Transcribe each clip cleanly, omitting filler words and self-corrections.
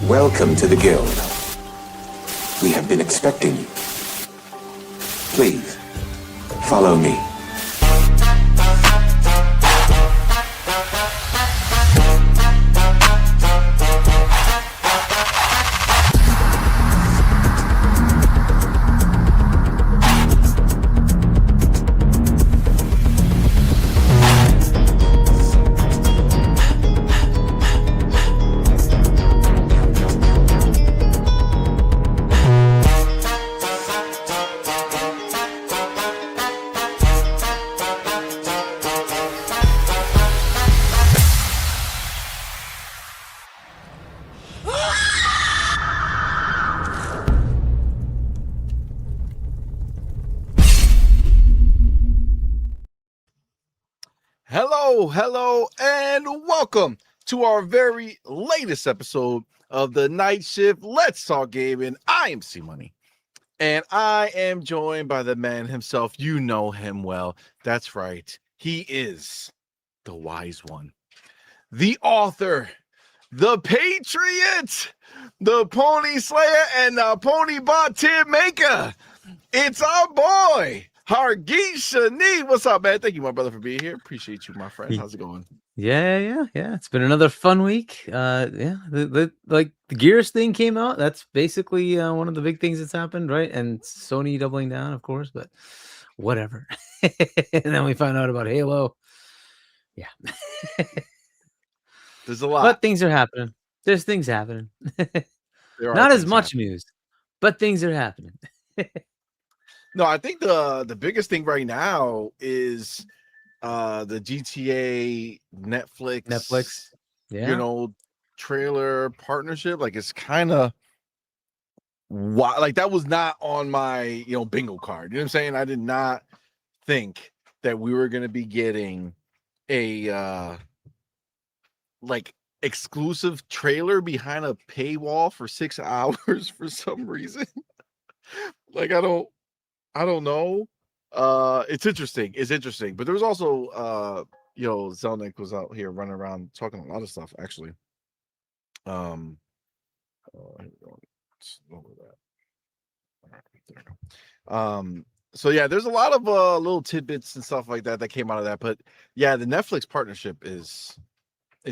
Welcome to the Guild. We have been expecting you. Please, follow me. Hello, and welcome to our very latest episode of the Night Shift Let's Talk Gaming. I am CMoney, and I am joined by the man himself. You know him well. That's right. He is the wise one, the author, the patriot, the pony slayer, and the pony bot tip maker. It's our boy, Hargeet Chani. What's up, man? Thank you, my brother, for being here. Appreciate you, my friend. How's it going? Yeah. It's been another fun week. The Gears thing came out. That's basically one of the big things that's happened, right? And Sony doubling down, of course, but whatever. And then we found out about Halo. Yeah. There's a lot. But things are happening. There's things happening. Not as much news, but things are happening. No, I think the biggest thing right now is the GTA Netflix, yeah, trailer partnership. Like, it's kind of like that was not on my bingo card. You know what I'm saying? I did not think that we were gonna be getting a like exclusive trailer behind a paywall for 6 hours for some reason. Like, I don't know. It's interesting. But there was also Zelnick was out here running around talking a lot of stuff, actually. Here we go. Let's lower that. All right, there we go. So yeah, there's a lot of little tidbits and stuff like that came out of that. But yeah, the Netflix partnership is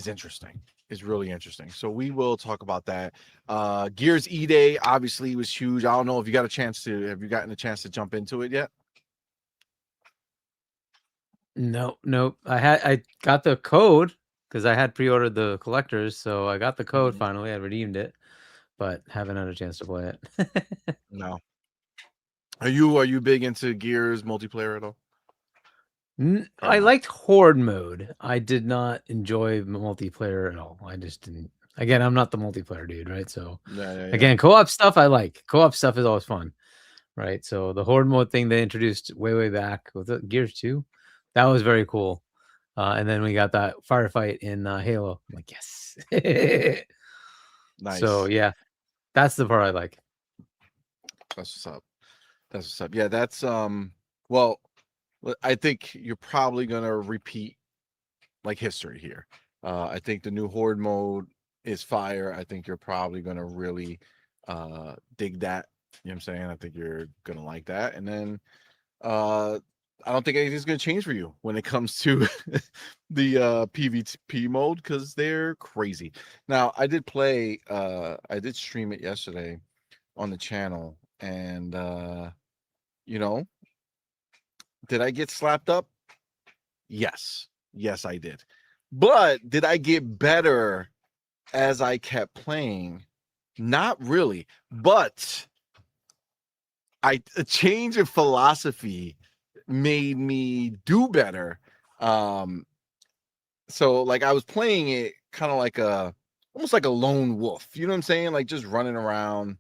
interesting. Is really interesting. So we will talk about that. Gears E-Day obviously was huge. I don't know if you got a chance to. Have you gotten a chance to jump into it yet? Nope. I got the code because I had pre-ordered the collectors, so I got the code finally. I redeemed it, but haven't had a chance to play it. No. Are you big into Gears multiplayer at all? I liked Horde mode. I did not enjoy multiplayer at all. I just didn't. Again, I'm not the multiplayer dude, right? So again, co-op stuff I like. Co-op stuff is always fun, right? So the Horde mode thing they introduced way back with Gears 2, that was very cool. And then we got that firefight in Halo. I'm like, yes. Nice. So yeah, that's the part I like. That's what's up. Yeah, that's well, I think you're probably gonna repeat like history here. I think the new Horde mode is fire. I think you're probably gonna really dig that. You know what I'm saying? I think you're gonna like that. And then I don't think anything's gonna change for you when it comes to the PvP mode, because they're crazy. Now, I did stream it yesterday on the channel, and did I get slapped up? Yes, I did. But did I get better as I kept playing? Not really. But a change of philosophy made me do better. So like I was playing it kind of like almost like a lone wolf. You know what I'm saying? Like just running around,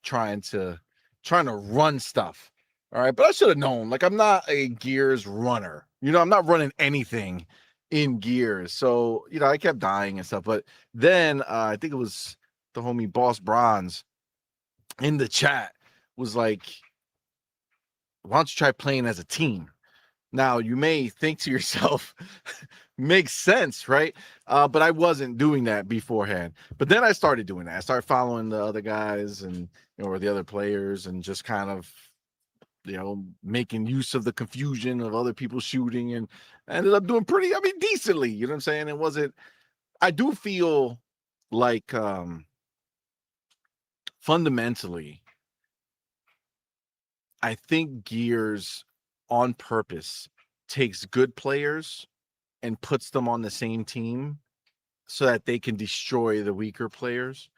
trying to run stuff. All right, but I should have known. Like, I'm not a Gears runner. I'm not running anything in Gears. So, I kept dying and stuff. But then I think it was the homie Boss Bronze in the chat was like, why don't you try playing as a team? Now, you may think to yourself, makes sense, right? But I wasn't doing that beforehand. But then I started doing that. I started following the other guys and or the other players and just kind of making use of the confusion of other people shooting, and I ended up doing pretty, decently. You know what I'm saying? It wasn't. I do feel like fundamentally, I think Gears on purpose takes good players and puts them on the same team so that they can destroy the weaker players.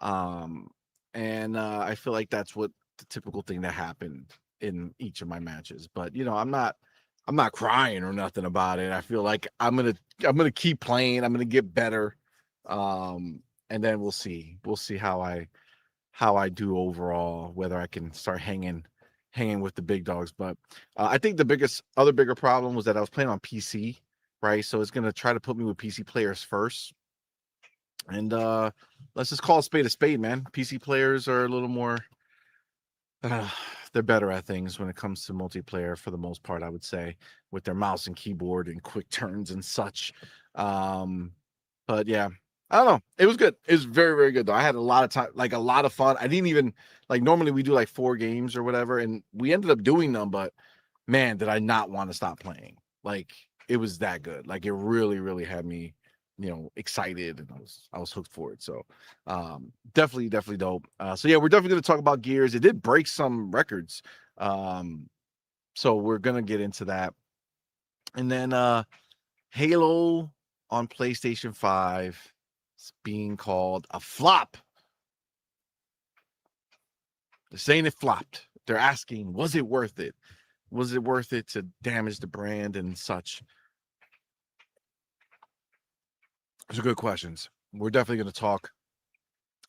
And I feel like that's what the typical thing that happened in each of my matches. But I'm not crying or nothing about it. I feel like I'm gonna keep playing. I'm gonna get better. And then we'll see how I do overall, whether I can start hanging with the big dogs. But I think the bigger problem was that I was playing on PC, right? So it's gonna try to put me with PC players first. And let's just call a spade, man. PC players are a little more they're better at things when it comes to multiplayer for the most part, I would say, with their mouse and keyboard and quick turns and such. But yeah, I don't know. It was good. It was very, very good though. I had a lot of time, like a lot of fun. I didn't even normally we do like 4 games or whatever, and we ended up doing them, but man, did I not want to stop playing. Like it was that good. Like it really, really had me, excited, and I was hooked for it. So definitely dope. So yeah, we're definitely going to talk about Gears. It did break some records. So we're going to get into that. And then Halo on PlayStation 5 is being called a flop. They're saying it flopped. They're asking, was it worth it? Was it worth it to damage the brand and such? Those are good questions. We're definitely going to talk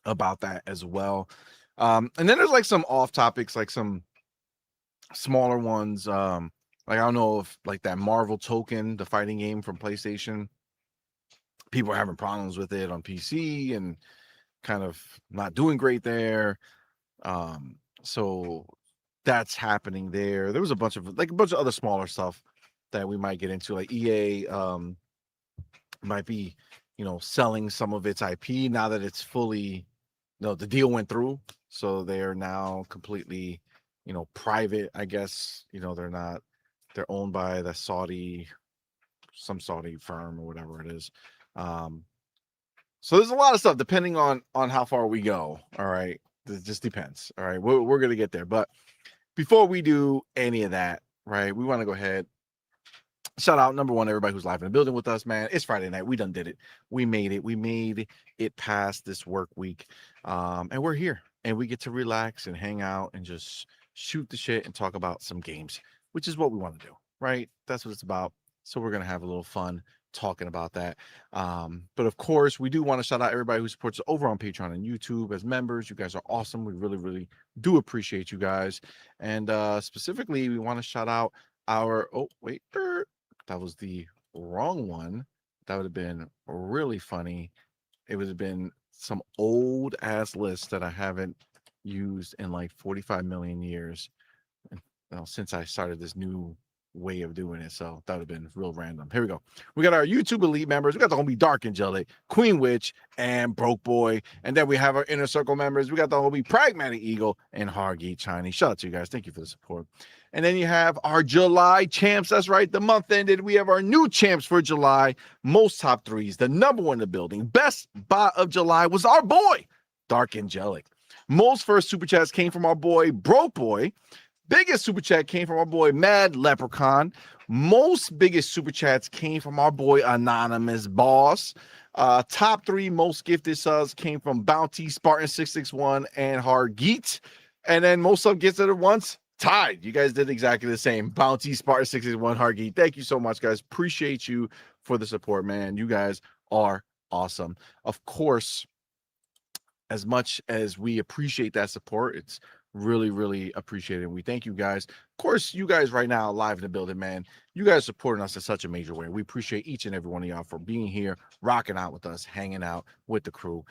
about that as well. And then there's like some off topics, like some smaller ones. Like I don't know if like that Marvel Token, the fighting game from PlayStation, people are having problems with it on PC and kind of not doing great there. So that's happening there. There was a bunch of other smaller stuff that we might get into, like EA might be selling some of its IP now that it's fully the deal went through, so they are now completely private, I guess. They're owned by some Saudi firm or whatever it is. So there's a lot of stuff depending on how far we go. All right, it just depends. All right, we're gonna get there, but before we do any of that, right, we want to go ahead. Shout out, number one, everybody who's live in the building with us, man. It's Friday night. We done did it. We made it. We made it past this work week. And we're here. And we get to relax and hang out and just shoot the shit and talk about some games, which is what we want to do, right? That's what it's about. So we're going to have a little fun talking about that. But of course, we do want to shout out everybody who supports us over on Patreon and YouTube as members. You guys are awesome. We really, really do appreciate you guys. And specifically, we want to shout out our, that was the wrong one. That would have been really funny. It would have been some old ass list that I haven't used in like 45 million years since I started this new way of doing it. So that would have been real random. Here we go. We got our YouTube elite members. We got the homie Dark Angelic, Queen Witch, and Broke Boy. And then we have our inner circle members. We got the homie Pragmatic Eagle and Hargeet Chani. Shout out to you guys. Thank you for the support. And then you have our July champs. That's right. The month ended. We have our new champs for July. Most top threes. The number one in the building. Best bot of July was our boy, Dark Angelic. Most first super chats came from our boy, Broke Boy. Biggest super chat came from our boy, Mad Leprechaun. Most biggest super chats came from our boy, Anonymous Boss. Top 3 most gifted subs came from Bounty, Spartan 661, and Hargeet. And then most sub gifted at once, tied. You guys did exactly the same. Bounty, Spartan 661, Hargeet. Thank you so much, guys. Appreciate you for the support, man. You guys are awesome. Of course, as much as we appreciate that support, it's really, really appreciated. We thank you guys. Of course, you guys right now live in the building, man. You guys supporting us in such a major way. We appreciate each and every one of y'all for being here, rocking out with us, hanging out with the crew.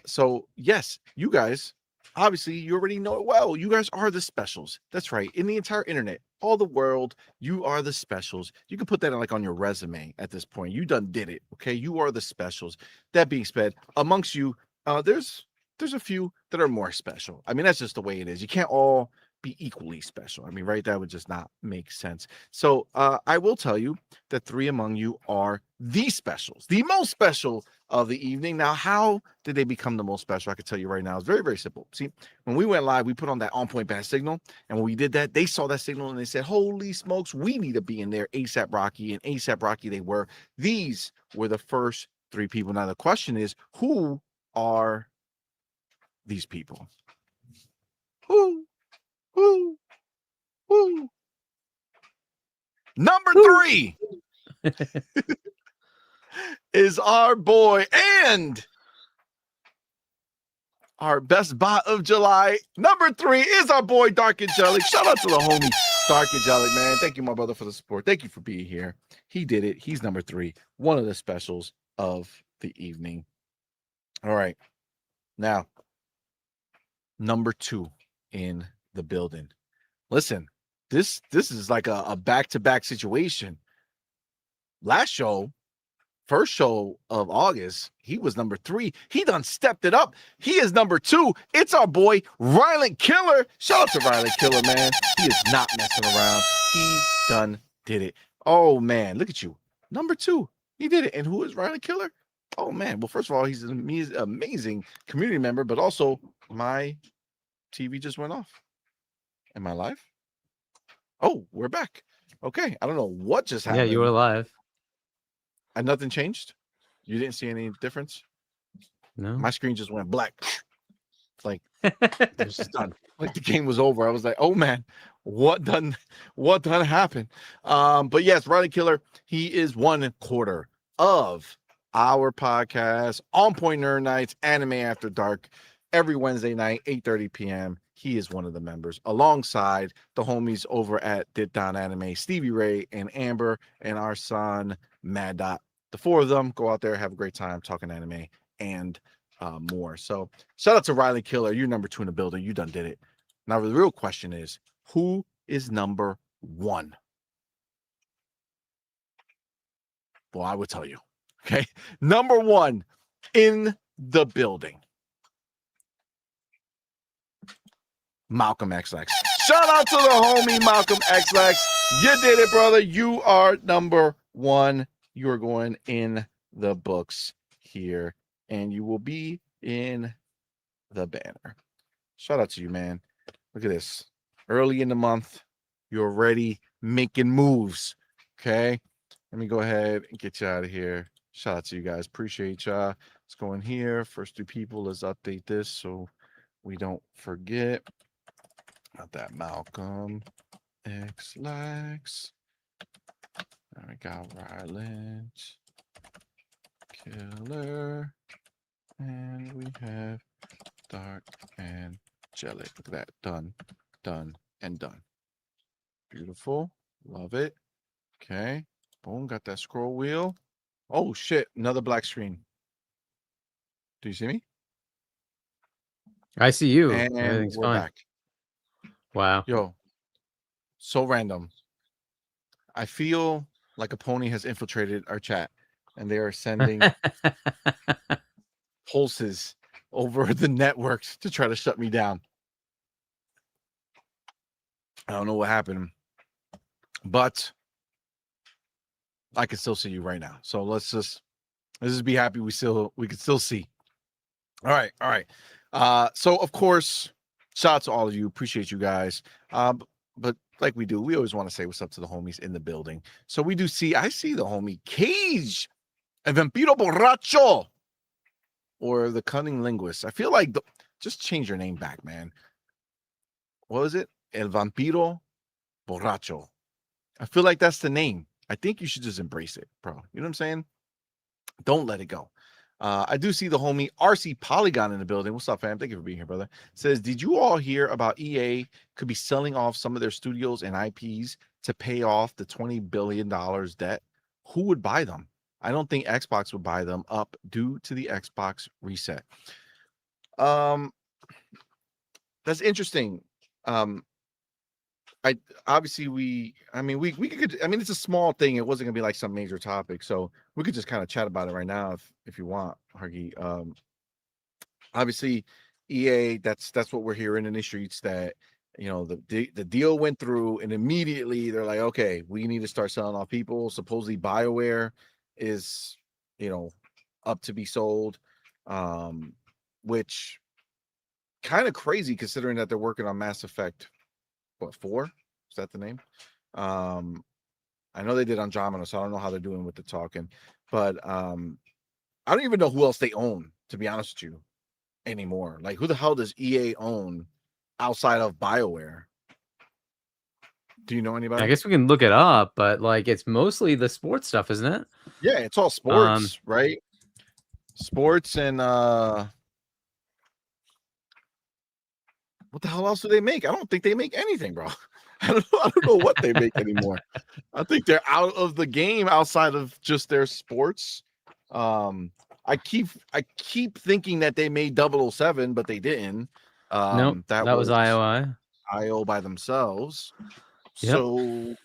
So yes, you guys Obviously, you already know it well. You guys are the specials. That's right. In the entire internet, all the world, you are the specials. You can put that like on your resume at this point. You done did it. Okay. You are the specials. That being said, amongst you, there's a few that are more special. I mean, that's just the way it is. You can't all be equally special. I mean, right? That would just not make sense. So I will tell you that 3 among you are the specials, the most special of the evening. Now, how did they become the most special? I can tell you right now. It's very, very simple. See, when we went live, we put on that OnPoint bat signal. And when we did that, they saw that signal and they said, holy smokes, we need to be in there ASAP Rocky. And ASAP Rocky they were. These were the first 3 people. Now, the question is, who are these people? Who? Number 3 is our boy and our best bot of July. Number 3 is our boy Dark Angelic. Shout out to the homie Dark Angelic, man. Thank you, my brother, for the support. Thank you for being here. He did it. He's number 3, one of the specials of the evening. All right. Now, number 2 in the building. Listen, this is like a back-to-back situation. Last show, first show of August, he was number 3. He done stepped it up. He is number 2. It's our boy, Ryland Killer. Shout out to Ryland Killer, man. He is not messing around. He done did it. Oh, man, look at you. Number 2. He did it. And who is Ryland Killer? Oh, man. Well, first of all, he's an amazing community member, but also my TV just went off. Am I live? Oh, we're back. Okay. I don't know what just happened. Yeah, you were live. And nothing changed? You didn't see any difference? No. My screen just went black. It's like it was just done. Like the game was over. I was like, oh man, what done happened? But yes, Riley Killer, he is 1/4 of our podcast, OnPoint Nerd Nights, Anime After Dark, every Wednesday night, 8:30 p.m. He is one of the members, alongside the homies over at Dit Down Anime, Stevie Ray and Amber, and our son Mad Dot. The 4 of them go out there, have a great time talking anime and more. So shout out to Riley Killer. You're number 2 in the building. You done did it. Now the real question is, who is number 1? Well, I will tell you. Okay, number 1 in the building, Malcolm XX. Shout out to the homie Malcolm XX. You did it, brother. You are number 1. You are going in the books here, and you will be in the banner. Shout out to you, man. Look at this. Early in the month, you're already making moves. Okay. Let me go ahead and get you out of here. Shout out to you guys. Appreciate y'all. Let's go in here. First 2 people. Let's update this so we don't forget. Got that Malcolm X Lex. There we got Ryland Killer. And we have Dark Angelic. Look at that. Done, done, and done. Beautiful. Love it. Okay. Boom. Got that scroll wheel. Oh, shit. Another black screen. Do you see me? I see you. And Everything's we're fine. back. Wow. Yo. So random. I feel like a pony has infiltrated our chat, and they are sending pulses over the networks to try to shut me down. I don't know what happened, but I can still see you right now. So let's just be happy we can still see. All right. So of course, shout out to all of you. Appreciate you guys. But like we do, we always want to say what's up to the homies in the building. So I see the homie Cage, El Vampiro Borracho, or the Cunning Linguist. I feel like just change your name back, man. What was it? El Vampiro Borracho. I feel like that's the name. I think you should just embrace it, bro. You know what I'm saying? Don't let it go. I do see the homie RC Polygon in the building. What's up, fam? Thank you for being here, brother. Says, did you all hear about EA could be selling off some of their studios and IPs to pay off the $20 billion debt? Who would buy them? I don't think Xbox would buy them up due to the Xbox reset. That's interesting. I obviously we could, I mean, it's a small thing. It wasn't gonna be like some major topic, so we could just kind of chat about it right now if you want, Hargeet. Obviously, EA, that's what we're hearing in the streets, that the deal went through, and immediately they're like, okay, we need to start selling off people. Supposedly BioWare is up to be sold, which kind of crazy considering that they're working on Mass Effect. What, 4? Is that the name? I know they did Andromeda, so I don't know how they're doing with the talking, but I don't even know who else they own, to be honest with you, anymore. Like, who the hell does EA own outside of BioWare? Do you know anybody? I guess we can look it up, but like it's mostly the sports stuff, isn't it? Yeah, it's all sports, right? Sports and what the hell else do they make? I don't think they make anything, bro. I don't know what they make anymore. I think they're out of the game outside of just their sports. I keep thinking that they made 007, but they didn't. Nope, that was IO by themselves. Yep. So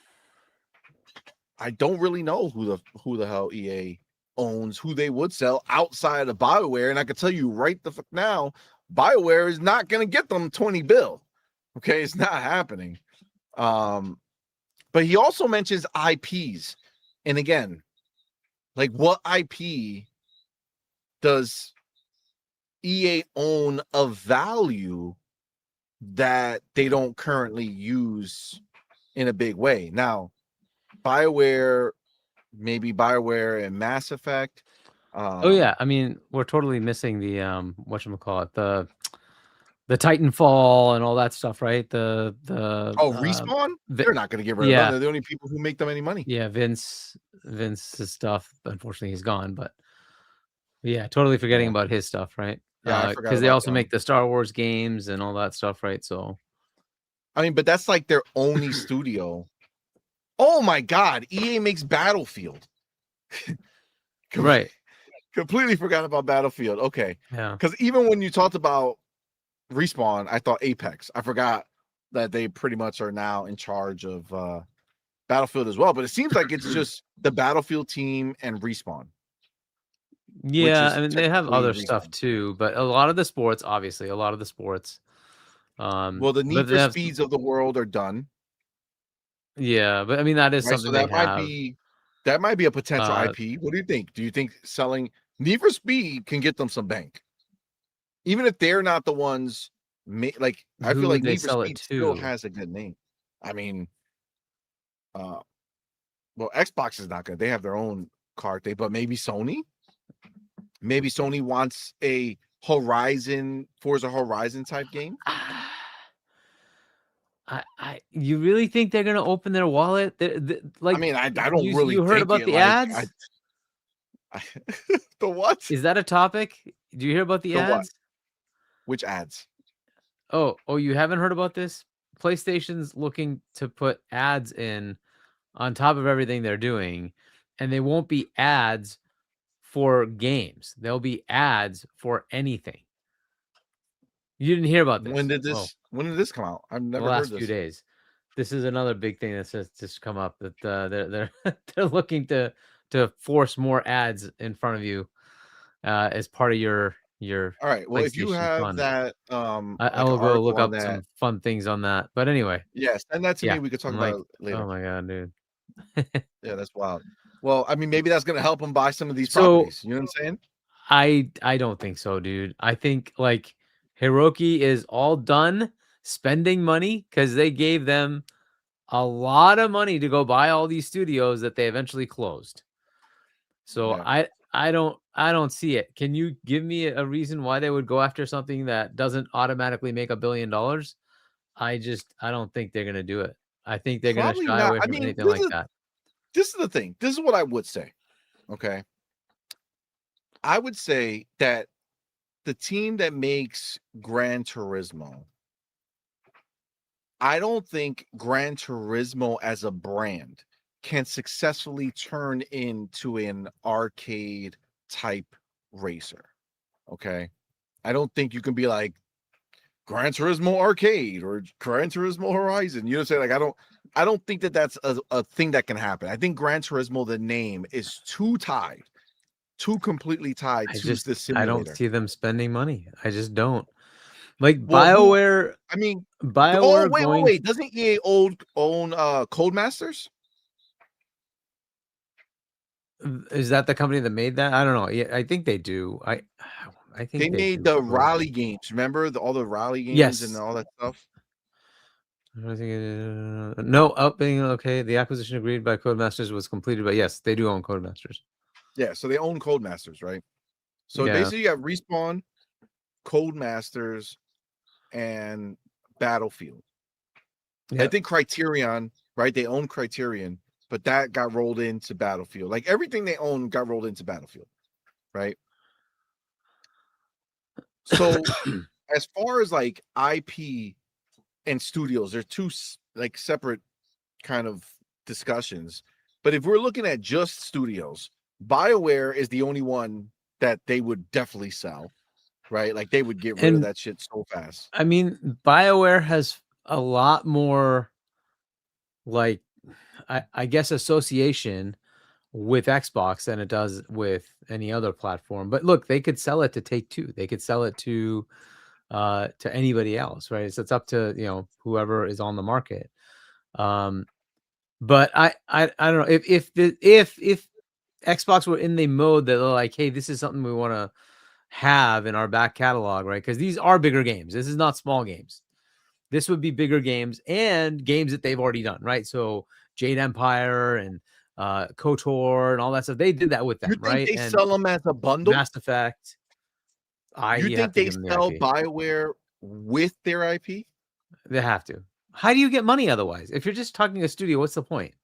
I don't really know who the hell EA owns, who they would sell outside of BioWare, and I can tell you right the fuck now, BioWare is not going to get them 20 bill. Okay, it's not happening. But he also mentions IPs. And again, like, what IP does EA own of value that they don't currently use in a big way? Now, BioWare, maybe BioWare and Mass Effect. Oh yeah, I mean, we're totally missing the whatchamacallit, the Titanfall and all that stuff, right? Respawn? They're not going to get rid of them. They're the only people who make them any money. Yeah, Vince's stuff. Unfortunately, he's gone, but yeah, totally forgetting about his stuff, right? Yeah, because they also make the Star Wars games and all that stuff, right? So, I mean, but that's like their only studio. Oh my God, EA makes Battlefield. Right. Completely forgot about Battlefield. Okay. Yeah. Because even when you talked about Respawn, I thought Apex. I forgot that they pretty much are now in charge of Battlefield as well. But it seems like it's just the Battlefield team and Respawn. Yeah, I mean, they have other stuff too, but a lot of the sports, obviously, a lot of the sports. Well, the Need for Speeds of the world are done. Yeah, but I mean, that is something so that might be a potential IP. What do you think? Do you think selling Need for Speed can get them some bank? Even if they're not the ones, like, I feel like Need for Speed still has a good name. I mean, well, Xbox is not good. They have their own card, but maybe Sony. Maybe Sony wants a Forza Horizon type game. You really think they're gonna open their wallet? Like, I mean, I don't really. You heard about the ads? The what? Is that a topic? Do you hear about the ads? What? Which ads? Oh, you haven't heard about this? PlayStation's looking to put ads in on top of everything they're doing, and they won't be ads for games. They'll be ads for anything. You didn't hear about this? When did this come out? I've never heard this. The last few days. This is another big thing that's just come up, that they're looking to force more ads in front of you as part of your all right. Well, if you have fund. That, I will go look up some fun things on that. But anyway, yes, and that's me. We could talk about it later. Oh my God, dude. Yeah, that's wild. Well, I mean, maybe that's gonna help them buy some of these properties. You know what I'm saying? I don't think so, dude. I think like Hiroki is all done spending money because they gave them a lot of money to go buy all these studios that they eventually closed. So yeah. I don't see it. Can you give me a reason why they would go after something that doesn't automatically make $1 billion? I don't think they're gonna do it. I think they're gonna shy away from anything like that. This is the thing. This is what I would say. Okay. I would say that the team that makes Gran Turismo, I don't think Gran Turismo as a brand can successfully turn into an arcade type racer. Okay. I don't think you can be like, Gran Turismo Arcade or Gran Turismo Horizon. You know what I'm saying? Like, I don't think that that's a thing that can happen. I think Gran Turismo, the name, is too completely tied to the simulator. I don't see them spending money. I just don't. Like Well, BioWare. BioWare. Oh, wait. Doesn't EA own Codemasters? Is that the company that made that? I don't know. Yeah, I think they do. I think they made the Raleigh games. Remember all the Raleigh games and all that stuff? No, upping. Okay, the acquisition agreed by Codemasters was completed, but yes, they do own Codemasters. Yeah, so they own Codemasters, right? So basically, you have Respawn, Codemasters, and Battlefield. Yep. I think Criterion, right? They own Criterion, but that got rolled into Battlefield. Like everything they own got rolled into Battlefield, right? So as far as like IP and studios, they're two like separate kind of discussions. But if we're looking at just studios, BioWare is the only one that they would definitely sell, right? Like they would get rid of that shit so fast. I mean, BioWare has a lot more, like, I guess, association with Xbox than it does with any other platform. But look, they could sell it to Take-Two. They could sell it to anybody else, right? So it's up to whoever is on the market. But I don't know if Xbox were in the mode that they're like, hey, this is something we want to have in our back catalog, right? Because these are bigger games. This is not small games. This would be bigger games and games that they've already done, right? So Jade Empire and KOTOR and all that stuff. They did that with them, right? They sell them as a bundle. Mass Effect. You think they sell BioWare with their IP? They have to. How do you get money otherwise? If you're just talking a studio, what's the point?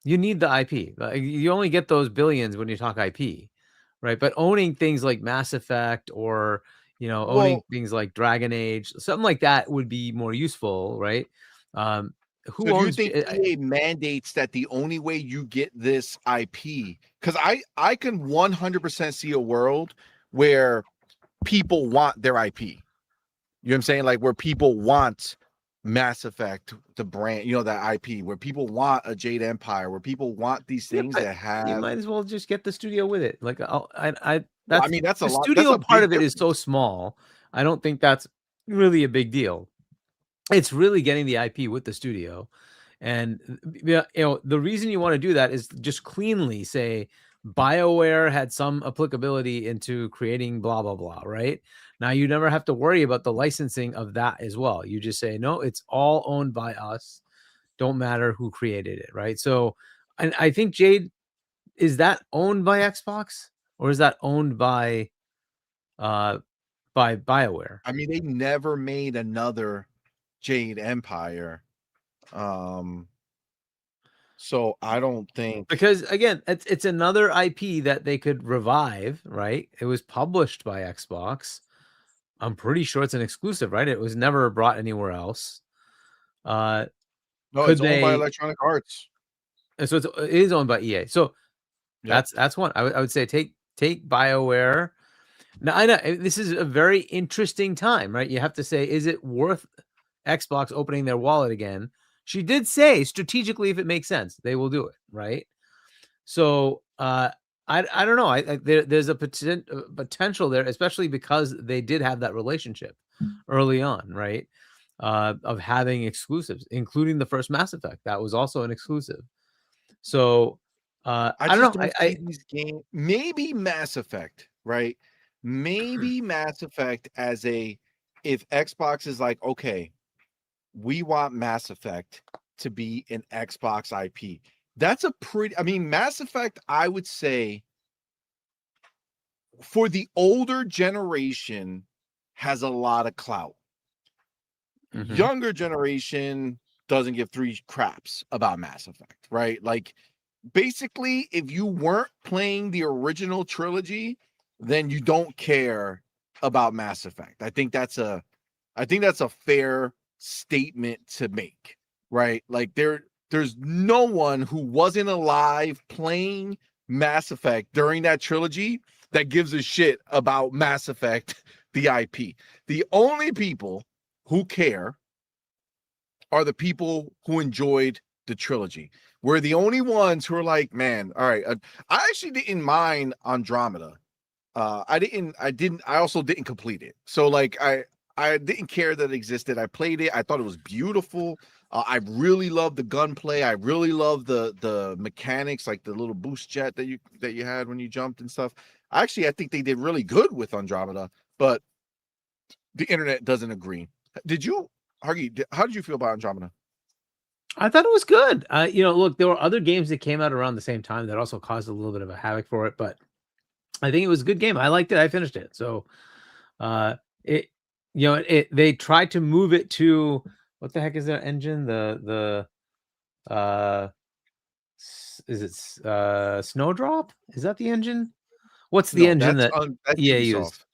You need the IP. You only get those billions when you talk IP, right? But owning things like Mass Effect or owning things like Dragon Age, something like that would be more useful, right? Who so owns? Do you think EA mandates that the only way you get this IP? Because I can 100% see a world where people want their IP. You know what I'm saying? Like where people want Mass Effect, the brand, that IP, where people want a Jade Empire, where people want these things that have. You might as well just get the studio with it. Like that's that's a lot. Studio part of it is so small. I don't think that's really a big deal. It's really getting the IP with the studio, and the reason you want to do that is just cleanly say BioWare had some applicability into creating blah blah blah, right? Now you never have to worry about the licensing of that as well. You just say, no, it's all owned by us. Don't matter who created it, right? So, and I think Jade, is that owned by Xbox or is that owned by BioWare? I mean, they never made another Jade Empire. So I don't think, because again, it's another IP that they could revive, right? It was published by Xbox. I'm pretty sure it's an exclusive, right? It was never brought anywhere else. No, it's owned by Electronic Arts. And so it is owned by EA. So that's one. I would say take BioWare. Now I know this is a very interesting time, right? You have to say, is it worth Xbox opening their wallet again? She did say strategically, if it makes sense, they will do it, right? So I don't know. There's a potential there, especially because they did have that relationship early on, right? Of having exclusives, including the first Mass Effect. That was also an exclusive. So I don't know. These games, maybe Mass Effect, right? Maybe Mass Effect if Xbox is like, okay, we want Mass Effect to be an Xbox IP. That's Mass Effect, I would say, for the older generation, has a lot of clout. Mm-hmm. Younger generation doesn't give three craps about Mass Effect, right? Like, basically, if you weren't playing the original trilogy, then you don't care about Mass Effect. I think that's a fair statement to make, right? Like there's no one who wasn't alive playing Mass Effect during that trilogy that gives a shit about Mass Effect, the IP. The only people who care are the people who enjoyed the trilogy. We're the only ones who are like, man, all right. I actually didn't mind Andromeda. I also didn't complete it. So like I didn't care that it existed. I played it. I thought it was beautiful. I really loved the gunplay. I really loved the mechanics, like the little boost jet that you had when you jumped and stuff. Actually, I think they did really good with Andromeda, but the internet doesn't agree. Did you, Hargeet, how did you feel about Andromeda? I thought it was good. Look, there were other games that came out around the same time that also caused a little bit of a havoc for it, but I think it was a good game. I liked it. I finished it. So, they tried to move it to, what the heck is their engine? Is it Snowdrop? Is that the engine? What's the engine that EA used?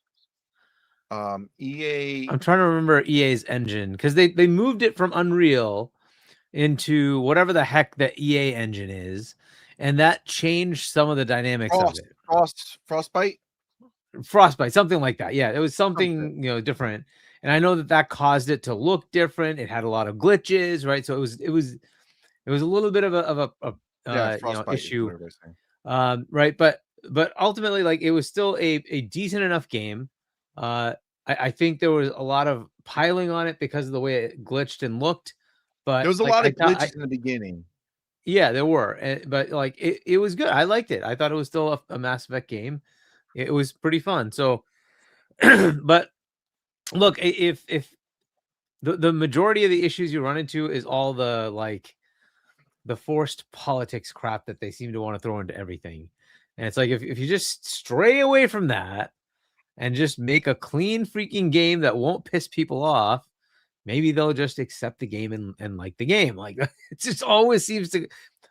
EA. I'm trying to remember EA's engine because they moved it from Unreal into whatever the heck the EA engine is, and that changed some of the dynamics of it. Frostbite, something like that. Yeah, it was something different, and I know that caused it to look different. It had a lot of glitches, right? So it was a little bit of a issue, right? But ultimately, like, it was still a decent enough game. I think there was a lot of piling on it because of the way it glitched and looked. But there was a lot of glitches in the beginning. Yeah, there were, but like it was good. I liked it. I thought it was still a Mass Effect game. It was pretty fun. So, but look, if the majority of the issues you run into is all the forced politics crap that they seem to want to throw into everything, and it's like if you just stray away from that and just make a clean freaking game that won't piss people off, maybe they'll just accept the game and like the game. Like, it just always seems to.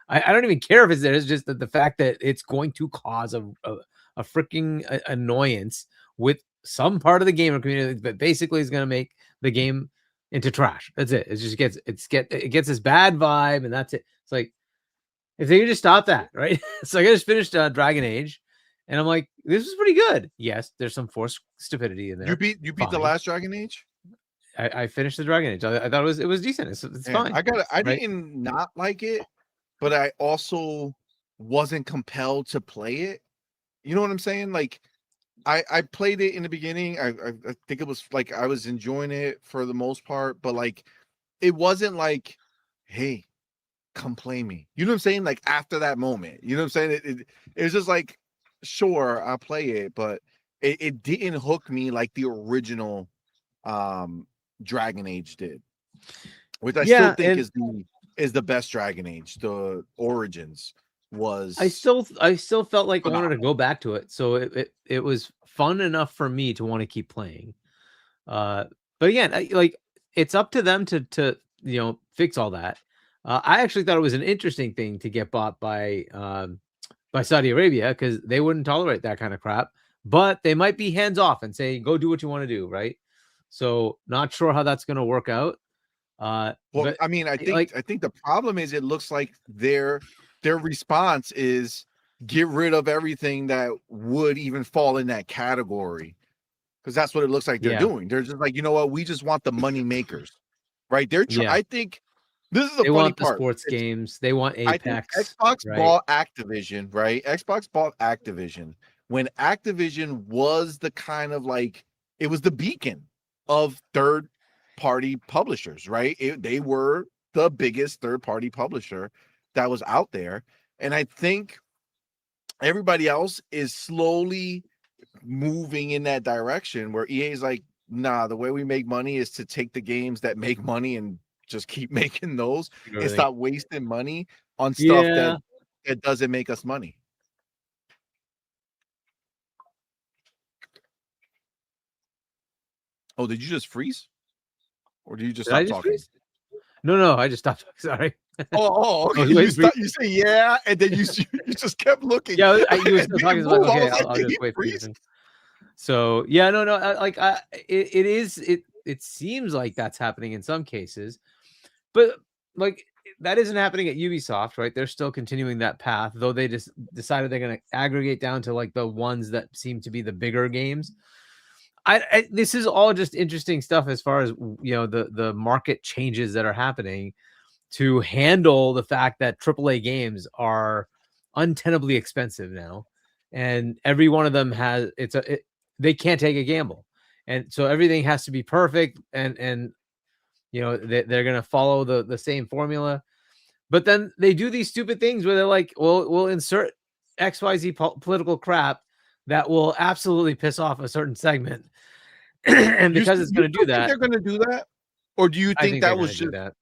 I don't even care if it's there. It's just the fact that it's going to cause a freaking annoyance with some part of the gamer community, but basically is going to make the game into trash. That's it. It just gets this bad vibe, and that's it. It's like, if they could just stop that, right? So I just finished Dragon Age, and I'm like, this was pretty good. Yes, there's some forced stupidity in there. You beat the last Dragon Age? I finished the Dragon Age. I thought it was decent. It's fine. I didn't not like it, but I also wasn't compelled to play it. You know what I'm saying? Like, I played it in the beginning. I think it was like I was enjoying it for the most part, but like, it wasn't like, hey, come play me. You know what I'm saying? Like, after that moment, you know what I'm saying? It was just like, sure, I'll play it, but it didn't hook me like the original Dragon Age did, which I still think is the best Dragon Age. The Origins was. I still felt like I wanted to go back to it, so it was fun enough for me to want to keep playing. But again, it's up to them to fix all that. I actually thought it was an interesting thing to get bought by Saudi Arabia, because they wouldn't tolerate that kind of crap, but they might be hands off and say, go do what you want to do, right? So not sure how that's going to work out. But, I mean, I think the problem is, it looks like their response is get rid of everything that would even fall in that category, because that's what it looks like they're doing. They're just like, you know what, we just want the money makers, right? I think this is the funny part. The sports games. They want Apex. Xbox bought Activision, right? Xbox bought Activision when Activision was the kind of like, it was the beacon of third-party publishers, right? They were the biggest third-party publisher that was out there. And I think everybody else is slowly moving in that direction, where EA is like, nah, the way we make money is to take the games that make money and just keep making those and stop wasting money on stuff that doesn't make us money. Oh, did you just freeze? Or did you just stop talking? Freeze? No, I just stopped. Sorry. Okay. You say yeah, and then you just kept looking. Yeah, you were still talking. Like, okay, I'll just wait for you. So yeah, no, it seems like that's happening in some cases, but like, that isn't happening at Ubisoft, right? They're still continuing that path, though they just decided they're going to aggregate down to like the ones that seem to be the bigger games. this is all just interesting stuff as far as the market changes that are happening to handle the fact that AAA games are untenably expensive now, and every one of them has they can't take a gamble, and so everything has to be perfect, and they're gonna follow the same formula, but then they do these stupid things where they're like, well, we'll insert XYZ political crap that will absolutely piss off a certain segment. And because it's going to do that, they're going to do that, or do you think that was just that?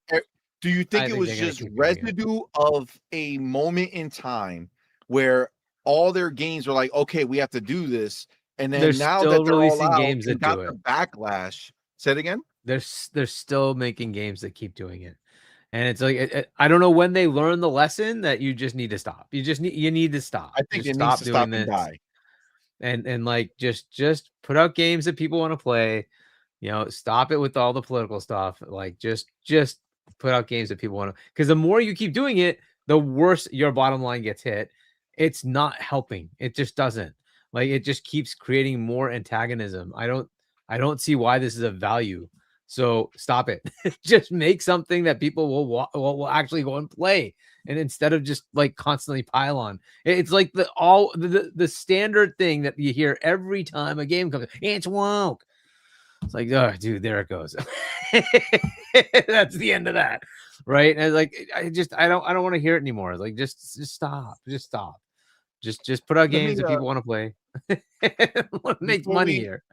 Do you think it was just residue of a moment in time where all their games were like, okay, we have to do this, and then now that they're releasing games that got the backlash? Say it again. They're still making games that keep doing it, and it's like I don't know when they learn the lesson that you just need to stop. You need to stop. I think it needs to stop and die. And like just put out games that people want to play. Stop it with all the political stuff. Like just put out games that people want to, because the more you keep doing it, the worse your bottom line gets hit. It's not helping. It just doesn't. Like it just keeps creating more antagonism. I don't see why this is of value. So stop it. Just make something that people will actually go and play. And instead of just like constantly pile on, it's like the standard thing that you hear every time a game comes. It's woke. It's like, oh, dude, there it goes. That's the end of that, right? And like, I don't want to hear it anymore. It's like, just stop, just put out games that people want to play. Want to make money here.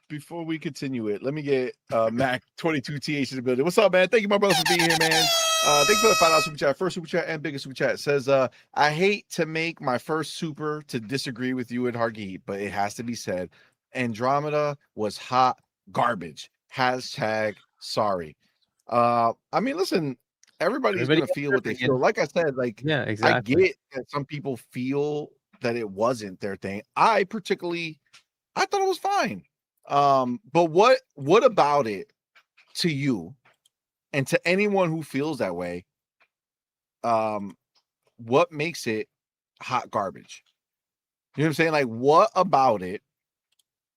Before we continue it, let me get Mac 22TH in the building. What's up, man? Thank you, my brother, for being here, man. Thank you for the $5 super chat. First super chat and biggest super chat. Says, I hate to make my first super to disagree with you and Hargeet, but it has to be said. Andromeda was hot garbage. Hashtag sorry. I mean, listen, everybody's gonna feel what they feel. Like I said, like, yeah, exactly. I get that some people feel that it wasn't their thing. I thought it was fine. But what about it to you and to anyone who feels that way? What makes it hot garbage? You know what I'm saying? Like, what about it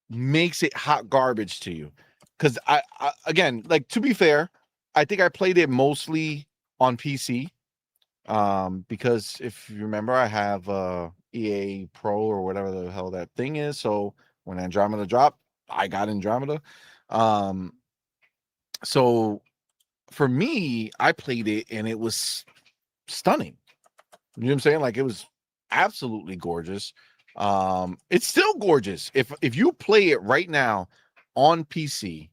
makes it hot garbage to you? Because I again, like, to be fair, I think I played it mostly on PC. Because if you remember, I have EA Pro or whatever the hell that thing is. So when Andromeda dropped, I got Andromeda. So for me, I played it and it was stunning. You know what I'm saying? Like, it was absolutely gorgeous. It's still gorgeous. If you play it right now on PC,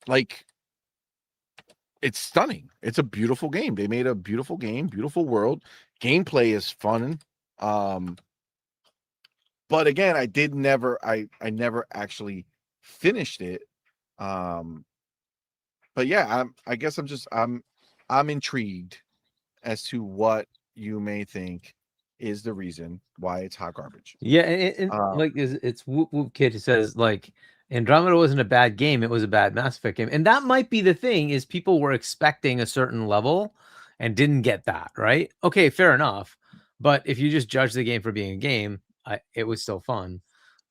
like, it's stunning. It's a beautiful game. They made a beautiful game, beautiful world. Gameplay is fun. But again, I never actually finished it. But yeah, I guess I'm intrigued as to what you may think is the reason why it's hot garbage. Yeah, and like it's Whoop Whoop Kid who says, like, Andromeda wasn't a bad game, it was a bad Mass Effect game. And that might be the thing, is people were expecting a certain level and didn't get that, right? Okay, fair enough. But if you just judge the game for being a game, it was still fun.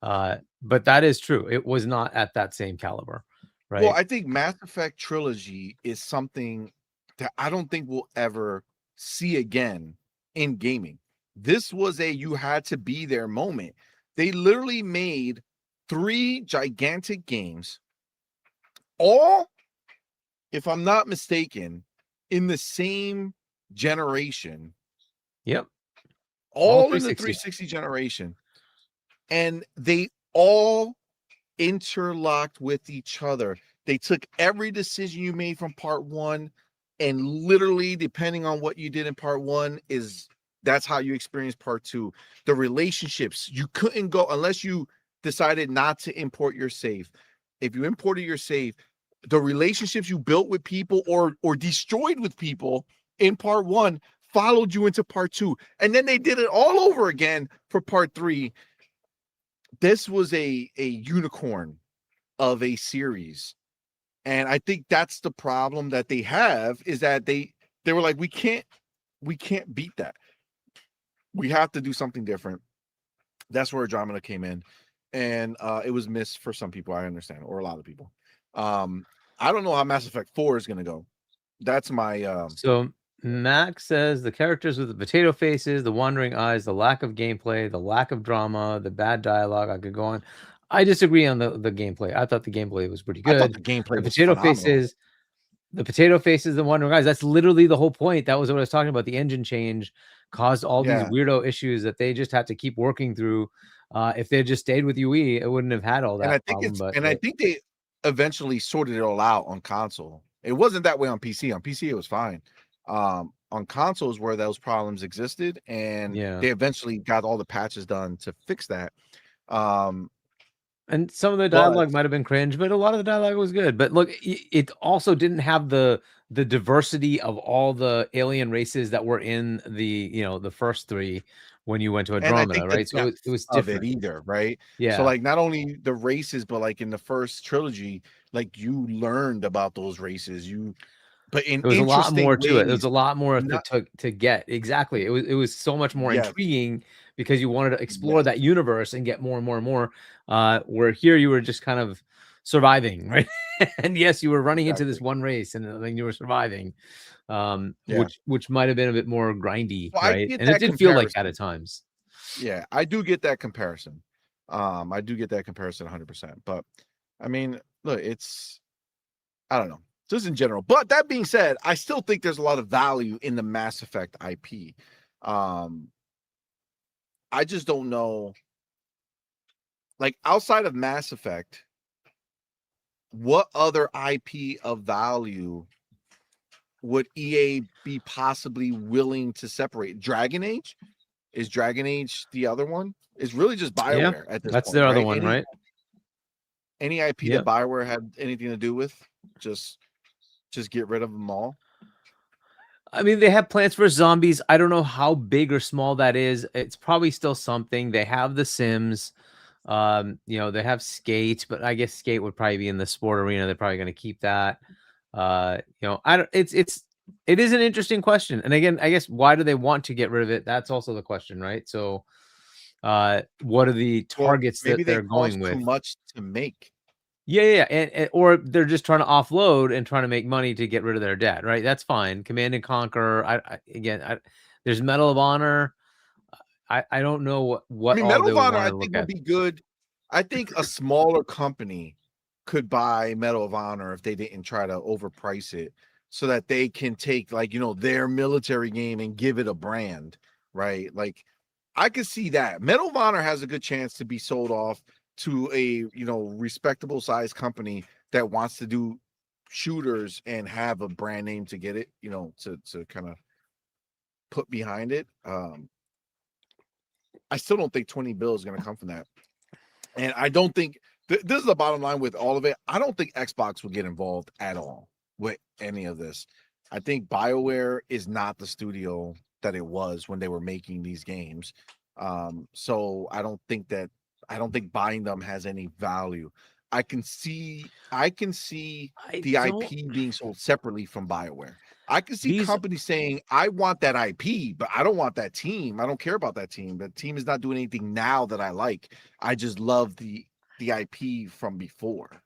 But that is true. It was not at that same caliber, right? Well, I think Mass Effect Trilogy is something that I don't think we'll ever see again in gaming. This was you had to be there moment. They literally made 3 gigantic games, all, if I'm not mistaken, in the same generation. Yep. All in the 360 generation. And they all interlocked with each other. They took every decision you made from part 1, and literally, depending on what you did in part 1, that's how you experience part 2. The relationships, you couldn't go unless you decided not to import your save. If you imported your save, the relationships you built with people or destroyed with people in part 1 followed you into part 2. And then they did it all over again for part 3. This was a unicorn of a series. And I think that's the problem that they have, is that they were like, we can't beat that. We have to do something different. That's where Andromeda came in. and it was missed for some people. I understand, or a lot of people. I don't know how Mass Effect 4 is going to go. That's my So Max says the characters with the potato faces, the wandering eyes, the lack of gameplay, the lack of drama, the bad dialogue. I could go on. I disagree on the gameplay. I thought the gameplay was pretty I thought good. the gameplay The was potato phenomenal. faces, the potato faces, the wandering eyes. That's literally the whole point. That was what I was talking about. The engine change caused all these weirdo issues that they just had to keep working through. If they had just stayed with UE, it wouldn't have had all that. And I think I think they eventually sorted it all out on console. It wasn't that way on PC. On PC, it was fine. On consoles where those problems existed, and they eventually got all the patches done to fix that. And some of the dialogue might have been cringe, but a lot of the dialogue was good. But look, it also didn't have the diversity of all the alien races that were in the the first three when you went to Andromeda, right? So it was different either, right? Yeah. So like not only the races, but like in the first trilogy, like you learned about those races. But in there was a lot more to it. There was a lot more to get. Exactly. It was so much more intriguing because you wanted to explore that universe and get more and more and more. Where here you were just kind of surviving, right? And yes, you were running into this one race and then you were surviving. Which might have been a bit more grindy, right? And it did feel like that at times. Yeah, I do get that comparison. I do get that comparison 100%. But I mean, look, I don't know. Just in general. But that being said, I still think there's a lot of value in the Mass Effect IP. I just don't know. Like outside of Mass Effect, what other IP of value would EA be possibly willing to separate? Dragon Age? Is Dragon Age the other one? It's really just BioWare at this point. That's their other one, right? Any IP that BioWare had anything to do with? Just get rid of them all. I mean, they have Plants vs. Zombies. I don't know how big or small that is. It's probably still something. They have The Sims. They have Skate, but I guess Skate would probably be in the sport arena. They're probably going to keep that. I don't. It is an interesting question. And again, I guess why do they want to get rid of it? That's also the question, right? So, what are the targets that they're going with? Too much to make. Yeah, and or they're just trying to offload and trying to make money to get rid of their debt, right? That's fine. Command and Conquer. There's Medal of Honor. I don't know what. I mean, Medal of Honor, I think would be good. I think a smaller company could buy Medal of Honor if they didn't try to overprice it, so that they can take their military game and give it a brand, right? Like, I could see that Medal of Honor has a good chance to be sold off to a respectable size company that wants to do shooters and have a brand name to get it, to kind of put behind it. I still don't think 20 bill is going to come from that. And I don't think this is the bottom line with all of it. I don't think Xbox will get involved at all with any of this. I think BioWare is not the studio that it was when they were making these games. So I don't think buying them has any value. I can see the IP being sold separately from BioWare. I can see companies saying, I want that IP, but I don't want that team. I don't care about that team. The team is not doing anything now that I like. I just love the IP from before.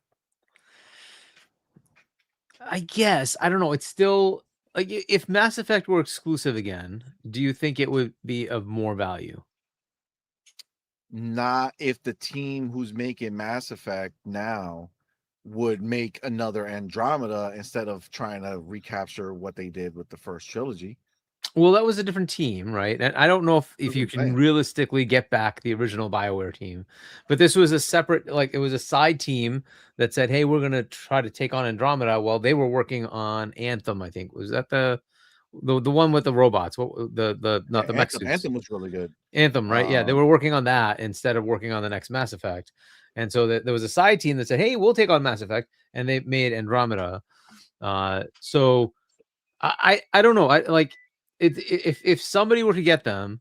I guess. I don't know. It's still like if Mass Effect were exclusive again, do you think it would be of more value? Not if the team who's making Mass Effect now would make another Andromeda instead of trying to recapture what they did with the first trilogy. Well, that was a different team, right? And I don't know if you can realistically get back the original BioWare team, but this was a separate, it was a side team that said, hey, we're going to try to take on Andromeda while they were working on Anthem, I think. Was that the one with the robots? What not the mech suits? Anthem was really good. Anthem, right? Yeah, they were working on that instead of working on the next Mass Effect. And so there was a side team that said, hey, we'll take on Mass Effect, and they made Andromeda. So I don't know. If somebody were to get them,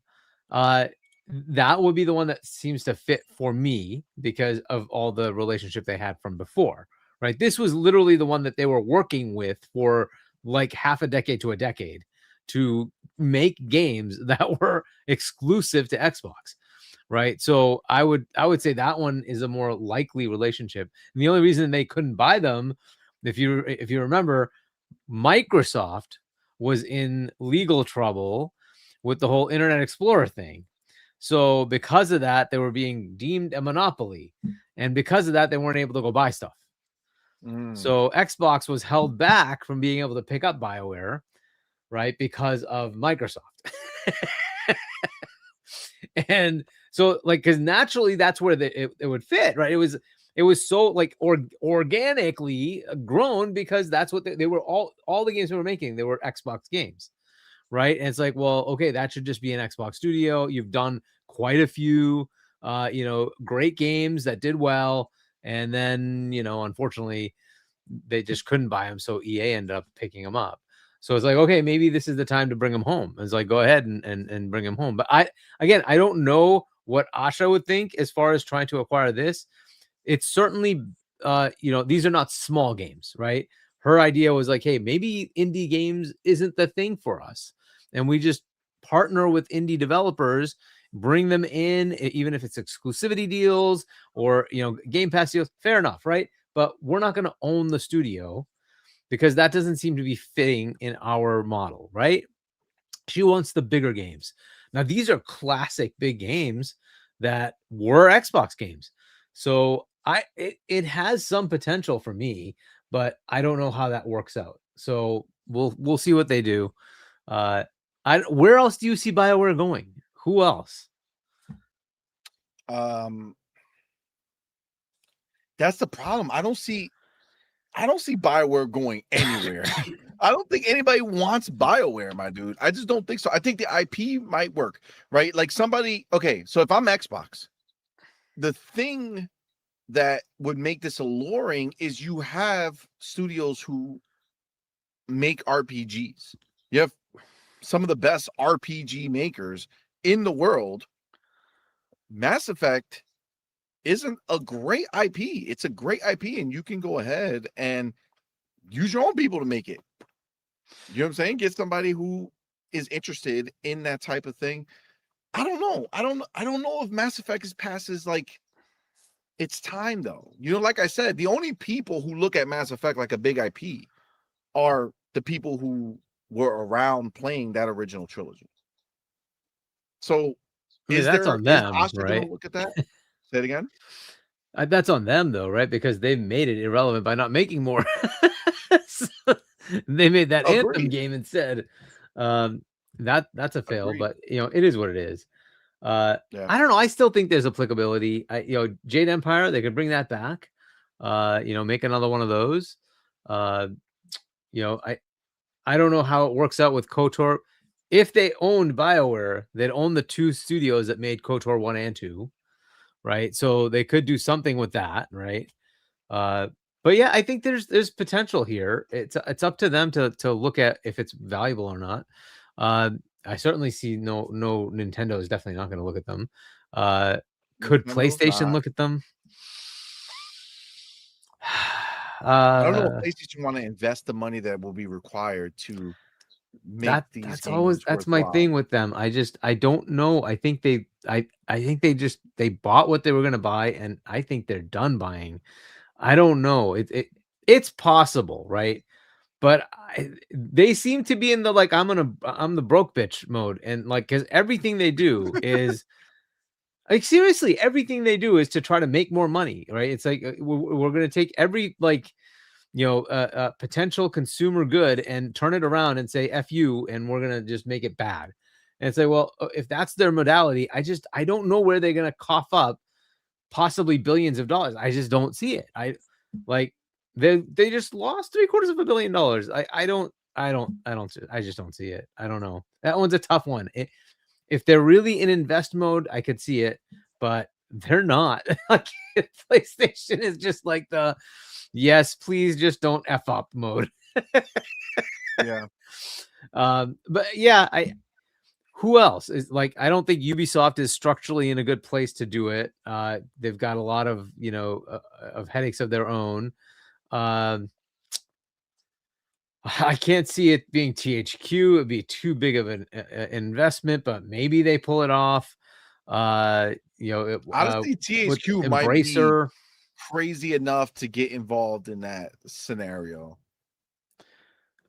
that would be the one that seems to fit for me because of all the relationship they had from before, right? This was literally the one that they were working with for like half a decade to a decade to make games that were exclusive to Xbox. right? So I would say that one is a more likely relationship. And the only reason they couldn't buy them, if you remember, Microsoft was in legal trouble with the whole Internet Explorer thing. So because of that, they were being deemed a monopoly. And because of that, they weren't able to go buy stuff. So Xbox was held back from being able to pick up BioWare, right? Because of Microsoft. And so, like, because naturally that's where it would fit, right? It was so like organically grown because that's what they were all the games they were making. They were Xbox games, right? And it's like, well, okay, that should just be an Xbox studio. You've done quite a few, great games that did well, and then unfortunately, they just couldn't buy them, so EA ended up picking them up. So it's like, okay, maybe this is the time to bring them home. It's like, go ahead and bring them home. But I don't know what Asha would think as far as trying to acquire this. It's certainly, these are not small games, right? Her idea was like, hey, maybe indie games isn't the thing for us. And we just partner with indie developers, bring them in, even if it's exclusivity deals or, Game Pass deals, fair enough, right? But we're not going to own the studio because that doesn't seem to be fitting in our model, right? She wants the bigger games. Now, these are classic big games that were Xbox games. So it has some potential for me, but I don't know how that works out. So we'll see what they do. Where else do you see BioWare going? Who else? That's the problem. I don't see BioWare going anywhere. I don't think anybody wants BioWare, my dude. I just don't think so. I think the IP might work, right? Like somebody, okay, so if I'm Xbox, the thing that would make this alluring is you have studios who make RPGs. You have some of the best RPG makers in the world. Mass Effect isn't a great IP. It's a great IP, and you can go ahead and use your own people to make it. You know what I'm saying? Get somebody who is interested in that type of thing. I don't know. I don't know if Mass Effect is passes like it's time though. Like I said, the only people who look at Mass Effect like a big IP are the people who were around playing that original trilogy. So that's on them, is Asha right? gonna look at that? Say it again. That's on them though, right? Because they've made it irrelevant by not making more. So they made that Anthem game instead. That's a fail. Agreed. But it is what it is. I don't know. I still think there's applicability. Jade Empire, they could bring that back. Make another one of those. I don't know how it works out with KOTOR. If they owned BioWare, they'd own the two studios that made KOTOR 1 and 2, right? So they could do something with that, right? But yeah, I think there's potential here. It's up to them to look at if it's valuable or not. I certainly see no Nintendo is definitely not going to look at them. Could PlayStation look at them? I don't know if PlayStation want to invest the money that will be required to make these. That's my thing with them. I don't know. I think they bought what they were going to buy, and I think they're done buying. I don't know. It's possible, right? But they seem to be in the like I'm the broke bitch mode, and like because everything they do is like seriously, everything they do is to try to make more money, right? It's like we're going to take every potential consumer good and turn it around and say F you, and we're going to just make it bad. And say, well, if that's their modality, I don't know where they're going to cough up possibly billions of dollars. I just don't see it. They just lost $750 million. I just don't see it. I don't know. That one's a tough one. If they're really in invest mode, I could see it, but they're not. Like PlayStation is just like the yes, please just don't F up mode. Yeah. But yeah, who else is like, I don't think Ubisoft is structurally in a good place to do it. They've got a lot of, of headaches of their own. I can't see it being THQ. It'd be too big of an investment, but maybe they pull it off. Honestly, THQ might be crazy enough to get involved in that scenario.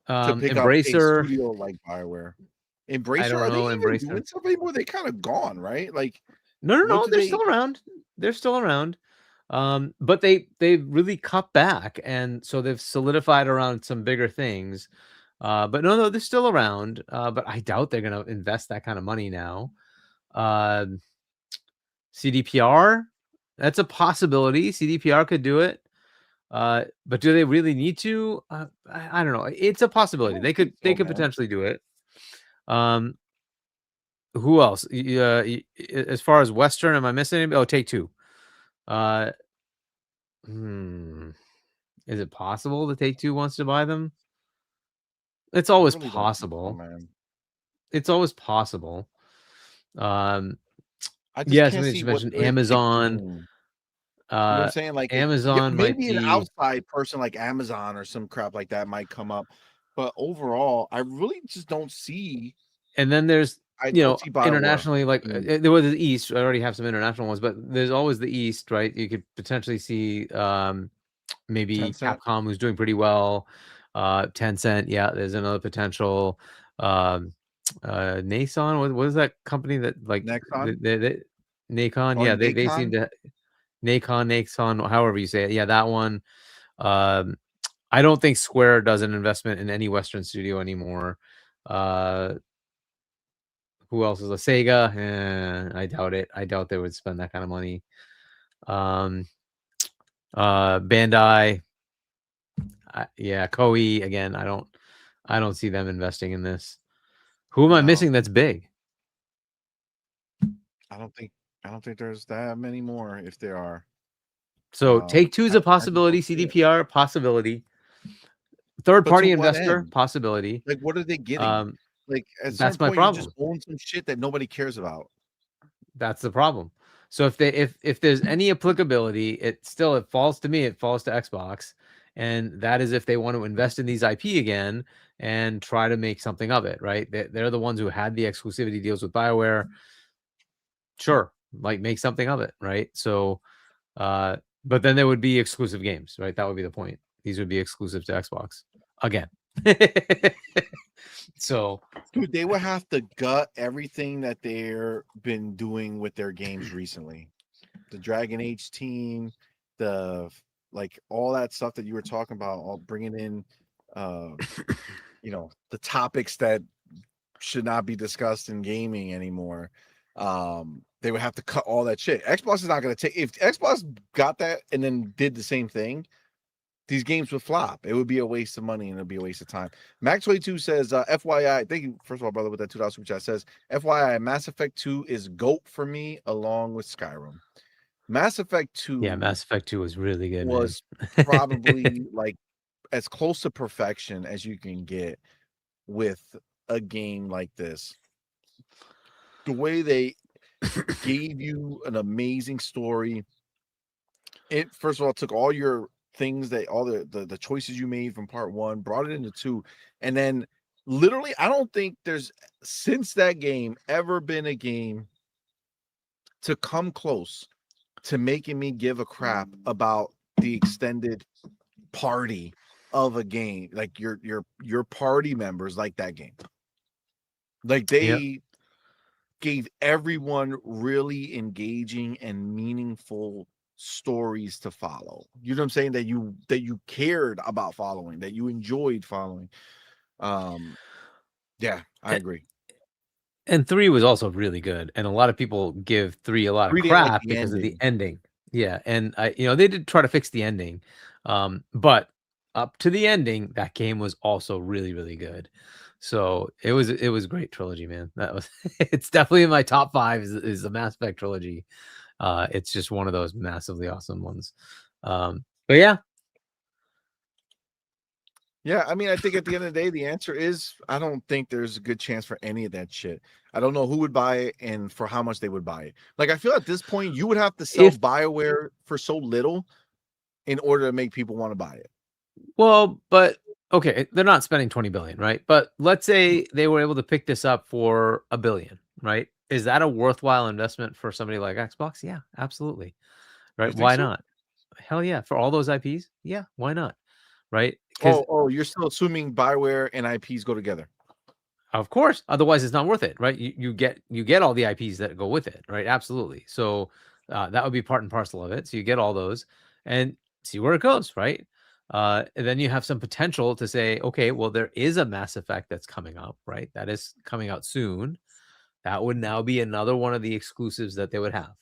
To pick up a studio like BioWare. Embracer, are they even doing stuff anymore? They kind of gone, right? Like, no, they're still around. They're still around. But they really cut back, and so they've solidified around some bigger things. But no, they're still around. But I doubt they're gonna invest that kind of money now. CDPR, that's a possibility. CDPR could do it. But do they really need to? I don't know. It's a possibility. They could potentially do it. Who else? As far as Western, am I missing anybody? Oh, Take-Two. Is it possible that Take-Two wants to buy them? It's always possible. It's always possible. Yes, I just mentioned Amazon. You know what I'm saying? Like Amazon, maybe an outside person like Amazon or some crap like that might come up, but overall, I really just don't see. And then there's internationally, like there was the East. I already have some international ones, but there's always the East, right? You could potentially see maybe Tencent. Capcom, who's doing pretty well. Tencent, yeah, there's another potential. Nason, what is that company that like Nacon? Nacon, yeah, they seem to Nacon, however you say it. Yeah, that one. I don't think Square does an investment in any Western studio anymore. Who else is a Sega? I doubt it. I doubt they would spend that kind of money. Bandai. Koei again. I don't see them investing in this. Who am I missing that's big? I don't think there's that many more, if there are. So Take-Two is a possibility. CDPR possibility. Third-party investor possibility. Like, what are they getting? Like, that's my problem. You just own some shit that nobody cares about. That's the problem. So if there's any applicability, it falls to me. It falls to Xbox, and that is if they want to invest in these IP again and try to make something of it. Right? They're the ones who had the exclusivity deals with BioWare. Sure, like make something of it. Right? So, but then there would be exclusive games. Right? That would be the point. These would be exclusive to Xbox again. So, dude, they would have to gut everything that they've been doing with their games recently. The Dragon Age team, all that stuff that you were talking about, all bringing in, the topics that should not be discussed in gaming anymore. They would have to cut all that shit. Xbox is not going to take. If Xbox got that and then did the same thing, these games would flop. It would be a waste of money and it'd be a waste of time. Max22 says, FYI, thank you, first of all, brother, with that $2 super chat, says, FYI, Mass Effect 2 is GOAT for me, along with Skyrim. Mass Effect 2. Yeah, Mass Effect 2 was really good. Was probably like as close to perfection as you can get with a game like this. The way they gave you an amazing story. It, first of all, took all your things that all the choices you made from part 1, brought it into 2, and then literally I don't think there's since that game ever been a game to come close to making me give a crap about the extended party of a game, like your party members, like that game. Like they gave everyone really engaging and meaningful stories to follow. You know what I'm saying? That you cared about following, that you enjoyed following. Yeah, I agree. And 3 was also really good, and a lot of people give 3 a lot of crap because of the ending. Yeah, and they did try to fix the ending, but up to the ending, that game was also really, really good. So it was a great trilogy, man. That was it's definitely in my top 5 is the Mass Effect trilogy. It's just one of those massively awesome ones. But yeah. Yeah, I mean, I think at the end of the day, the answer is I don't think there's a good chance for any of that shit. I don't know who would buy it and for how much they would buy it. Like, I feel at this point, you would have to sell BioWare for so little in order to make people want to buy it. Well, but okay, they're not spending $20 billion, right? But let's say they were able to pick this up for $1 billion, right? Is that a worthwhile investment for somebody like Xbox? Yeah, absolutely. Right? Why not? Hell yeah. For all those IPs? Yeah, why not? Right? Oh, you're still assuming Bioware and IPs go together. Of course. Otherwise, it's not worth it, right? You get all the IPs that go with it, right? Absolutely. So that would be part and parcel of it. So you get all those and see where it goes, right? And then you have some potential to say, okay, well, there is a Mass Effect that's coming up, right? That is coming out soon. That would now be another one of the exclusives that they would have.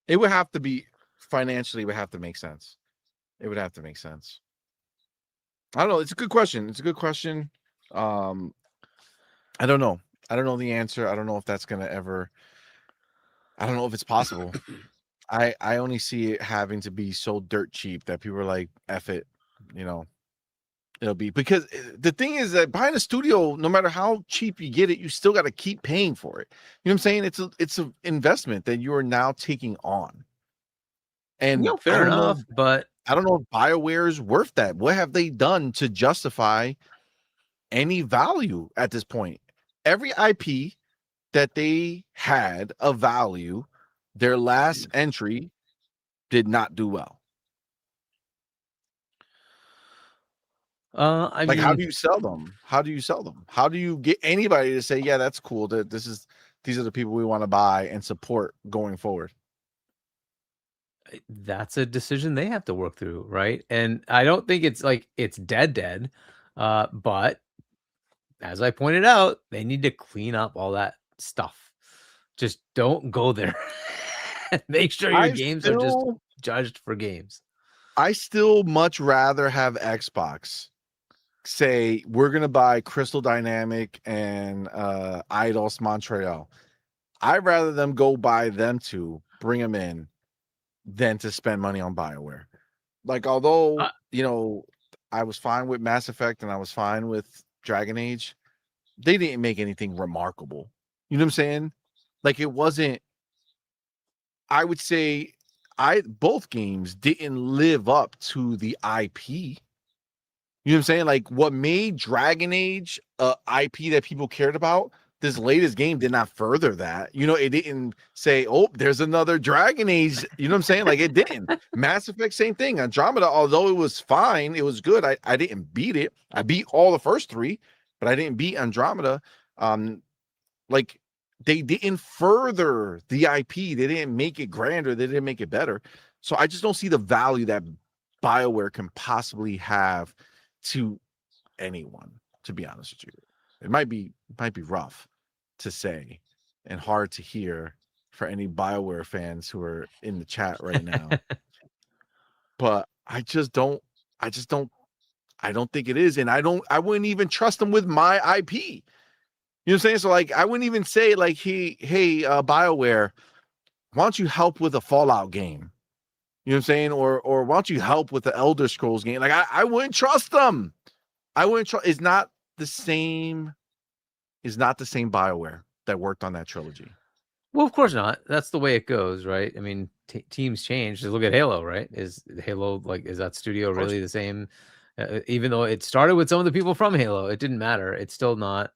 It would have to be financially. It would have to make sense. It would have to make sense. I don't know. It's a good question. It's a good question. I don't know. I don't know the answer. I don't know if that's gonna ever. I don't know if it's possible. I only see it having to be so dirt cheap that people are like, "F it," you know. It'll be because the thing is that behind a studio, no matter how cheap you get it, you still got to keep paying for it. You know what I'm saying? It's an investment that you are now taking on. And fair enough, but I don't know if BioWare is worth that. What have they done to justify any value at this point? Every IP that they had a value, their last entry did not do well. I mean, how do you sell them? How do you sell them? How do you get anybody to say, yeah, that's cool, that these are the people we want to buy and support going forward? That's a decision they have to work through, right? And I don't think it's like it's dead. But as I pointed out, they need to clean up all that stuff. Just don't go there. Make sure your games are just judged for games. I still much rather have Xbox say we're gonna buy Crystal Dynamic and Eidos Montreal. I'd rather them go buy them two, bring them in, than to spend money on BioWare. Like, although you know, I was fine with Mass Effect and I was fine with Dragon Age, they didn't make anything remarkable. You know what I'm saying? Like, it wasn't. I would say both games didn't live up to the IP. You know what I'm saying? Like, what made Dragon Age IP that people cared about, this latest game did not further that. You know, it didn't say, oh, there's another Dragon Age. You know what I'm saying? Like, it didn't. Mass Effect, same thing. Andromeda, although it was fine, it was good. I didn't beat it. I beat all the first three, but I didn't beat Andromeda. Like, they didn't further the IP. They didn't make it grander. They didn't make it better. So I just don't see the value that BioWare can possibly have to anyone, to be honest with you. It might be rough to say and hard to hear for any BioWare fans who are in the chat right now. But I don't think it is. And I wouldn't even trust them with my IP. You know what I'm saying? So, like, I wouldn't even say, like, hey, BioWare, why don't you help with a Fallout game? You know what I'm saying? Or why don't you help with the Elder Scrolls game? Like, I wouldn't trust them. I wouldn't trust. It's not the same BioWare that worked on that trilogy. Well, of course not. That's the way it goes, right? I mean, teams change. Just look at Halo, right? Is Halo, like, is that studio really the same? Even though it started with some of the people from Halo, it didn't matter. It's still not.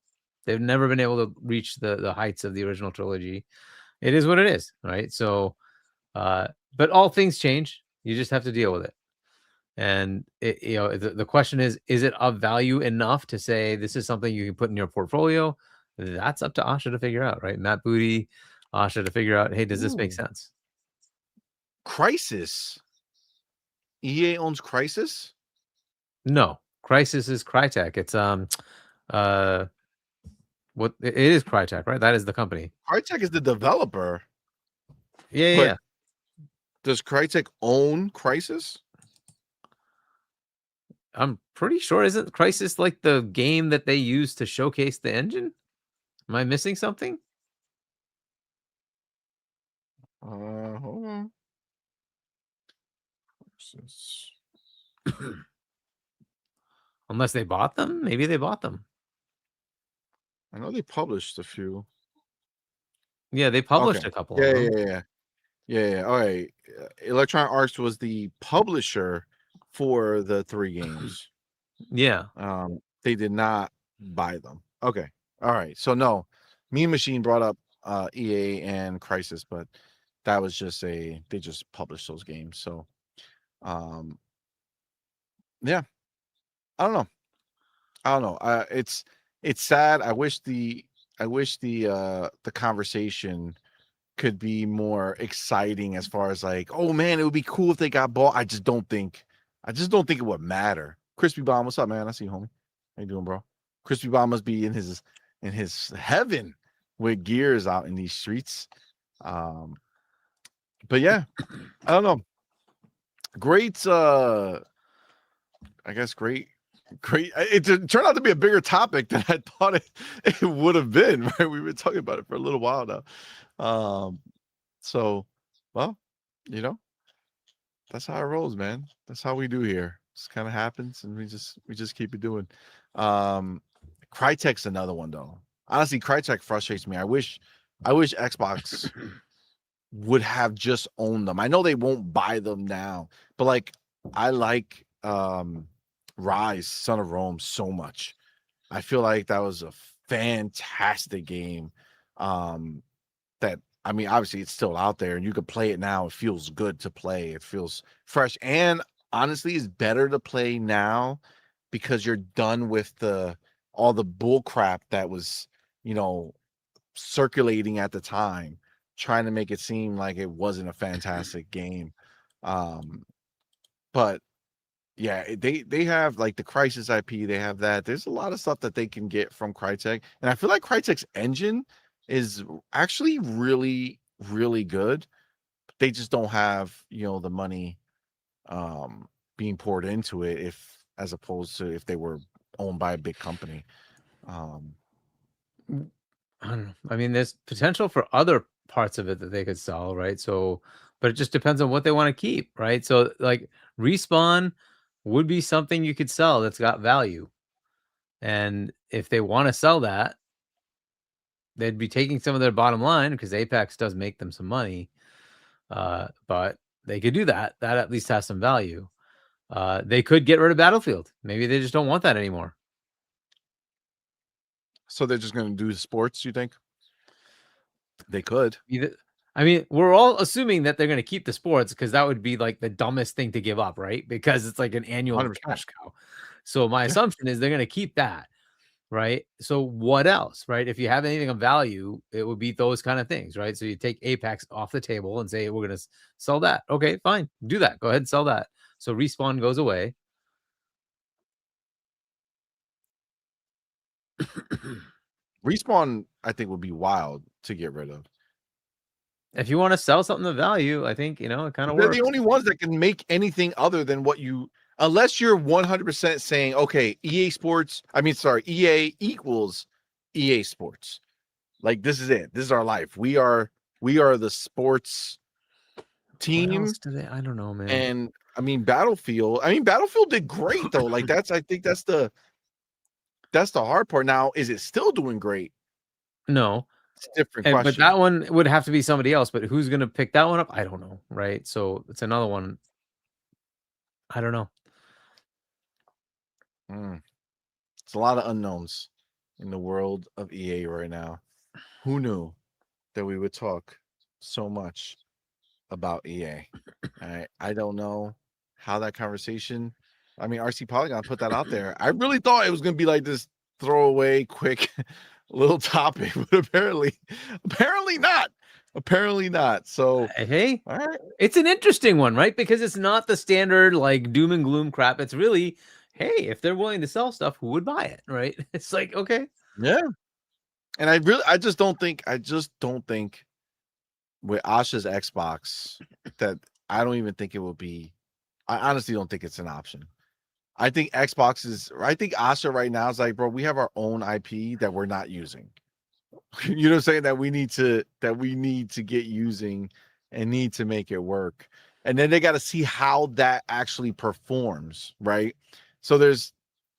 They've never been able to reach the heights of the original trilogy. It is what it is, right? So, but all things change. You just have to deal with it. And the question is it of value enough to say this is something you can put in your portfolio? That's up to Asha to figure out, right? Matt Booty, Asha to figure out, hey, does this make sense? Crysis. EA owns Crysis? No, Crysis is Crytek. It's what it is, Crytek, right? That is the company. Crytek is the developer. Yeah. Does Crytek own Crysis? I'm pretty sure. Isn't Crysis like the game that they use to showcase the engine? Am I missing something? Hold on. Unless they bought them? Maybe they bought them. I know they published a few. Yeah, they published a couple of them. Yeah. All right. Electronic Arts was the publisher for the 3 games. Yeah. They did not buy them. Okay. All right. So no, Mean Machine brought up EA and Crysis, but that was just they just published those games. So yeah. I don't know. It's sad. I wish the conversation could be more exciting as far as like, oh man, it would be cool if they got bought. I just don't think it would matter. Crispy Bomb, what's up, man? I see you, homie. How you doing, bro? Crispy Bomb must be in his heaven with Gears out in these streets. But yeah, I don't know. Great I guess great. It turned out to be a bigger topic than I thought it would have been. Right, we've been talking about it for a little while now. So, well, that's how it rolls, man. That's how we do here. Just kind of happens, and we just keep it doing. Crytek's another one though. Honestly, Crytek frustrates me. I wish Xbox would have just owned them. I know they won't buy them now, but like I like Rise, Son of Rome so much. I feel like that was a fantastic game. That I mean, obviously it's still out there and you could play it now. It feels good to play. It feels fresh. And honestly, it's better to play now because you're done with all the bull crap that was, circulating at the time, trying to make it seem like it wasn't a fantastic game. But yeah, they have like the Crysis IP. They have that. There's a lot of stuff that they can get from Crytek, and I feel like Crytek's engine is actually really, really good. They just don't have the money being poured into it, as opposed to if they were owned by a big company. I don't know. I mean, there's potential for other parts of it that they could sell, right? So, but it just depends on what they want to keep, right? So, like Respawn would be something you could sell that's got value, and if they want to sell that, they'd be taking some of their bottom line because Apex does make them some money. But they could do that. That at least has some value. They could get rid of Battlefield. Maybe they just don't want that anymore. So they're just going to do sports, you think? They could. I mean, we're all assuming that they're going to keep the sports because that would be like the dumbest thing to give up, right? Because it's like an annual 100%. cash cow. So my assumption is they're going to keep that, right? So what else, right? If you have anything of value, it would be those kind of things, right? So you take Apex off the table and say, we're going to sell that. Okay, fine. Do that. Go ahead and sell that. So Respawn goes away. Respawn, I think, would be wild to get rid of. If you want to sell something of value, I think, it kind of works. They're the only ones that can make anything other than what unless you're 100% saying, okay, EA equals EA Sports. Like, this is it. This is our life. We are the sports team. I don't know, man. And I mean, Battlefield did great though. Like I think that's the hard part. Now, is it still doing great? No. It's a different question. But that one would have to be somebody else. But who's going to pick that one up? I don't know. Right. So it's another one. I don't know. It's a lot of unknowns in the world of EA right now. Who knew that we would talk so much about EA? I don't know how that conversation. I mean, RC Polygon put that out there. I really thought it was going to be like this throwaway, quick little topic, but apparently not. So hey, all right. It's an interesting one, right? Because it's not the standard like doom and gloom crap. It's really, hey, if they're willing to sell stuff, who would buy it, right? It's like, okay, yeah. And I just don't think with Asha's Xbox that I don't even think it will be. I honestly don't think it's an option. I think Asha right now is like, bro, we have our own IP that we're not using. You know what I'm saying? That we need to get using and need to make it work. And then they got to see how that actually performs, right? So there's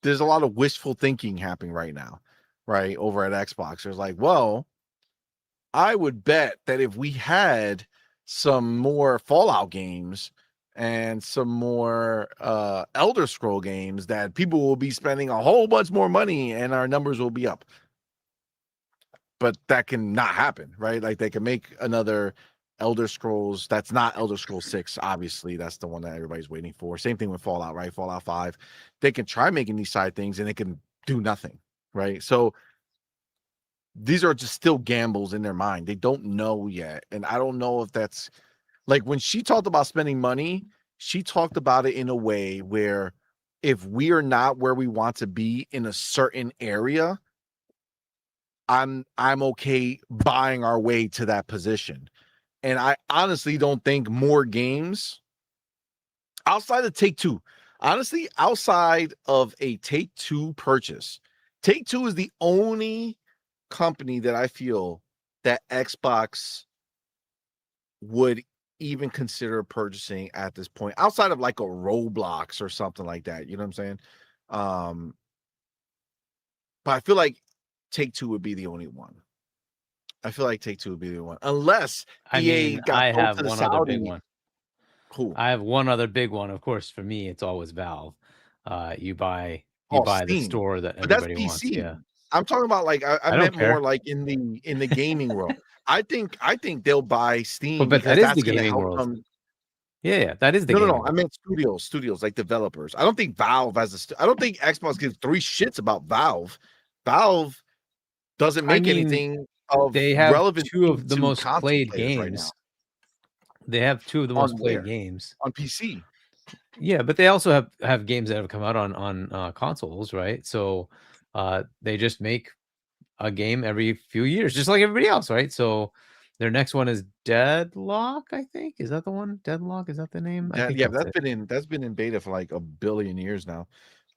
a lot of wishful thinking happening right now, right? Over at Xbox. There's like, well, I would bet that if we had some more Fallout games, and some more Elder Scroll games that people will be spending a whole bunch more money and our numbers will be up. But that can not happen, right? Like they can make another Elder Scrolls that's not Elder Scrolls 6. Obviously, that's the one that everybody's waiting for. Same thing with Fallout, right? Fallout 5. They can try making these side things and they can do nothing, right? So these are just still gambles in their mind. They don't know yet. And I don't know if that's like when she talked about spending money, she talked about it in a way where if we are not where we want to be in a certain area, I'm okay buying our way to that position. And I honestly don't think more games outside of Take-Two, honestly, outside of a Take-Two purchase, Take-Two is the only company that I feel that Xbox would even consider purchasing at this point, outside of like a Roblox or something like that. You know what I'm saying? But I feel like Take-Two would be the only one. I feel like Take-Two would be the one, unless EA got I sold have to the one other big Saudi. one. Cool. I have one other big one. Of course, for me, it's always Valve. You buy the Steam. store that But that's everybody wants. PC. Yeah, I'm talking about like I don't meant care. more like in the gaming world. I think they'll buy Steam But because that is that's the going to gaming help world. them. Yeah, that is the No, gaming I world. meant studios like developers. I don't think Valve I don't think Xbox gives 3 shits about Valve. Valve doesn't make anything of they have relevance 2 of the to most console played players right now. games. They have 2 of the On most played where? games. On PC. Yeah, but they also have games that have come out on consoles, right? So, they just make a game every few years, just like everybody else, right? So, their next one is Deadlock, I think. Is that the one? Deadlock, is that the name? I think Yeah, that's it. that's been in beta for like 1,000,000,000 years now.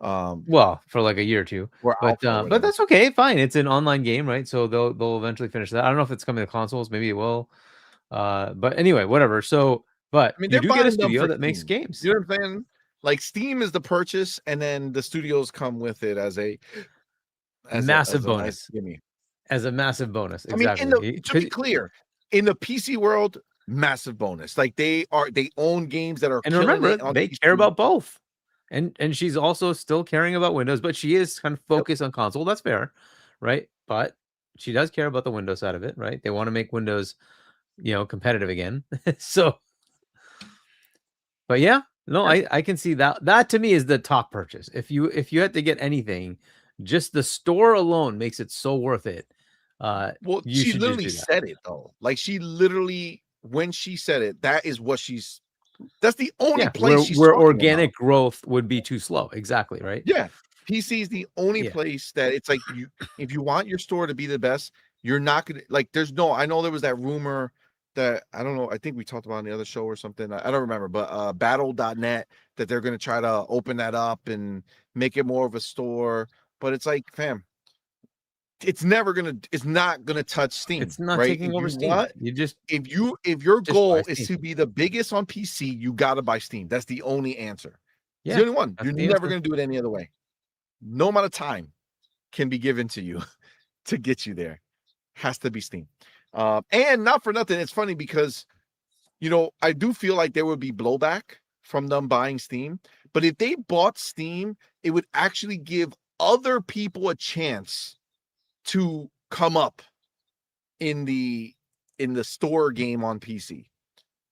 Well, for like a year or 2. Or alpha or But whatever. that's okay, fine. It's an online game, right? So they'll eventually finish that. I don't know if it's coming to consoles, maybe it will. But anyway, whatever. So, but I mean, you they're do get a buying them studio for that makes Steam. games. You know what I'm saying? Like Steam is the purchase, and then the studios come with it as a Massive nice bonus. gimme. As a massive bonus, I mean, exactly. to be clear, in the PC world, massive bonus. Like they own games that are And killing remember, it on they PC. care about both. And she's also still caring about Windows, but she is kind of focused on console. That's fair, right? But she does care about the Windows side of it, right? They want to make Windows, competitive again. So, but yeah, no, I can see that. That to me is the top purchase. If you had to get anything, just the store alone makes it so worth it. Well, You she should just literally do that. said it though. Like she literally, when she said it, that is what that's the only place she's where talking organic about. growth would be too slow. Exactly, right? Yeah. PC is the only place that it's like if you want your store to be the best, you're not gonna like I know there was that rumor that I don't know, I think we talked about on the other show or something. I don't remember, but battle.net that they're gonna try to open that up and make it more of a store. But it's like, fam, it's not gonna touch Steam. It's not right? taking If over you Steam. want, You just if your buy goal is Steam. to be the biggest on PC, you gotta buy Steam. That's the only answer. It's Yeah, the only one. that's You're the never answer. gonna do it any other way. No amount of time can be given to you to get you there. Has to be Steam. And not for nothing, it's funny because I do feel like there would be blowback from them buying Steam, but if they bought Steam, it would actually give other people a chance to come up in the store game on PC,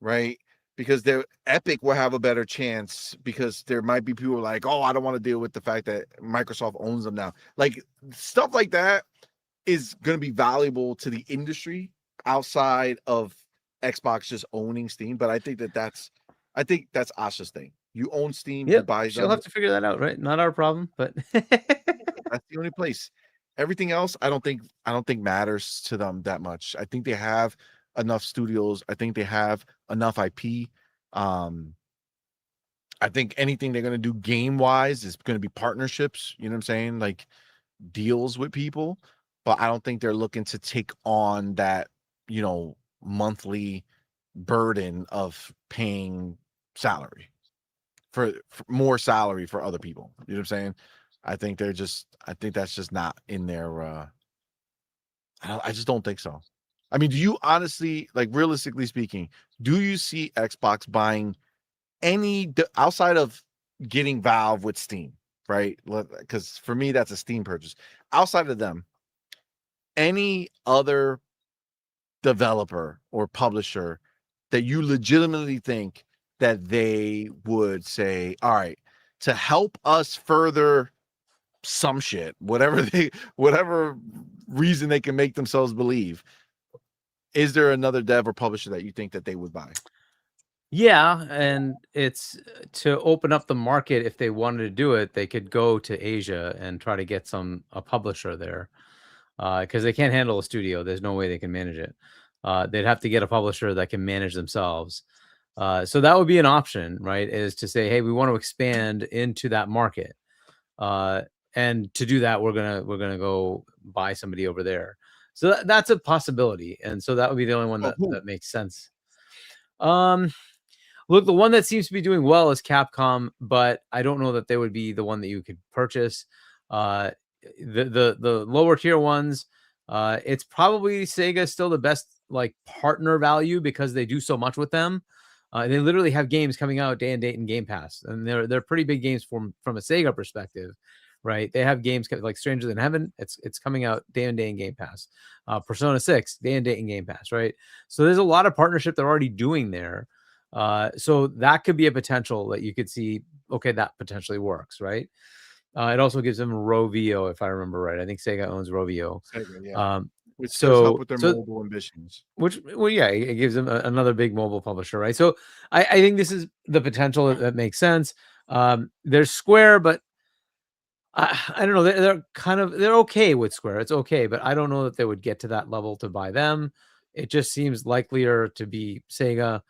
right? Because Epic will have a better chance because there might be people like, oh, I don't want to deal with the fact that Microsoft owns them now. Like stuff like that is going to be valuable to the industry outside of Xbox just owning Steam. But I think that's Asha's thing. You own Steam, you buy She'll them. have to figure that out, right? Not our problem, but That's the only place. Everything else, I don't think matters to them that much. I think they have enough studios. I think they have enough IP. I think anything they're going to do game wise is going to be partnerships. You know what I'm saying? Like deals with people, but I don't think they're looking to take on that, monthly burden of paying salary for more salary for other people. You know what I'm saying? I think that's just not in their I just don't think so. I mean, do you honestly, like realistically speaking, do you see Xbox buying outside of getting Valve with Steam, right? Because for me, that's a Steam purchase. Outside of them, any other developer or publisher that you legitimately think that they would say, all right, to help us further some shit, whatever reason they can make themselves believe, is there another dev or publisher that you think that they would buy? Yeah, and it's to open up the market. If they wanted to do it, they could go to Asia and try to get a publisher there, because they can't handle a studio. There's no way they can manage it. They'd have to get a publisher that can manage themselves. So that would be an option, right? Is to say, hey, we want to expand into that market, and to do that, we're gonna go buy somebody over there. So that's a possibility, and so that would be the only one that makes sense. Look, the one that seems to be doing well is Capcom, but I don't know that they would be the one that you could purchase. The lower tier ones, it's probably Sega still the best like partner value because they do so much with them. They literally have games coming out day and date in Game Pass, and they're pretty big games from a Sega perspective, right? They have games like Stranger Than Heaven. It's coming out day and day in Game Pass. Persona 6 day and date in Game Pass, right? So there's a lot of partnership they're already doing there. So that could be a potential that you could see. Okay, that potentially works, right? It also gives them Rovio, if I remember right. I think Sega owns Rovio. Sega, yeah. Which does help with their mobile ambitions. It gives them another big mobile publisher, right? So I think this is the potential that makes sense. There's Square, but I don't know. They're okay with Square. It's okay, but I don't know that they would get to that level to buy them. It just seems likelier to be Sega.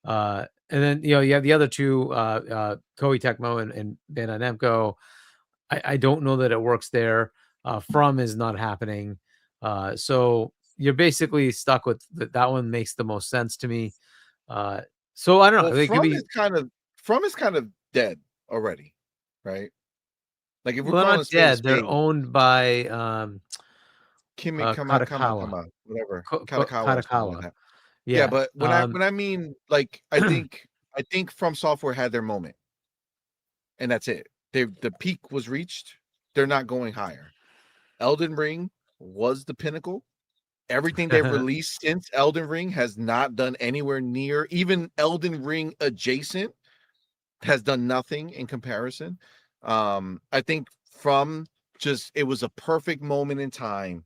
And then you have the other two, Koei Tecmo and Bandai Namco. I don't know that it works there. From is not happening. So you're basically stuck with that one. Makes the most sense to me. So I don't know. From is kind of dead already, right? Like if we're not dead, they're owned by Kadokawa, whatever. Kadokawa. Yeah, but when I mean, like, I think From Software had their moment, and that's it. The peak was reached. They're not going higher. Elden Ring was the pinnacle. Everything they've released since Elden Ring has not done anywhere near, even Elden Ring adjacent has done nothing in comparison. I think it was a perfect moment in time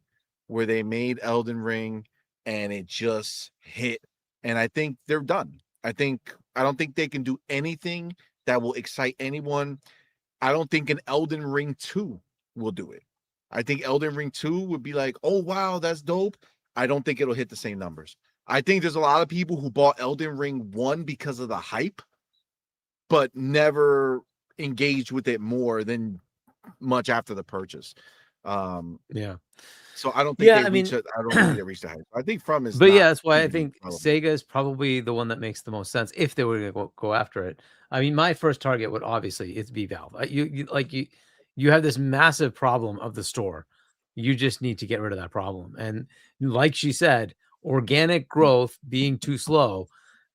where they made Elden Ring and it just hit. And I think they're done. I don't think they can do anything that will excite anyone. I don't think an Elden Ring 2 will do it. I think Elden Ring 2 would be like, oh, wow, that's dope. I don't think it'll hit the same numbers. I think there's a lot of people who bought Elden Ring 1 because of the hype, but never engaged with it more than much after the purchase. Yeah. So I don't think I don't think they reached the hype. I think From is. But yeah, that's why I think Sega is probably the one that makes the most sense if they were going to go after it. I mean, my first target would obviously be Valve. You have this massive problem of the store. You just need to get rid of that problem. And like she said, organic growth being too slow,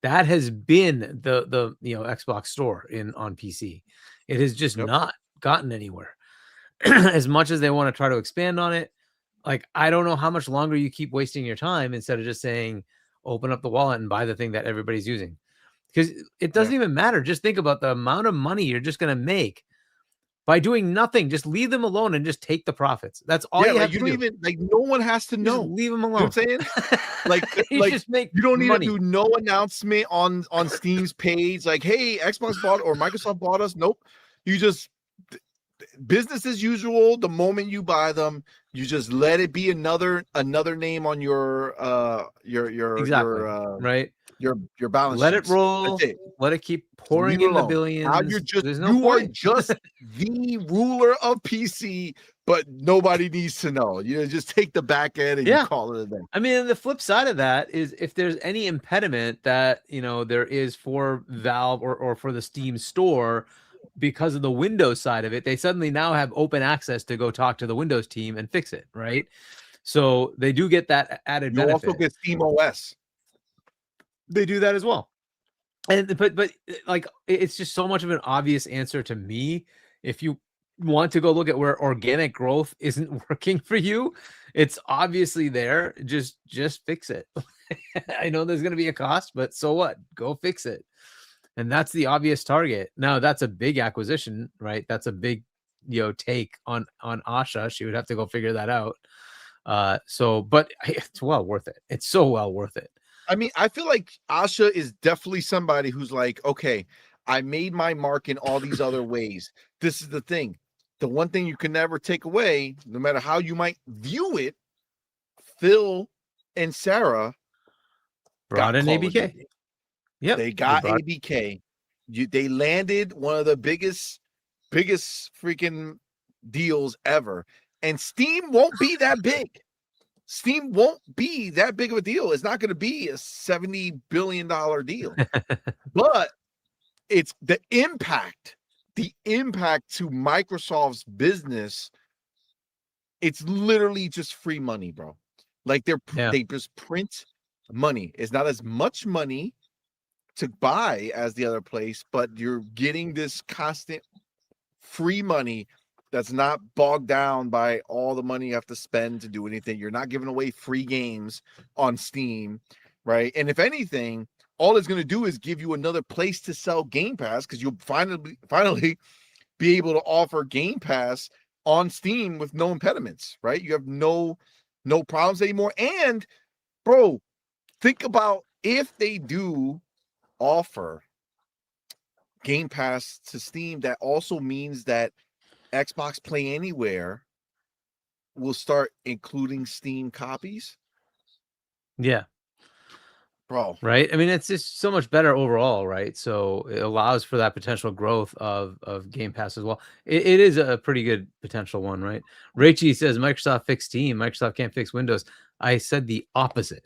that has been the Xbox store on PC. It has just not gotten anywhere. As much as they want to try to expand on it, like, I don't know how much longer you keep wasting your time instead of just saying, open up the wallet and buy the thing that everybody's using. Because it doesn't even matter. Just think about the amount of money you're just going to make by doing nothing. Just leave them alone and just take the profits. That's all you have to do. Even, like, no one has to know. Just leave them alone. You know what I'm saying? Like just make you don't need money. to do no announcement on Steam's page. Like, hey, Xbox bought or Microsoft bought us. Nope. You just business as usual. The moment you buy them, you just let it be another name on your right. Your balance. Let it roll. Let it keep pouring in the billions. Now you're just are just the ruler of PC, but nobody needs to know. You just take the back end and you call it a day. I mean, the flip side of that is if there's any impediment that there is for Valve or for the Steam store, because of the Windows side of it, they suddenly now have open access to go talk to the Windows team and fix it, right? So they do get that added benefit. You also get Steam OS. They do that as well. But like it's just so much of an obvious answer to me. If you want to go look at where organic growth isn't working for you, it's obviously there. Just fix it. I know there's going to be a cost, but so what? Go fix it. And that's the obvious target. Now that's a big acquisition, right? That's a big, take on Asha. She would have to go figure that out. But it's well worth it. It's so well worth it. I mean, I feel like Asha is definitely somebody who's like, okay, I made my mark in all these other ways. This is the thing. The one thing you can never take away, no matter how you might view it, Phil and Sarah brought in ABK. Yep. They got ABK. They landed one of the biggest freaking deals ever. And Steam won't be that big. Steam won't be that big of a deal. It's not going to be a $70 billion deal. But it's the impact to Microsoft's business. It's literally just free money, bro. Like they just print money. It's not as much money to buy as the other place, but you're getting this constant free money that's not bogged down by all the money you have to spend to do anything. You're not giving away free games on Steam, right? And if anything, all it's going to do is give you another place to sell Game Pass, because you'll finally be able to offer Game Pass on Steam with no impediments, right? You have no problems anymore. And bro, think about if they do offer Game Pass to Steam, that also means that Xbox Play Anywhere will start including Steam copies. Yeah. Bro. Right. I mean, it's just so much better overall, right? So it allows for that potential growth of Game Pass as well. It is a pretty good potential one, right? Rachie says Microsoft fixed Steam. Microsoft can't fix Windows. I said the opposite.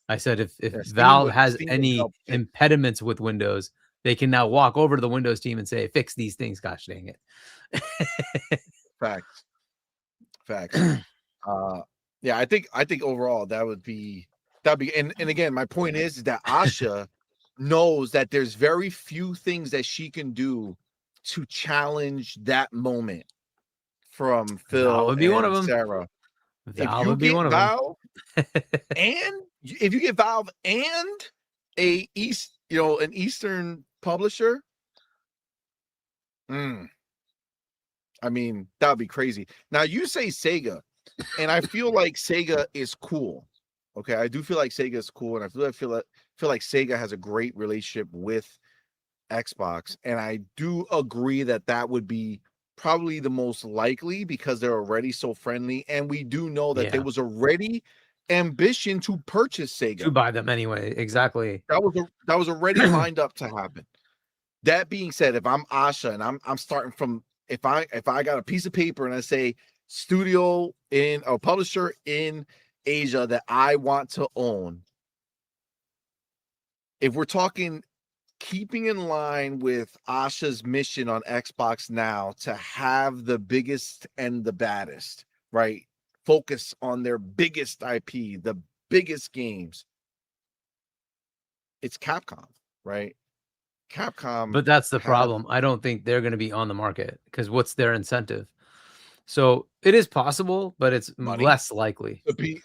I said if Valve has any impediments with Windows, they can now walk over to the Windows team and say, fix these things. Gosh dang it. Facts. Yeah, I think overall that'd be and again, my point is that Asha knows that there's very few things that she can do to challenge that moment from Phil would be and one of them. Sarah. Valve would be one of Valve, and if you get Valve and an Eastern publisher, I mean, that would be crazy. Now you say Sega, and I feel like Sega is cool. Okay, I do feel like Sega is cool, and I feel like Sega has a great relationship with Xbox, and I do agree that would be probably the most likely because they're already so friendly, and we do know that there was already ambition to purchase Sega, to buy them anyway. Exactly. That was already lined up to happen. That being said, if I'm Asha and I'm starting from if I got a piece of paper and I say studio in or publisher in Asia that I want to own, if we're talking keeping in line with Asha's mission on Xbox now to have the biggest and the baddest, right? Focus on their biggest IP, the biggest games. It's Capcom, right? Capcom. But that's the problem. I don't think they're going to be on the market because what's their incentive? So it is possible, but it's less likely to be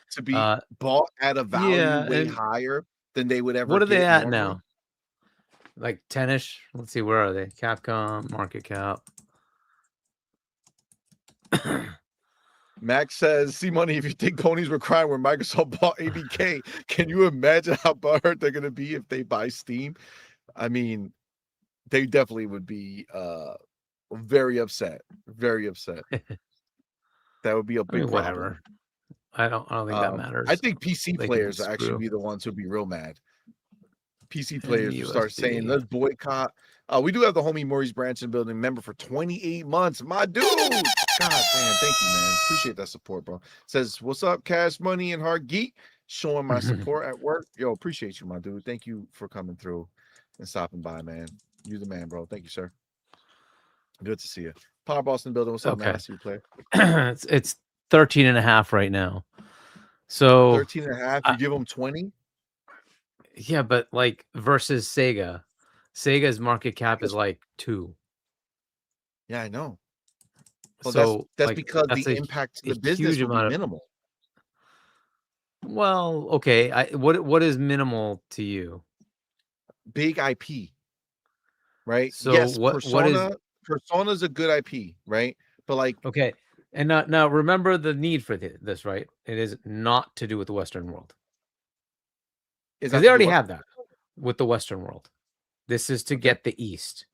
bought at a value way higher than they would ever. What are they at now? Like 10-ish. Let's see, where are they? Capcom market cap. Max says, CMoney, if you think ponies were crying when Microsoft bought ABK, can you imagine how butthurt they're going to be if they buy Steam? I mean, they definitely would be very upset. Very upset. That would be a big whatever. I don't think that matters. I think PC players actually be the ones who'd be real mad. PC players will start saying, let's boycott. We do have the homie Maurice Branson building member for 28 months. My dude. God damn, thank you, man. Appreciate that support, bro. Says, what's up, Cash Money and Hargeet? Showing my support at work. Yo, appreciate you, my dude. Thank you for coming through and stopping by, man. You're the man, bro. Thank you, sir. Good to see you. Power Boston building. What's up, man? I see you play. It's 13.5 right now. So 13.5. You give them 20? Yeah, but like versus Sega. Sega's market cap is like 2. Yeah, I know. Well, So that's like, because that's the impact to a the business huge will be amount of. minimal. Well, okay. What is minimal to you? Big IP, right? So Yes, what is Persona's a good IP, right? But like, okay? And now remember the need for this, right? It is not to do with the Western world because they already have that with the Western world. This is to get the East.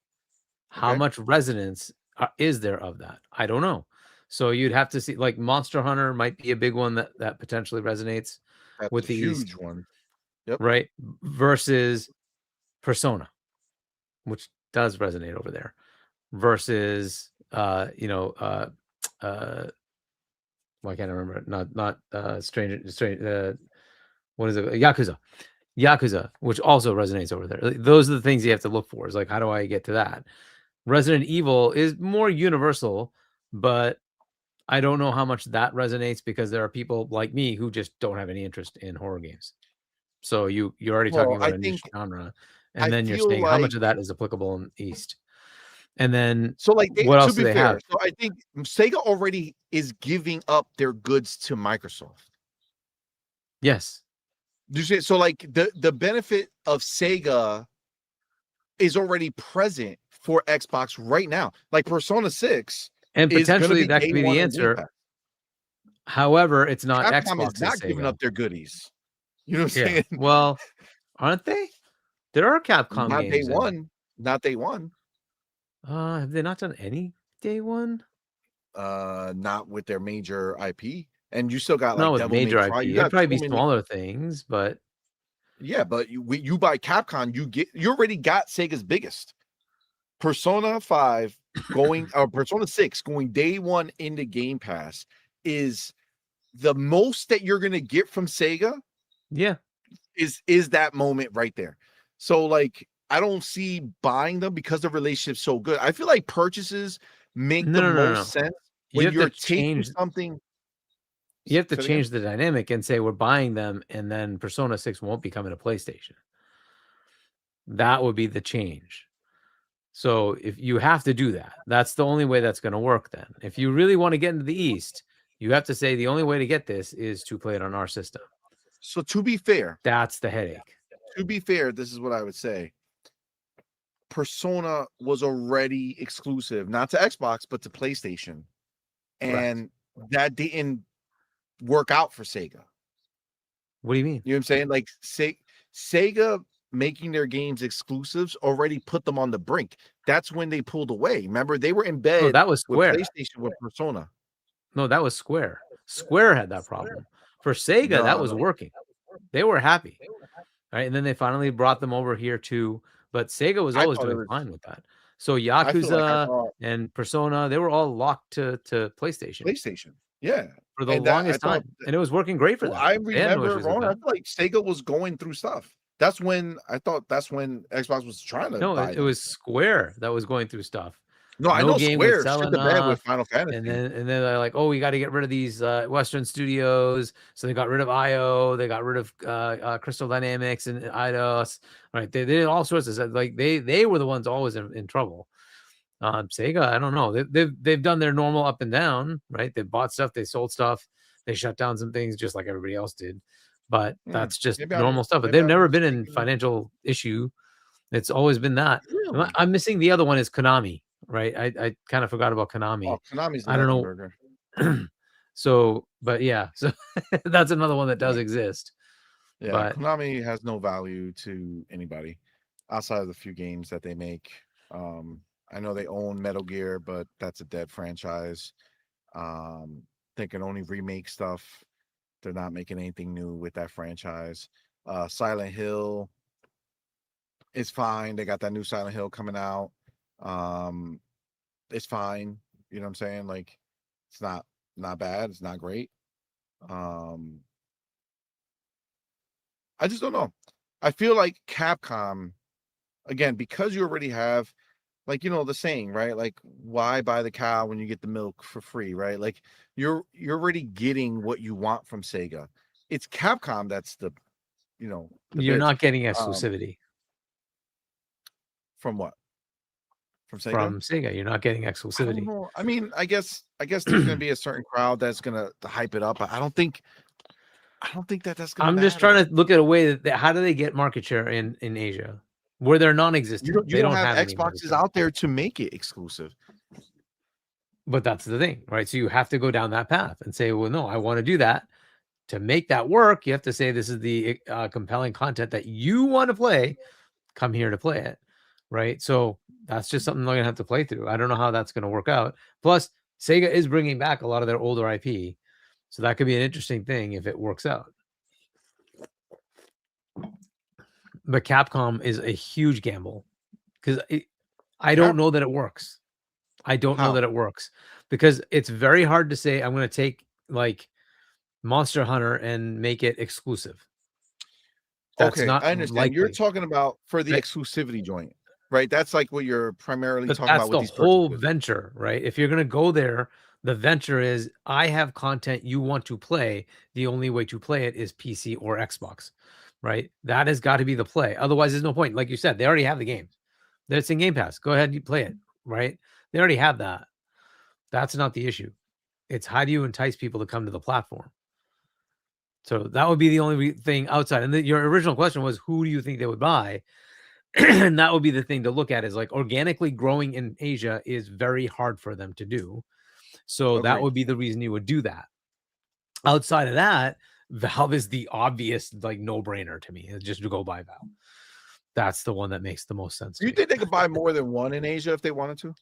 How much resonance is there of that? I don't know. So you'd have to see, like Monster Hunter might be a big one that potentially resonates with the huge East, one. Yep. right? Versus Persona, which does resonate over there. Versus, well, I can't remember it. Not Strange. What is it? Yakuza, which also resonates over there. Those are the things you have to look for. Is like, how do I get to that? Resident Evil is more universal, but I don't know how much that resonates because there are people like me who just don't have any interest in horror games. So you're already talking about a niche genre, and then you're saying how much of that is applicable in the East. And then so like what else to do be they fair, have? so I think Sega already is giving up their goods to Microsoft. Yes. So like the benefit of Sega is already present for Xbox right now. Like Persona 6 and potentially that could be the answer. However, it's not Capcom Xbox is not giving up their goodies. You know what I'm saying? Well, aren't they? There are Capcom not games. Day one. Not Day one. Have they not done any Day one? Not with their major IP. And you still got like not with Devil major May Cry. IP. It'd probably be smaller things, but yeah, but you buy Capcom, you already got Sega's biggest. Persona 5 going or Persona 6 going day one into Game Pass is the most that you're gonna get from Sega. Yeah, is that moment right there. So like I don't see buying them because the relationship's so good. I feel like purchases make the most sense when you're taking something. You have to change the dynamic and say we're buying them, and then Persona 6 won't be coming to PlayStation. That would be the change. So if you have to do that, that's the only way that's going to work then. If you really want to get into the East, you have to say the only way to get this is to play it on our system. So to be fair, that's the headache. To be fair, this is what I would say. Persona was already exclusive, not to Xbox, but to PlayStation. And that didn't work out for Sega. What do you mean? You know what I'm saying? Like Sega making their games exclusives already put them on the brink. That's when they pulled away. Remember, they were in bed that was Square. with PlayStation with Persona. No, that was Square. Square had that problem. For Sega, that was working. They were happy. Right. And then they finally brought them over here too. But Sega was always doing fine with that. So Yakuza and Persona, they were all locked to PlayStation. Yeah. For the longest time. And it was working great for them. I remember wrong. I feel like Sega was going through stuff. That's when Xbox was trying to. No, it was Square that was going through stuff. No, I know Square shit the bed with Final Fantasy. And then they're like, oh, we got to get rid of these Western studios. So they got rid of IO. They got rid of Crystal Dynamics and Eidos. Right. They did all sorts of stuff. Like they were the ones always in trouble. Sega, I don't know. They've done their normal up and down, right? They bought stuff, they sold stuff, they shut down some things just like everybody else did. But that's just normal stuff. But they've never been in financial issue. It's always been that. Really? I'm missing the other one is Konami, right? I kind of forgot about Konami. Oh, Konami's I don't know. So, but yeah, so that's another one that does exist. Yeah, but Konami has no value to anybody outside of the few games that they make. I know they own Metal Gear, but that's a dead franchise. They can only remake stuff. They're not making anything new with that franchise. Silent Hill is fine. They got that new Silent Hill coming out. It's fine. You know what I'm saying? Like, it's not bad. It's not great. I just don't know. I feel like Capcom, again, because you already have, like, you know, the saying, right? Like, why buy the cow when you get the milk for free, right? Like, you're already getting what you want from Sega. It's Capcom that's the, you know, you're not getting exclusivity. From what? From Sega? From Sega. You're not getting I exclusivity. don't know. I mean, I guess there's gonna be a certain crowd that's gonna hype it up. But I don't think that's gonna I'm matter. just trying to look at a way that how do they get market share in Asia where they're non-existent? You don't have any market Xboxes share. out there to make it exclusive. But that's the thing, right? So you have to go down that path and say, well, no, I want to do that. To make that work, you have to say this is the compelling content that you want to play. Come here to play it, right? So that's just something they're gonna have to play through. I don't know how that's gonna work out. Plus, Sega is bringing back a lot of their older IP, so that could be an interesting thing if it works out. But Capcom is a huge gamble because I don't know that it works. I don't know that it works because it's very hard to say I'm going to take like Monster Hunter and make it exclusive. That's okay, not I understand. likely. You're talking about for the exclusivity joint, right? That's like what you're primarily But talking about with that's these the whole purchases. venture, right? If you're going to go there, the venture is I have content you want to play. The only way to play it is PC or Xbox, right? That has got to be the play. Otherwise, there's no point. Like you said, they already have the game. That's in Game Pass. Go ahead and you play it, right? They already have that. That's not the issue. It's how do you entice people to come to the platform? So that would be the only thing outside. And your original question was, who do you think they would buy? And that would be the thing to look at is like organically growing in Asia is very hard for them to do. So that would be the reason you would do that. Outside of that, Valve is the obvious like no-brainer to me. It's just to go buy Valve. That's the one that makes the most sense. Do you think they could buy more than one in Asia if they wanted to?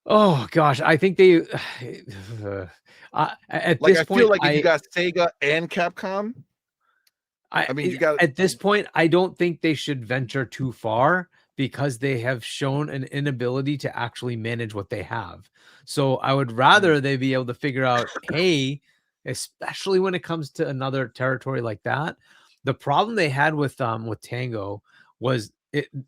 Oh gosh, I think they at like this I point, feel like if you got Sega and Capcom, I mean, you got at this point, I don't think they should venture too far because they have shown an inability to actually manage what they have. So I would rather they be able to figure out, hey, especially when it comes to another territory like that. The problem they had with Tango was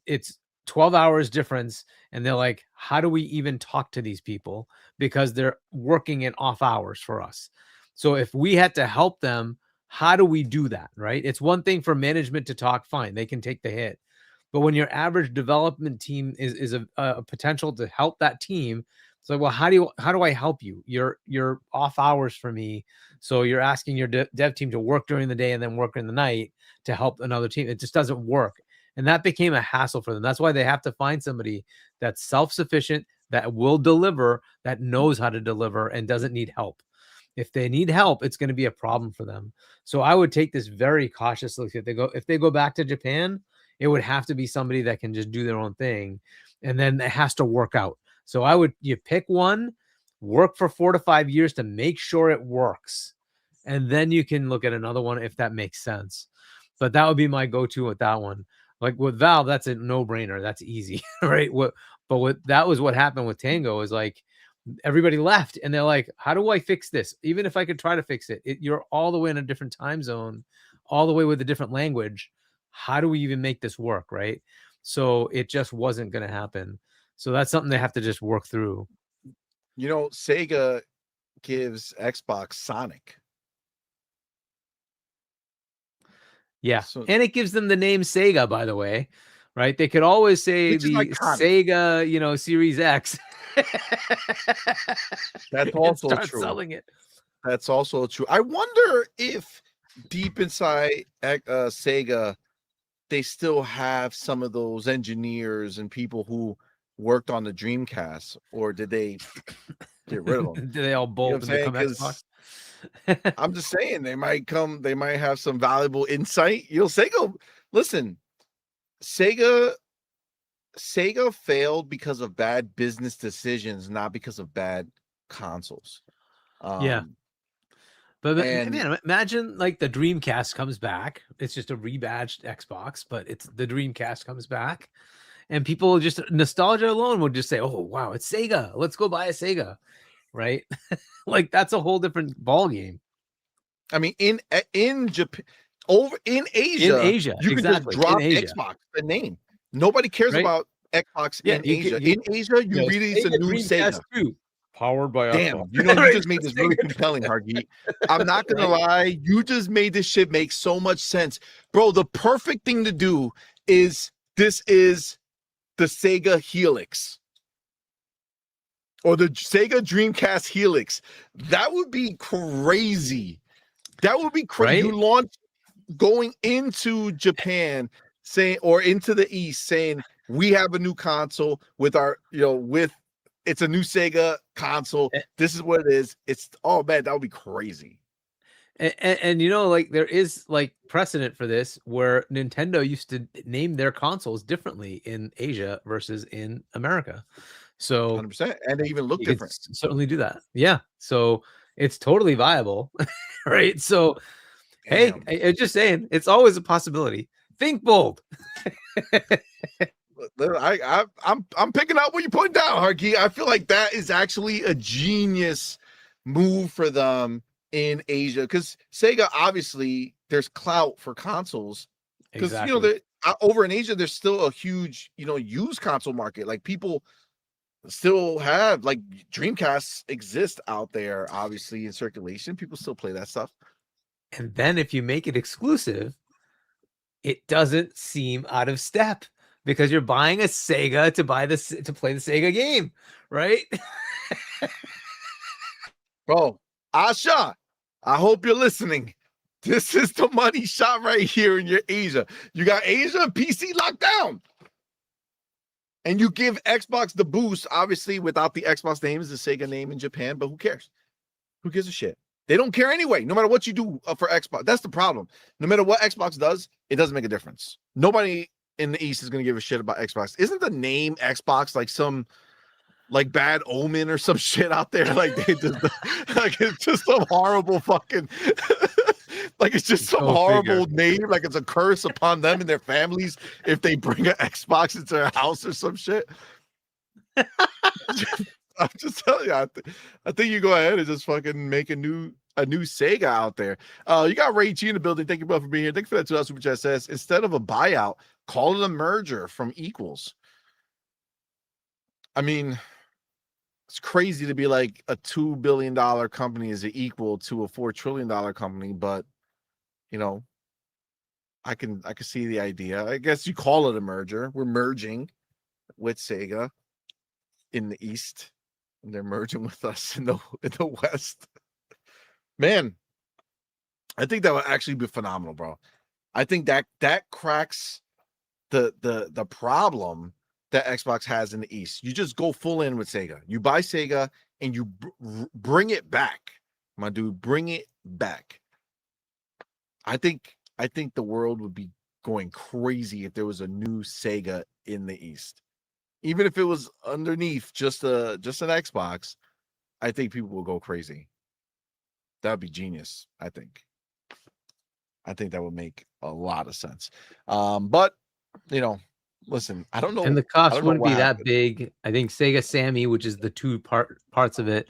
it's 12 hours difference, and they're like, how do we even talk to these people because they're working in off hours for us? So if we had to help them, how do we do that, right? It's one thing for management to talk, fine, they can take the hit. But when your average development team is a potential to help that team, it's like, well, how do I help you? You're off hours for me. So you're asking your dev team to work during the day and then work in the night to help another team. It just doesn't work. And that became a hassle for them. That's why they have to find somebody that's self-sufficient, that will deliver, that knows how to deliver and doesn't need help. If they need help, it's going to be a problem for them. So I would take this very cautiously. If they go back to Japan, it would have to be somebody that can just do their own thing. And then it has to work out. So you pick one, work for 4 to 5 years to make sure it works. And then you can look at another one if that makes sense. But that would be my go-to with that one. Like with Valve, that's a no-brainer. That's easy, right? That was what happened with Tango is like everybody left and they're like, how do I fix this? Even if I could try to fix it, you're all the way in a different time zone, all the way with a different language. How do we even make this work, right? So it just wasn't going to happen. So that's something they have to just work through. You know, Sega gives Xbox Sonic. Yeah, and it gives them the name Sega, by the way, right? They could always say the Sega, Series X. That's also start true. Selling it. That's also true. I wonder if deep inside Sega, they still have some of those engineers and people who worked on the Dreamcast, or did they get rid of them? Did they all bolt and become Xbox? I'm just saying they might have some valuable insight. Sega failed because of bad business decisions, not because of bad consoles. Yeah. But man, imagine like the Dreamcast comes back. It's just a rebadged Xbox, but it's the Dreamcast comes back. And people just nostalgia alone would just say, oh, wow, it's Sega. Let's go buy a Sega. Right? Like that's a whole different ball game. I mean, in Japan, in Asia, you can just drop Xbox, the name. Nobody cares about Xbox in Asia. In Asia, you release a new Sega. Powered by Damn, you just made this really compelling, Hargeet. I'm not gonna lie, you just made this shit make so much sense. Bro, the perfect thing to do is this is the Sega Helix or the Sega Dreamcast Helix. That would be crazy. That would be crazy. Right? You launch going into Japan saying, or into the East saying, we have a new console with our, it's a new Sega console. This is what it is. It's, oh man, that would be crazy. And like there is like precedent for this where Nintendo used to name their consoles differently in Asia versus in America. So 100%. And they even look different. Certainly do that. Yeah. So it's totally viable. Right. So hey, I'm just saying it's always a possibility. Think bold. I'm picking up what you're putting down, Hargeet. I feel like that is actually a genius move for them in Asia, because Sega, obviously there's clout for consoles, because over in Asia there's still a huge used console market. Like people still have, like, Dreamcasts exist out there, obviously in circulation. People still play that stuff. And then if you make it exclusive, it doesn't seem out of step because you're buying a Sega to play the Sega game, right? Bro, Asha, I hope you're listening. This is the money shot right here in your Asia. You got Asia and PC locked down. And you give Xbox the boost, obviously, without the Xbox name is the Sega name in Japan, but who cares? Who gives a shit? They don't care anyway, no matter what you do for Xbox. That's the problem. No matter what Xbox does, it doesn't make a difference. Nobody in the East is going to give a shit about Xbox. Isn't the name Xbox like some bad omen or some shit out there? Like they just like it's just some horrible fucking like it's just some horrible name, like it's a curse upon them and their families if they bring an Xbox into their house or some shit. I'm just telling you, I think you go ahead and just fucking make a new Sega out there. You got Ray G in the building. Thank you, bro, for being here. Thank you for that 2,000 super chat. Says, instead of a buyout, call it a merger from equals. I mean, it's crazy to be like a $2 billion company is equal to a $4 trillion company, but I can see the idea. I guess you call it a merger. We're merging with Sega in the East, and they're merging with us in the West. Man, I think that would actually be phenomenal, bro. I think that cracks the problem that Xbox has in the East. You just go full in with Sega. You buy Sega and you bring it back, my dude. Bring it back. I think the world would be going crazy if there was a new Sega in the East. Even if it was underneath just an Xbox, I think people will go crazy. That'd be genius, I think. I think that would make a lot of sense. But listen, I don't know. And the cost wouldn't be that big. I think Sega Sammy, which is the two parts of it,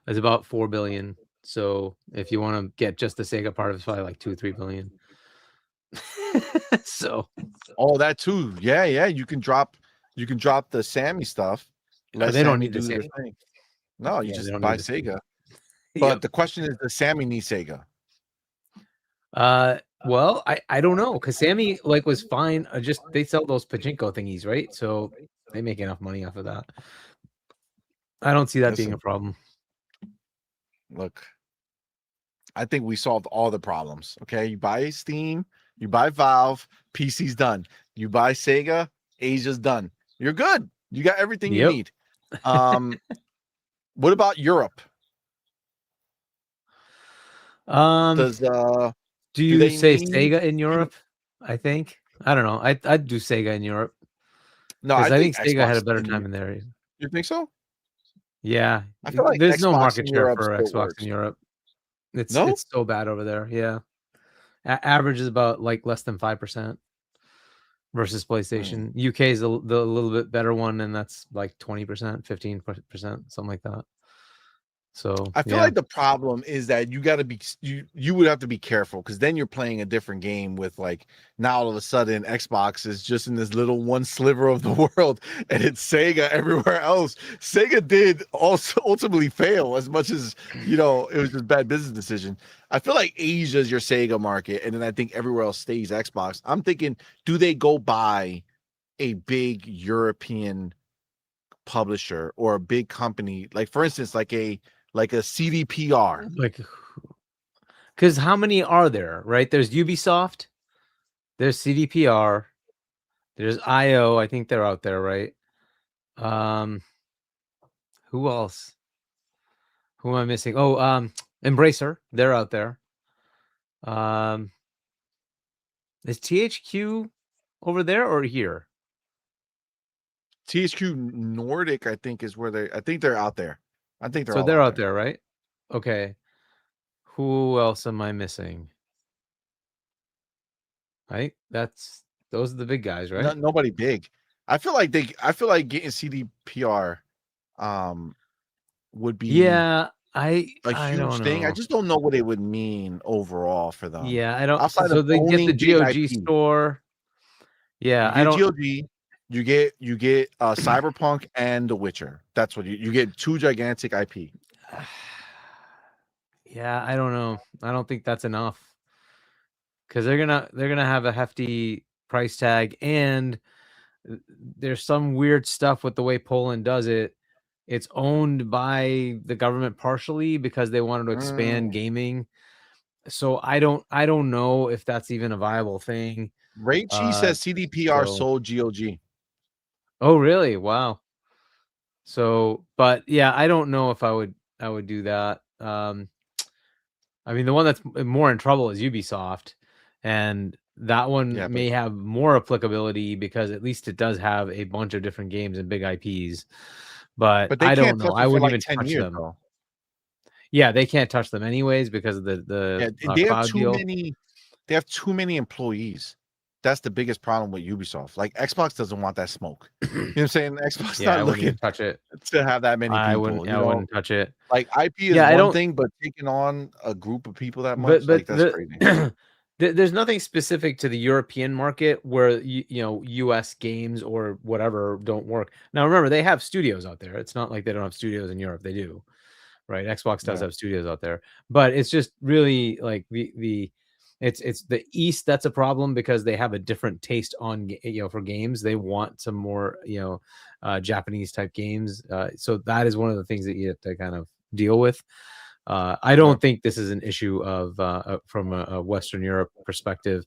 is about $4 billion. So if you want to get just the Sega part, it's probably like $2-3 billion. So, that too. Yeah. You can drop the Sammy stuff. They don't need to do their thing. No, you just buy Sega. But the question is, does Sammy need Sega? Well, I don't know, because Sammy was fine. Just they sell those pachinko thingies, right? So they make enough money off of that. I don't see that being a problem. Look, I think we solved all the problems. Okay, you buy Steam, you buy Valve, PC's done. You buy Sega, Asia's done. You're good. You got everything you need. What about Europe? Do you say Sega in Europe? I think. I don't know. I'd do Sega in Europe. No, I think Sega had a better time in there. You think so? Yeah. I feel like there's Xbox no market share for Xbox works. In Europe. It's so bad over there. Yeah. Average is about less than 5% versus PlayStation. UK is the little bit better one, and that's like 20%, 15%, something like that. So I feel like the problem is that you got to be you would have to be careful, because then you're playing a different game with now all of a sudden Xbox is just in this little one sliver of the world and it's Sega everywhere else. Sega did also ultimately fail, as much as it was just a bad business decision. I feel like Asia is your Sega market, and then I think everywhere else stays Xbox. I'm thinking, do they go buy a big European publisher or a big company, like for instance, like a CDPR. Like, because how many are there? Right? There's Ubisoft, there's CDPR, there's IO. I think they're out there, right? Who else? Who am I missing? Oh, Embracer. They're out there. Is THQ over there or here? THQ Nordic, I think, is where I think they're out there. I think So they're out there, right? Okay. Who else am I missing? Right? Those are the big guys, right? Nobody big. I feel like getting CDPR would be a huge thing. I just don't know what it would mean overall for them. Yeah, I don't. Outside So of they get the GOG IP. store. Yeah, I don't. GOG, you get Cyberpunk and The Witcher. That's what you get. 2 gigantic IP. Yeah, I don't know. I don't think that's enough because they're gonna have a hefty price tag, and there's some weird stuff with the way Poland does it. It's owned by the government partially because they wanted to expand gaming. So I don't know if that's even a viable thing. Raichi says CDPR sold GOG. Oh, really? Wow. So, but yeah, I don't know if I would do that. I mean, the one that's more in trouble is Ubisoft, and that one may have more applicability because at least it does have a bunch of different games and big IPs. But I don't know. I wouldn't even touch them. Though. Yeah, they can't touch them anyways because of the they cloud have too deal. They have too many employees. That's the biggest problem with Ubisoft. Like Xbox doesn't want that smoke. You know what I'm saying? Xbox not looking touch it to have that many people. I wouldn't touch it. Like IP is one thing, but taking on a group of people that much, like that's crazy. There's nothing specific to the European market where you know US games or whatever don't work. Now remember, they have studios out there. It's not like they don't have studios in Europe. They do, right? Xbox does have studios out there, but it's just really like it's the East that's a problem because they have a different taste on for games. They want some more Japanese type games. So that is one of the things that you have to kind of deal with. I don't think this is an issue of from a Western Europe perspective,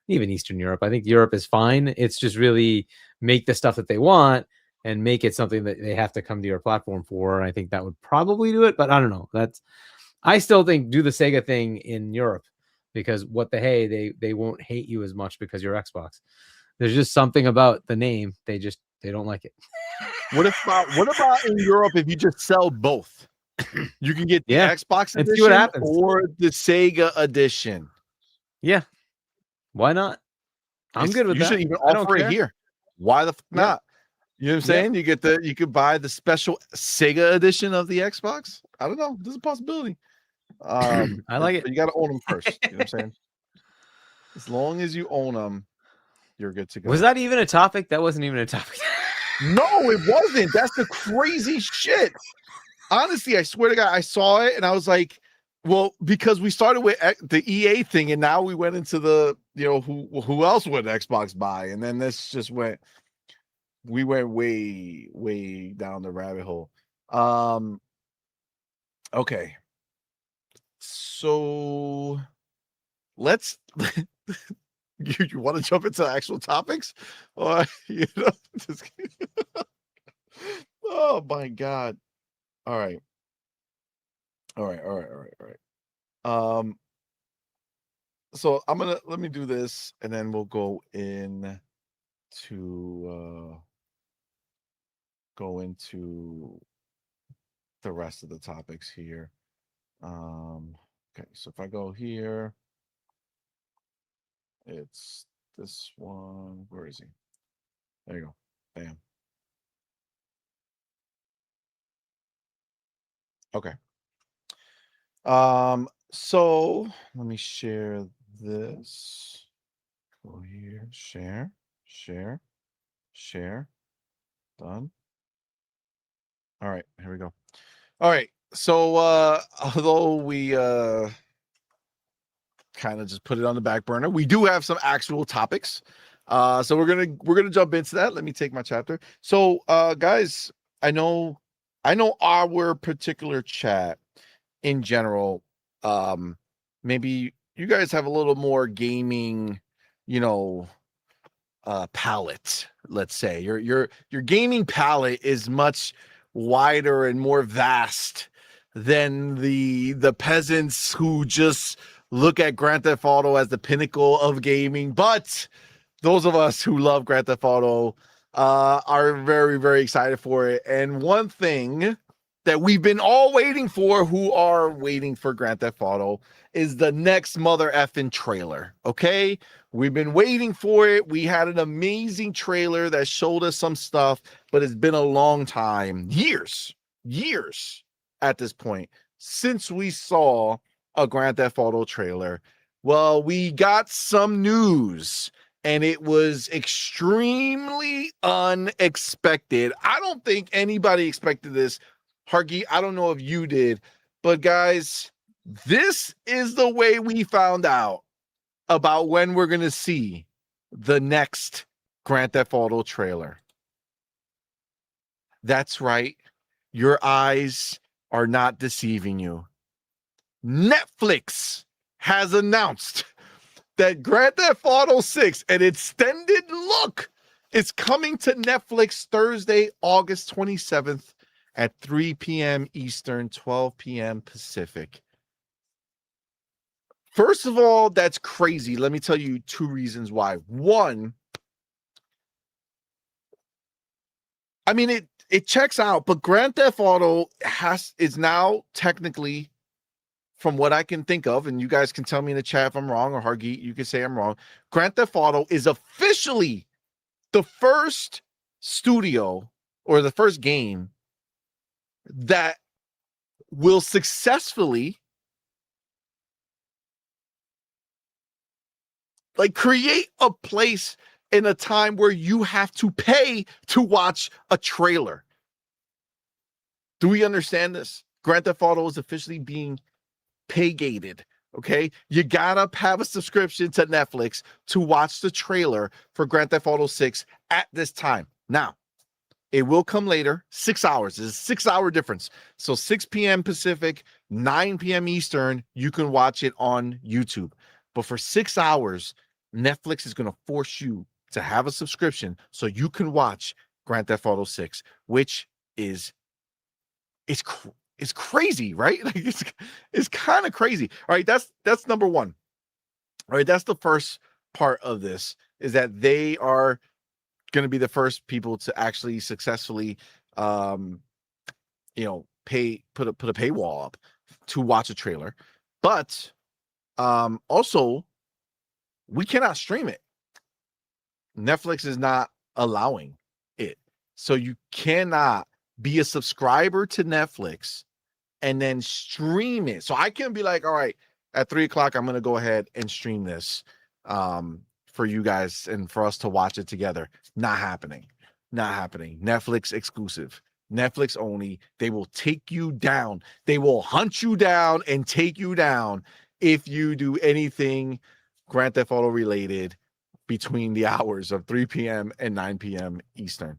even Eastern Europe. I think Europe is fine. It's just really make the stuff that they want and make it something that they have to come to your platform for. I think that would probably do it, but I don't know. I still think do the Sega thing in Europe because they won't hate you as much because you're Xbox. There's just something about the name. They don't like it. What about in Europe if you just sell both? You can get the Xbox edition see what happens. or the Sega edition. Yeah. Why not? I'm good with that. You should even offer it here. Why the not? You know what I'm saying? You could buy the special Sega edition of the Xbox. I don't know. There's a possibility. I like it. But you got to own them first. You know what I'm saying? As long as you own them, you're good to go. Was that even a topic? That wasn't even a topic. No, it wasn't. That's the crazy shit. Honestly, I swear to God, I saw it and I was like, well, because we started with the EA thing and now we went into the, who else would Xbox buy? And then this just went way, way down the rabbit hole. Okay. So let's, you want to jump into actual topics? Or, just oh my God. All right. So let me do this and then we'll go into the rest of the topics here. Okay, so if I go here, it's this one. Where is he? There you go. Bam. Okay. So let me share this. Go here, share. Done. All right, here we go. All right. So although we kind of just put it on the back burner, we do have some actual topics. So we're gonna jump into that. Let me take my chapter. So guys, I know our particular chat in general, maybe you guys have a little more gaming, palette, let's say. Your gaming palette is much wider and more vast than the peasants who just look at Grand Theft Auto as the pinnacle of gaming. But those of us who love Grand Theft Auto are very, very excited for it. And one thing that we've been all waiting for, who are waiting for Grand Theft Auto, is the next mother effing trailer. Okay, we've been waiting for it. We had an amazing trailer that showed us some stuff, but it's been a long time, years at this point, since we saw a Grand Theft Auto trailer. Well, we got some news, and it was extremely unexpected. I don't think anybody expected this. Hargeet, I don't know if you did, but guys, this is the way we found out about when we're going to see the next Grand Theft Auto trailer. That's right. Your eyes are not deceiving you. Netflix has announced that Grand Theft Auto 6, an extended look, is coming to Netflix Thursday, August 27th at 3 p.m. Eastern, 12 p.m. Pacific. First of all, that's crazy. Let me tell you two reasons why. One, I mean, it checks out, but Grand Theft Auto is now technically, from what I can think of, and you guys can tell me in the chat if I'm wrong, or Hargeet, you can say I'm wrong. Grand Theft Auto is officially the first studio or the first game that will successfully create a place in a time where you have to pay to watch a trailer. Do we understand this? Grand Theft Auto is officially being pay-gated. Okay, you gotta have a subscription to Netflix to watch the trailer for Grand Theft Auto 6 at this time. Now, it will come later, 6 hours. There's a 6-hour difference. So 6 p.m. Pacific, 9 p.m. Eastern, you can watch it on YouTube. But for 6 hours, Netflix is going to force you to have a subscription so you can watch Grand Theft Auto 6, which is crazy, right? Like it's kind of crazy. All right, that's number one. All right, that's the first part of this, is that they are going to be the first people to actually successfully put a paywall up to watch a trailer. But also, we cannot stream it. Netflix is not allowing it. So you cannot be a subscriber to Netflix and then stream it. So I can be like, all right, at 3:00, I'm going to go ahead and stream this for you guys and for us to watch it together. Not happening. Netflix exclusive. Netflix only. They will take you down. They will hunt you down and take you down if you do anything Grand Theft Auto related between the hours of 3 p.m. and 9 p.m. Eastern.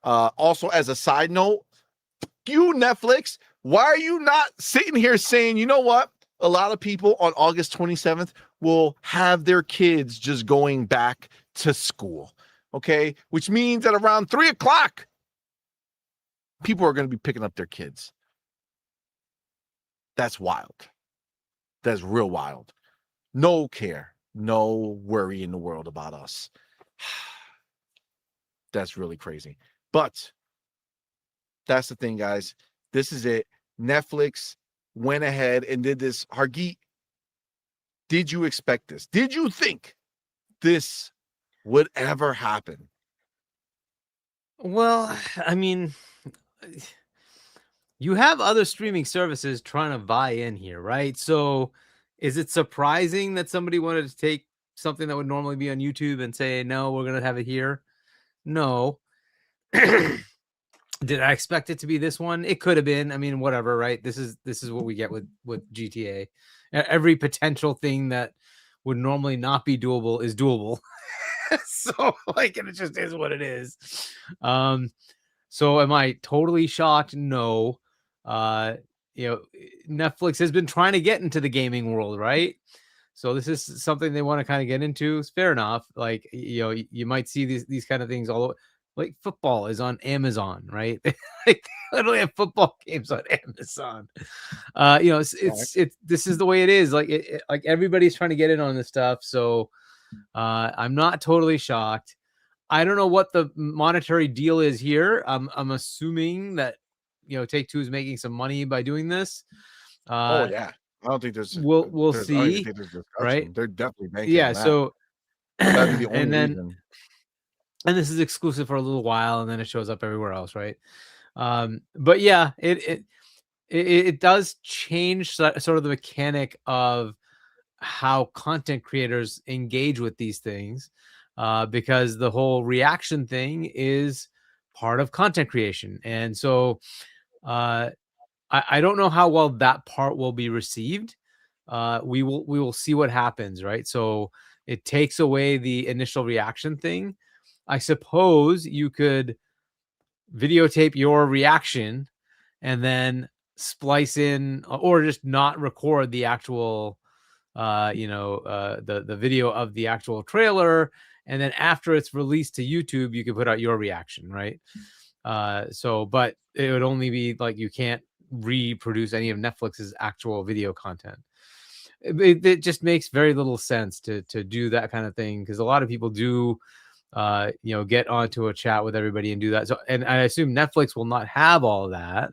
Also, as a side note, you Netflix, why are you not sitting here saying, you know what? A lot of people on August 27th will have their kids just going back to school. Okay. Which means that around 3:00, people are going to be picking up their kids. That's wild. That's real wild. No care, no worry in the world about us. That's really crazy. But that's the thing, guys. This is it. Netflix went ahead and did this. Hargeet, did you expect this? Did you think this would ever happen? Well, I mean, you have other streaming services trying to buy in here, right? So is it surprising that somebody wanted to take something that would normally be on YouTube and say, no, we're going to have it here? No. Did I expect it to be this one? It could have been. I mean, whatever, right? This is what we get with GTA. Every potential thing that would normally not be doable is doable. So like, and it just is what it is. So am I totally shocked? No. Netflix has been trying to get into the gaming world, right? So this is something they want to kind of get into. It's fair enough. Like, you might see these kind of things all over. Like football is on Amazon, right? Like they literally have football games on Amazon. It's this is the way it is. Like like everybody's trying to get in on this stuff. So I'm not totally shocked. I don't know what the monetary deal is here. I'm assuming that Take-Two is making some money by doing this. Oh yeah, I don't think we'll I don't see, even think there's discussion. right? They're definitely banking Yeah. on that. So That'd be the only reason. And this is exclusive for a little while, and then it shows up everywhere else, right? But yeah, it does change sort of the mechanic of how content creators engage with these things, because the whole reaction thing is part of content creation, and so I don't know how well that part will be received. We will see what happens, right? So it takes away the initial reaction thing. I suppose you could videotape your reaction and then splice in, or just not record the actual the video of the actual trailer, and then after it's released to YouTube you can put out your reaction, right? But it would only be like, you can't reproduce any of Netflix's actual video content. It just makes very little sense to do that kind of thing, because a lot of people do get onto a chat with everybody and do that. So, and I assume Netflix will not have all of that,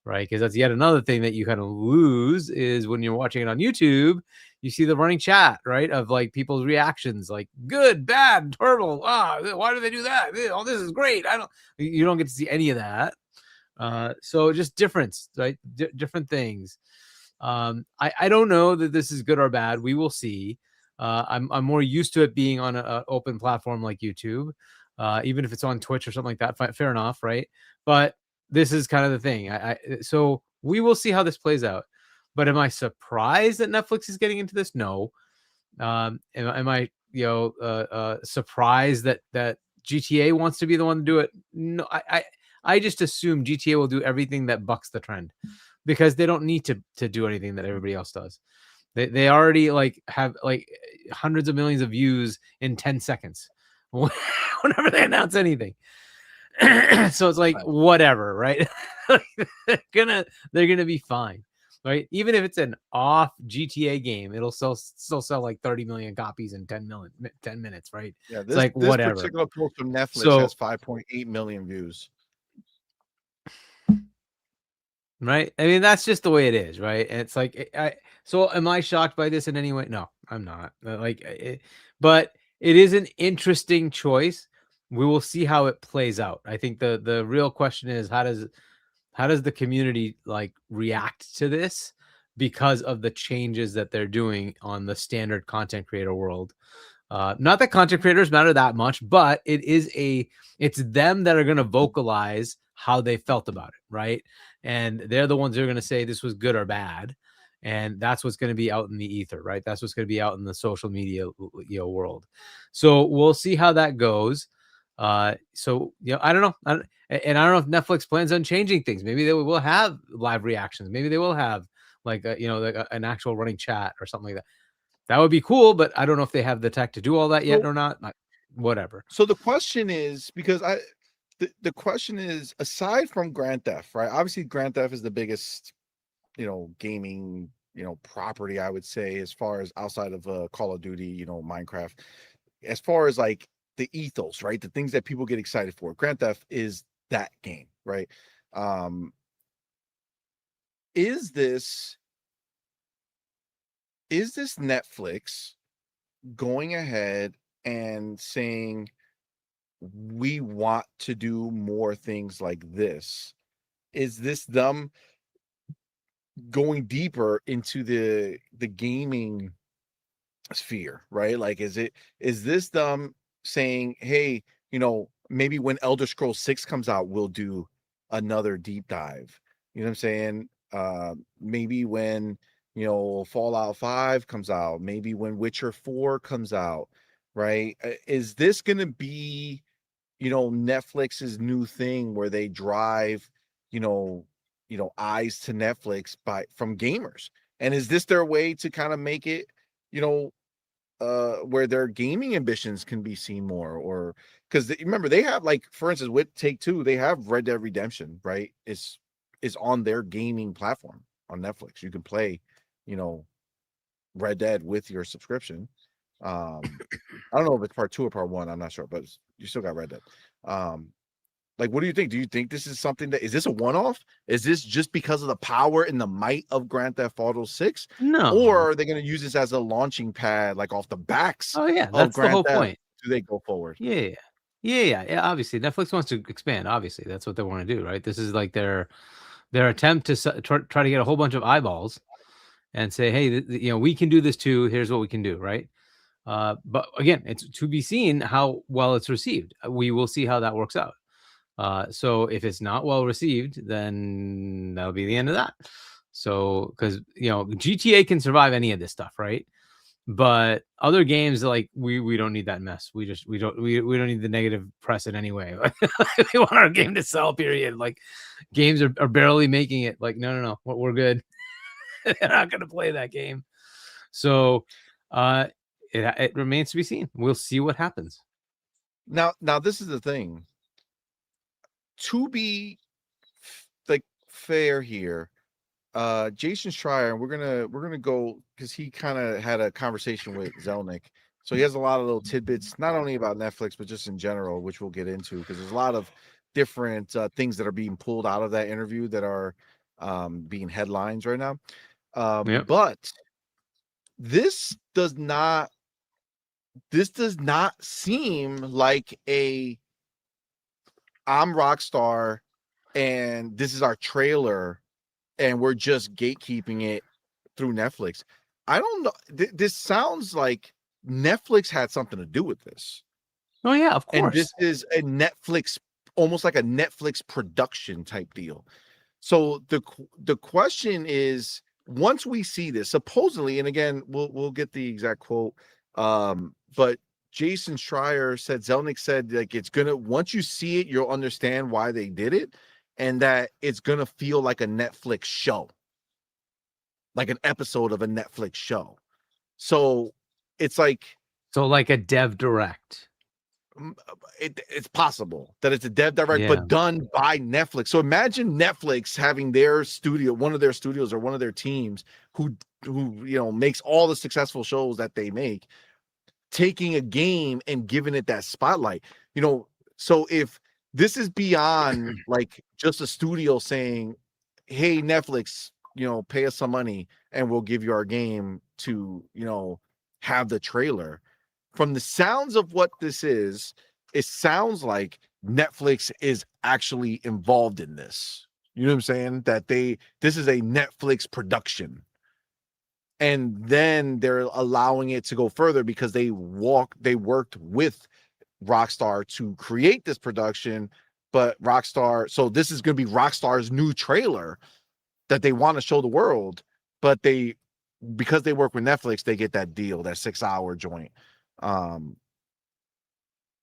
right? Because that's yet another thing that you kind of lose, is when you're watching it on YouTube, you see the running chat, right, of like people's reactions, like good, bad, terrible. Why do they do that? Oh, this is great. You don't get to see any of that. So just difference, right? Different things. I don't know that this is good or bad. We will see. I'm more used to it being on an open platform like YouTube, even if it's on Twitch or something like that. Fair enough, right? But this is kind of the thing. So we will see how this plays out. But am I surprised that Netflix is getting into this? No. Am I surprised that GTA wants to be the one to do it? No. I just assume GTA will do everything that bucks the trend, because they don't need to do anything that everybody else does. They already like have like hundreds of millions of views in 10 seconds whenever they announce anything. So it's like, whatever, right? they're gonna be fine, right? Even if it's an off GTA game, it'll still sell like 30 million copies in 10 minutes, right? Yeah, it's like, this whatever. particular post from Netflix has 5.8 million views. Right? I mean, that's just the way it is, right? And it's like, so am I shocked by this in any way? No, I'm not. But it is an interesting choice. We will see how it plays out. I think the real question is, how does the community like react to this, because of the changes that they're doing on the standard content creator world. Not that content creators matter that much, but it's them that are going to vocalize how they felt about it, right? And they're the ones who are going to say this was good or bad, and that's what's going to be out in the ether, right? That's what's going to be out in the social media world. So we'll see how that goes. I don't know. I don't know if Netflix plans on changing things. Maybe they will have live reactions. Maybe they will have like an actual running chat or something like that. That would be cool, but I don't know if they have the tech to do all that yet or not. Whatever. So the question is, because the question is, aside from Grand Theft, right? Obviously, Grand Theft is the biggest, gaming, property, I would say, as far as outside of Call of Duty, Minecraft, as far as like the ethos, right? The things that people get excited for. Grand Theft is that game, right? Is this Netflix going ahead and saying, we want to do more things like this? Is this them going deeper into the gaming sphere, right? Like, is this them saying, hey, maybe when Elder Scrolls 6 comes out, we'll do another deep dive. You know what I'm saying? Maybe when Fallout 5 comes out, maybe when Witcher 4 comes out, right? Is this going to be, Netflix's new thing where they drive, eyes to Netflix from gamers? And is this their way to kind of make it, where their gaming ambitions can be seen more? Or because remember, they have, like, for instance, with Take-Two, they have Red Dead Redemption, right? Is on their gaming platform on Netflix. You can play, Red Dead with your subscription. I don't know if it's part 2 or part 1. I'm not sure, but you still got Red Dead. Like, what do you think? Do you think this is something is this a one-off? Is this just because of the power and the might of Grand Theft Auto 6? No. Or are they going to use this as a launching pad, like off the backs that's the whole point. Do they go forward? Yeah. Obviously, Netflix wants to expand. Obviously, that's what they want to do, right? This is like their attempt to try to get a whole bunch of eyeballs and say, hey, we can do this too. Here's what we can do, right? But again, it's to be seen how well it's received. We will see how that works out. So if it's not well received, then that'll be the end of that. So, because GTA can survive any of this stuff, right? But other games, like, we don't need that mess. We don't need the negative press in any way. We want our game to sell, period. Like, games are barely making it. Like, no, we're good. They're not going to play that game. So it remains to be seen. We'll see what happens. Now this is the thing. To be like fair here, Jason Schreier, and we're gonna go, because he kind of had a conversation with Zelnick, so he has a lot of little tidbits, not only about Netflix but just in general, which we'll get into, because there's a lot of different things that are being pulled out of that interview that are being headlines right now. But this does not seem like I'm Rockstar and this is our trailer and we're just gatekeeping it through Netflix. I don't know. This sounds like Netflix had something to do with this. Oh yeah, of course. And this is a Netflix, almost like a Netflix production type deal. So the question is, once we see this, supposedly, and again, we'll get the exact quote, but Jason Schreier said, Zelnick said, like, it's gonna, once you see it, you'll understand why they did it, and that it's gonna feel like a Netflix show, like an episode of a Netflix show. So it's like a dev direct. It's possible that it's a dev direct, but done by Netflix. So imagine Netflix having their studio, one of their studios or one of their teams who makes all the successful shows that they make, taking a game and giving it that spotlight. So if this is beyond like just a studio saying, hey, Netflix, pay us some money and we'll give you our game to, have the trailer. From the sounds of what this is, it sounds like Netflix is actually involved in this. You know what I'm saying? That this is a Netflix production. And then they're allowing it to go further because they worked with Rockstar to create this production, but so this is going to be Rockstar's new trailer that they want to show the world, but because they work with Netflix, they get that deal, that 6-hour joint.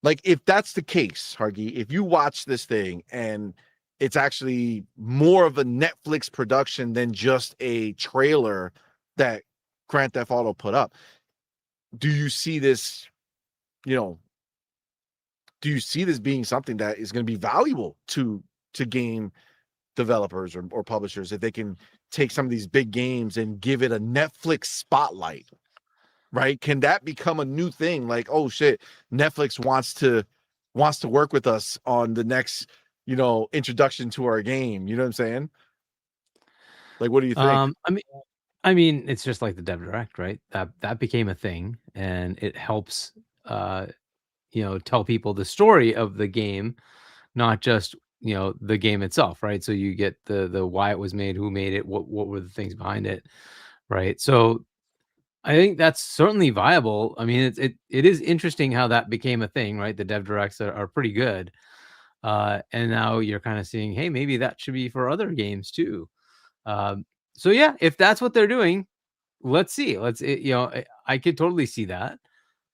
Like, if that's the case, Hargeet, if you watch this thing and it's actually more of a Netflix production than just a trailer that Grand Theft Auto put up, do you see this, do you see this being something that is going to be valuable to game developers or publishers, if they can take some of these big games and give it a Netflix spotlight? Right? Can that become a new thing? Like, oh shit, Netflix wants to work with us on the next, introduction to our game. You know what I'm saying? Like, what do you think? I mean, it's just like the Dev Direct, right? That became a thing, and it helps, tell people the story of the game, not just the game itself, right? So you get the why it was made, who made it, what were the things behind it, right? So I think that's certainly viable. I mean, it is interesting how that became a thing, right? The Dev Directs are pretty good, and now you're kind of seeing, hey, maybe that should be for other games too. So yeah, if that's what they're doing, let's see. I could totally see that.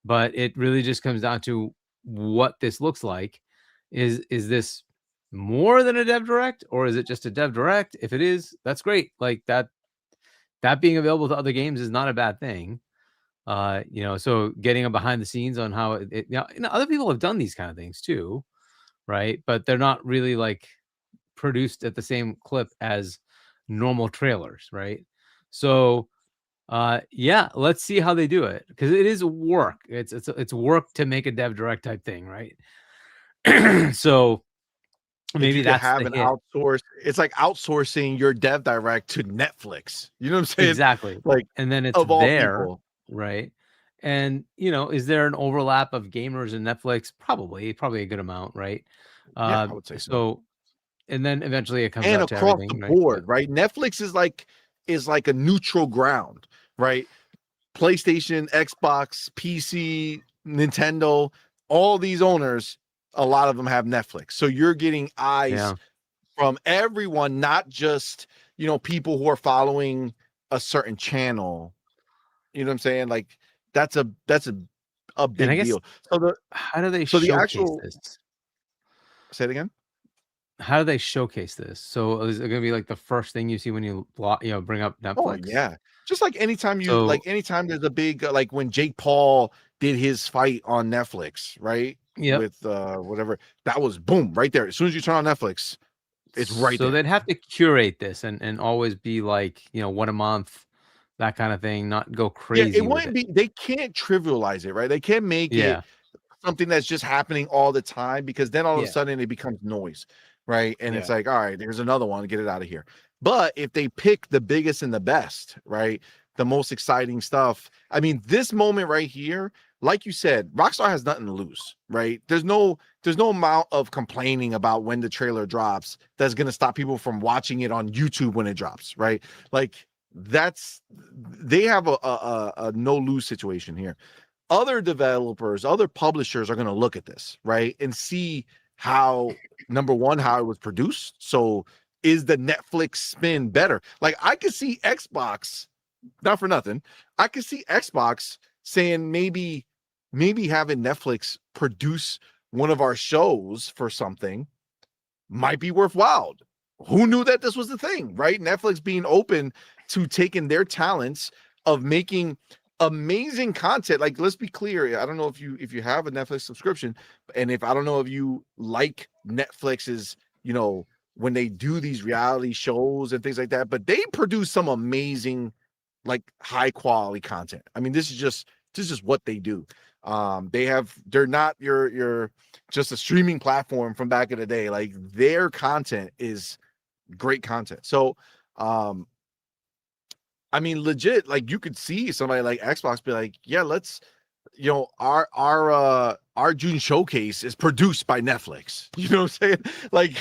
but it really just comes down to what this looks like. Is this more than a dev direct, or is it just a dev direct? If it is, that's great. Like that being available to other games is not a bad thing. So getting a behind the scenes on how other people have done these kind of things too, right? But they're not really like produced at the same clip as normal trailers, right? So let's see how they do it, because it is work. It's work to make a dev direct type thing, right? So maybe you could that's have the an hit. outsource. It's like outsourcing your dev direct to Netflix. You know what I'm saying? Exactly. Like, And then it's of all there, people. right? And is there an overlap of gamers and Netflix? Probably a good amount, right? Yeah, I would say so. So and then eventually it comes And out to across the everything, right? board, right? Netflix is like a neutral ground, right? PlayStation, Xbox, PC, Nintendo, all these owners, a lot of them have Netflix. So you're getting eyes from everyone, not just, people who are following a certain channel. You know what I'm saying? Like that's a And I big guess, deal. So how do they the showcase actual this? say it again. How do they showcase this? So is it going to be like the first thing you see when you bring up Oh Netflix? yeah. Just like anytime So anytime there's a big like when Jake Paul did his fight on Netflix, right? yep. With whatever, that was boom right there. As soon as you turn on Netflix, it's right So there. they'd have to curate this and always be like, one a month, that kind of thing, not go Yeah, it crazy with wouldn't it. be, they can't trivialize it, right? They can't make it Yeah. something that's just happening all the time, because then all of a Yeah. sudden it becomes noise, right? And it's Yeah. like, all right, there's another one, get it out of here. But if they pick the biggest and the best, right, the most exciting stuff, I mean, this moment right here, like you said, Rockstar has nothing to lose, right? There's no amount of complaining about when the trailer drops that's going to stop people from watching it on YouTube when it drops, right? Like they have a no lose situation here. Other developers, other publishers are going to look at this, right, and see how, number one, how it was produced. So is the Netflix spin better? Like I could see Xbox, not for nothing, I could see Xbox saying maybe having Netflix produce one of our shows for something might be worthwhile. Who knew that this was the thing, right? Netflix being open to taking their talents of making amazing content. Like, let's be clear, I don't know if you have a Netflix subscription, and if I don't know if you like Netflix's, when they do these reality shows and things like that, but they produce some amazing, like, high quality content. I mean, this is just what they do. They're not your just a streaming platform from back in the day. Like, their content is great content. So I mean, legit, like, you could see somebody like Xbox be like, yeah, let's, our June showcase is produced by Netflix. You know what I'm saying? Like,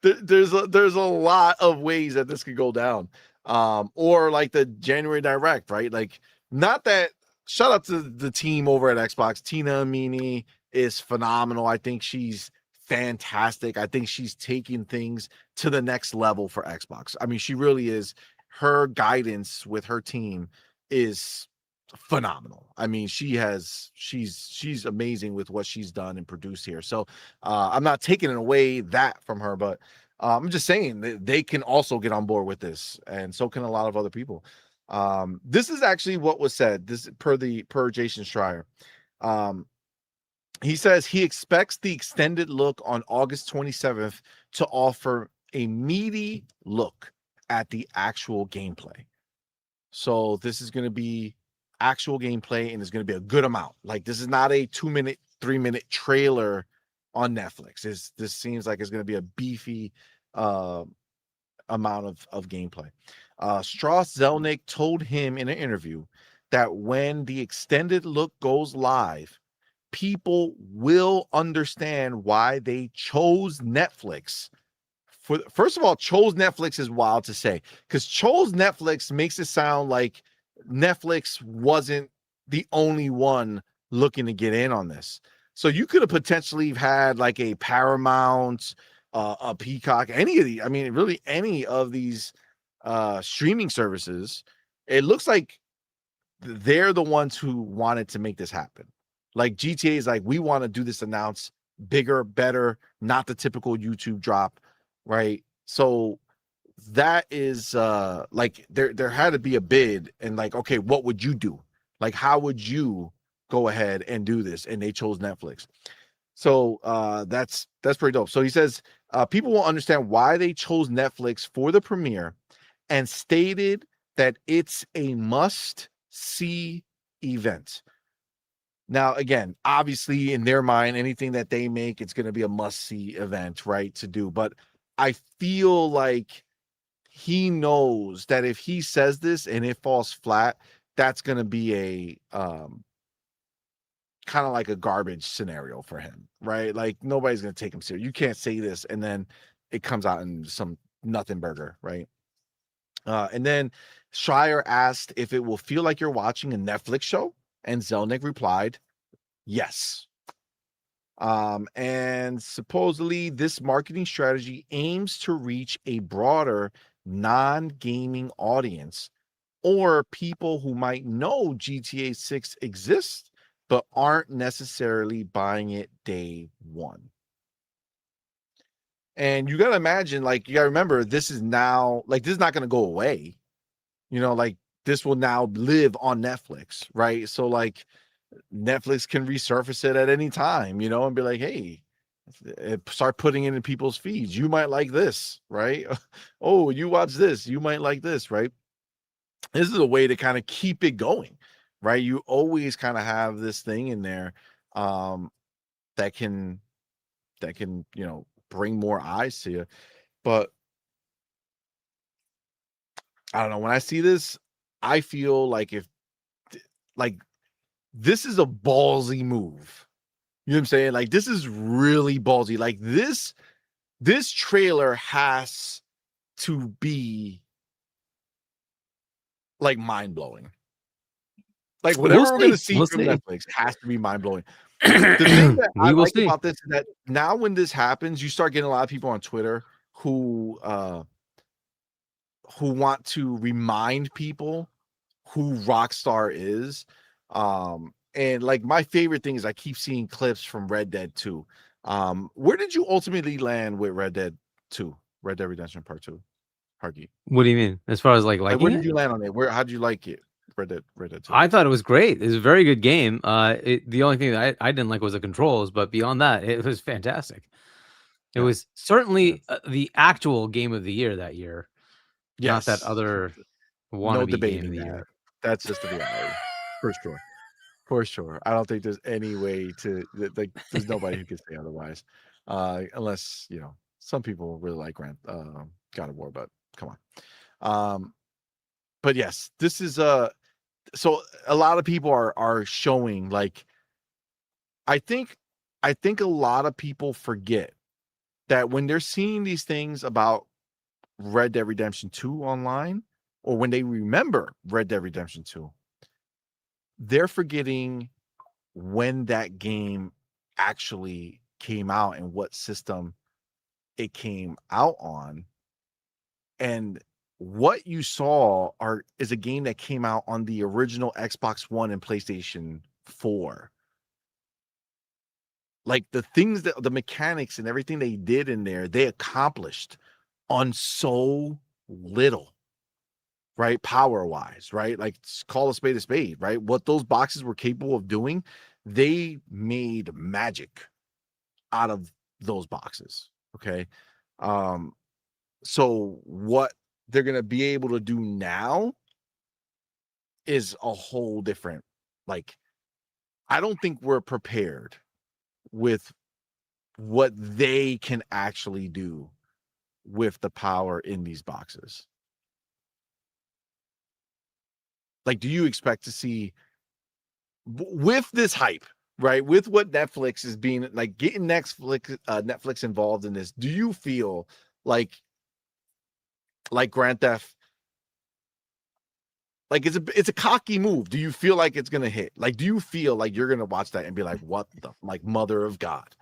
there's a lot of ways that this could go down. Or like the January Direct, right? Like, not that, shout out to the team over at Xbox. Tina Amini is phenomenal. I think she's fantastic. I think she's taking things to the next level for Xbox. I mean, she really is. Her guidance with her team is phenomenal. I mean, she's amazing with what she's done and produced here. So I'm not taking away that from her, but I'm just saying that they can also get on board with this, and so can a lot of other people. This is actually what was said. This per Jason Schreier. He says he expects the extended look on August 27th to offer a meaty look at the actual gameplay. So this is going to be actual gameplay, and it's going to be a good amount. Like, this is not a 2-minute, 3-minute trailer on Netflix. This seems like it's going to be a beefy amount of gameplay. Strauss Zelnick told him in an interview that when the extended look goes live, people will understand why they chose Netflix. First of all, chose Netflix is wild to say, because chose Netflix makes it sound like Netflix wasn't the only one looking to get in on this. So you could have potentially had like a Paramount, a Peacock, any of these. I mean, really any of these streaming services. It looks like they're the ones who wanted to make this happen. Like GTA is like, we want to do this announce bigger, better, not the typical YouTube drop, right? So that is like there had to be a bid, and like, okay, what would you do? Like, how would you go ahead and do this? And they chose Netflix. So that's pretty dope. So he says people will understand why they chose Netflix for the premiere, and stated that it's a must-see event. Now, again, obviously, in their mind, anything that they make, it's going to be a must-see event, right, to do. But I feel like he knows that if he says this and it falls flat, that's going to be a kind of like a garbage scenario for him, right? Like, nobody's going to take him serious. You can't say this and then it comes out in some nothing burger, right? And then Schreier asked if it will feel like you're watching a Netflix show, and Zelnick replied, yes. And supposedly this marketing strategy aims to reach a broader non-gaming audience, or people who might know GTA 6 exists but aren't necessarily buying it day one. And you got to imagine, like, you got to remember, this is now, like, this is not going to go away. You know, like, this will now live on Netflix, right? So, like, Netflix can resurface it at any time, you know, and be like, hey, start putting it in people's feeds. You might like this, right? Oh, you watch this, you might like this, right? This is a way to kind of keep it going, right? You always kind of have this thing in there that can, you know, bring more eyes to you. But I don't know, when I see this, I feel like this is a ballsy move. You know what I'm saying? Like, this is really ballsy. Like, this trailer has to be like mind-blowing. Like, whatever we're gonna see from Netflix has to be mind-blowing. The thing that I like about this is that now when this happens, you start getting a lot of people on Twitter who want to remind people who Rockstar is. And like, my favorite thing is I keep seeing clips from Red Dead 2. Where did you ultimately land with Red Dead 2, Red Dead Redemption Part 2, Hargeet? What do you mean? As far as like where did you land on it? How did you like it? Red Dead 2. I thought it was great. It was a very good game. The only thing that I didn't like was the controls, but beyond that, it was fantastic. It was certainly the actual game of the year that year. Yes. Not that other wannabe game of the year. That's just the reality. For sure. For sure. I don't think there's any way to, like, there's nobody who can say otherwise. Unless, you know, some people really like God of War, but come on. But yes, this is so a lot of people are showing, like, I think a lot of people forget that when they're seeing these things about Red Dead Redemption 2 online, or when they remember Red Dead Redemption 2, they're forgetting when that game actually came out and what system it came out on. And what you saw is a game that came out on the original Xbox One and PlayStation 4. Like, the things that the mechanics and everything they did in there, they accomplished on so little, right? Power wise, right? Like, call a spade, right? What those boxes were capable of doing, they made magic out of those boxes. Okay. So what they're going to be able to do now is a whole different, like, I don't think we're prepared with what they can actually do with the power in these boxes. Like, do you expect to see, with this hype, right, with what Netflix is being, like, getting Netflix involved in this, do you feel like Grand Theft, like, it's a cocky move? Do you feel like it's gonna hit? Like, do you feel like you're gonna watch that and be like, what the, like, mother of God?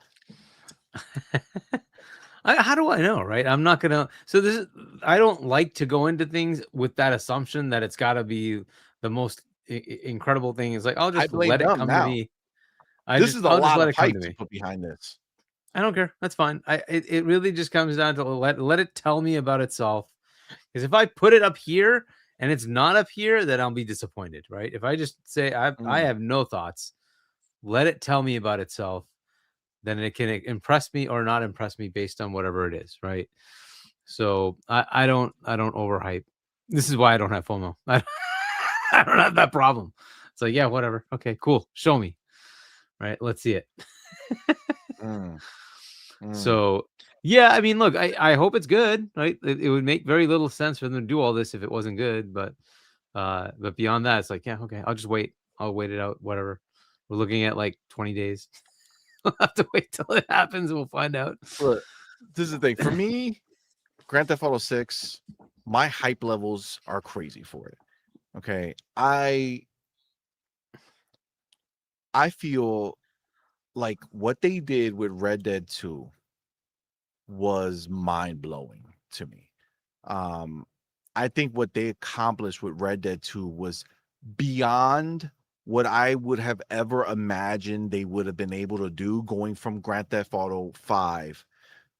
How do I know, right? I'm not gonna. So I don't like to go into things with that assumption that it's got to be the most incredible thing. Is like, I'll just let it come to me. This is a lot of hype to put behind this. I don't care. That's fine. It really just comes down to let it tell me about itself. Because if I put it up here and it's not up here, then I'll be disappointed, right? If I just say I have no thoughts, let it tell me about itself, then it can impress me or not impress me based on whatever it is, right? So I don't overhype. This is why I don't have FOMO. I don't have that problem. It's like, yeah, whatever. Okay, cool. Show me. Right? Let's see it. So yeah, I mean, look, I hope it's good, right? It would make very little sense for them to do all this if it wasn't good, but beyond that, it's like, yeah, okay, I'll just wait. I'll wait it out, whatever. We're looking at like 20 days. We'll have to wait till it happens. We'll find out. Look, this is the thing. For me, Grand Theft Auto 6, my hype levels are crazy for it. Okay. I feel like what they did with Red Dead 2 was mind-blowing to me. I think what they accomplished with Red Dead 2 was beyond what I would have ever imagined they would have been able to do, going from Grand Theft Auto 5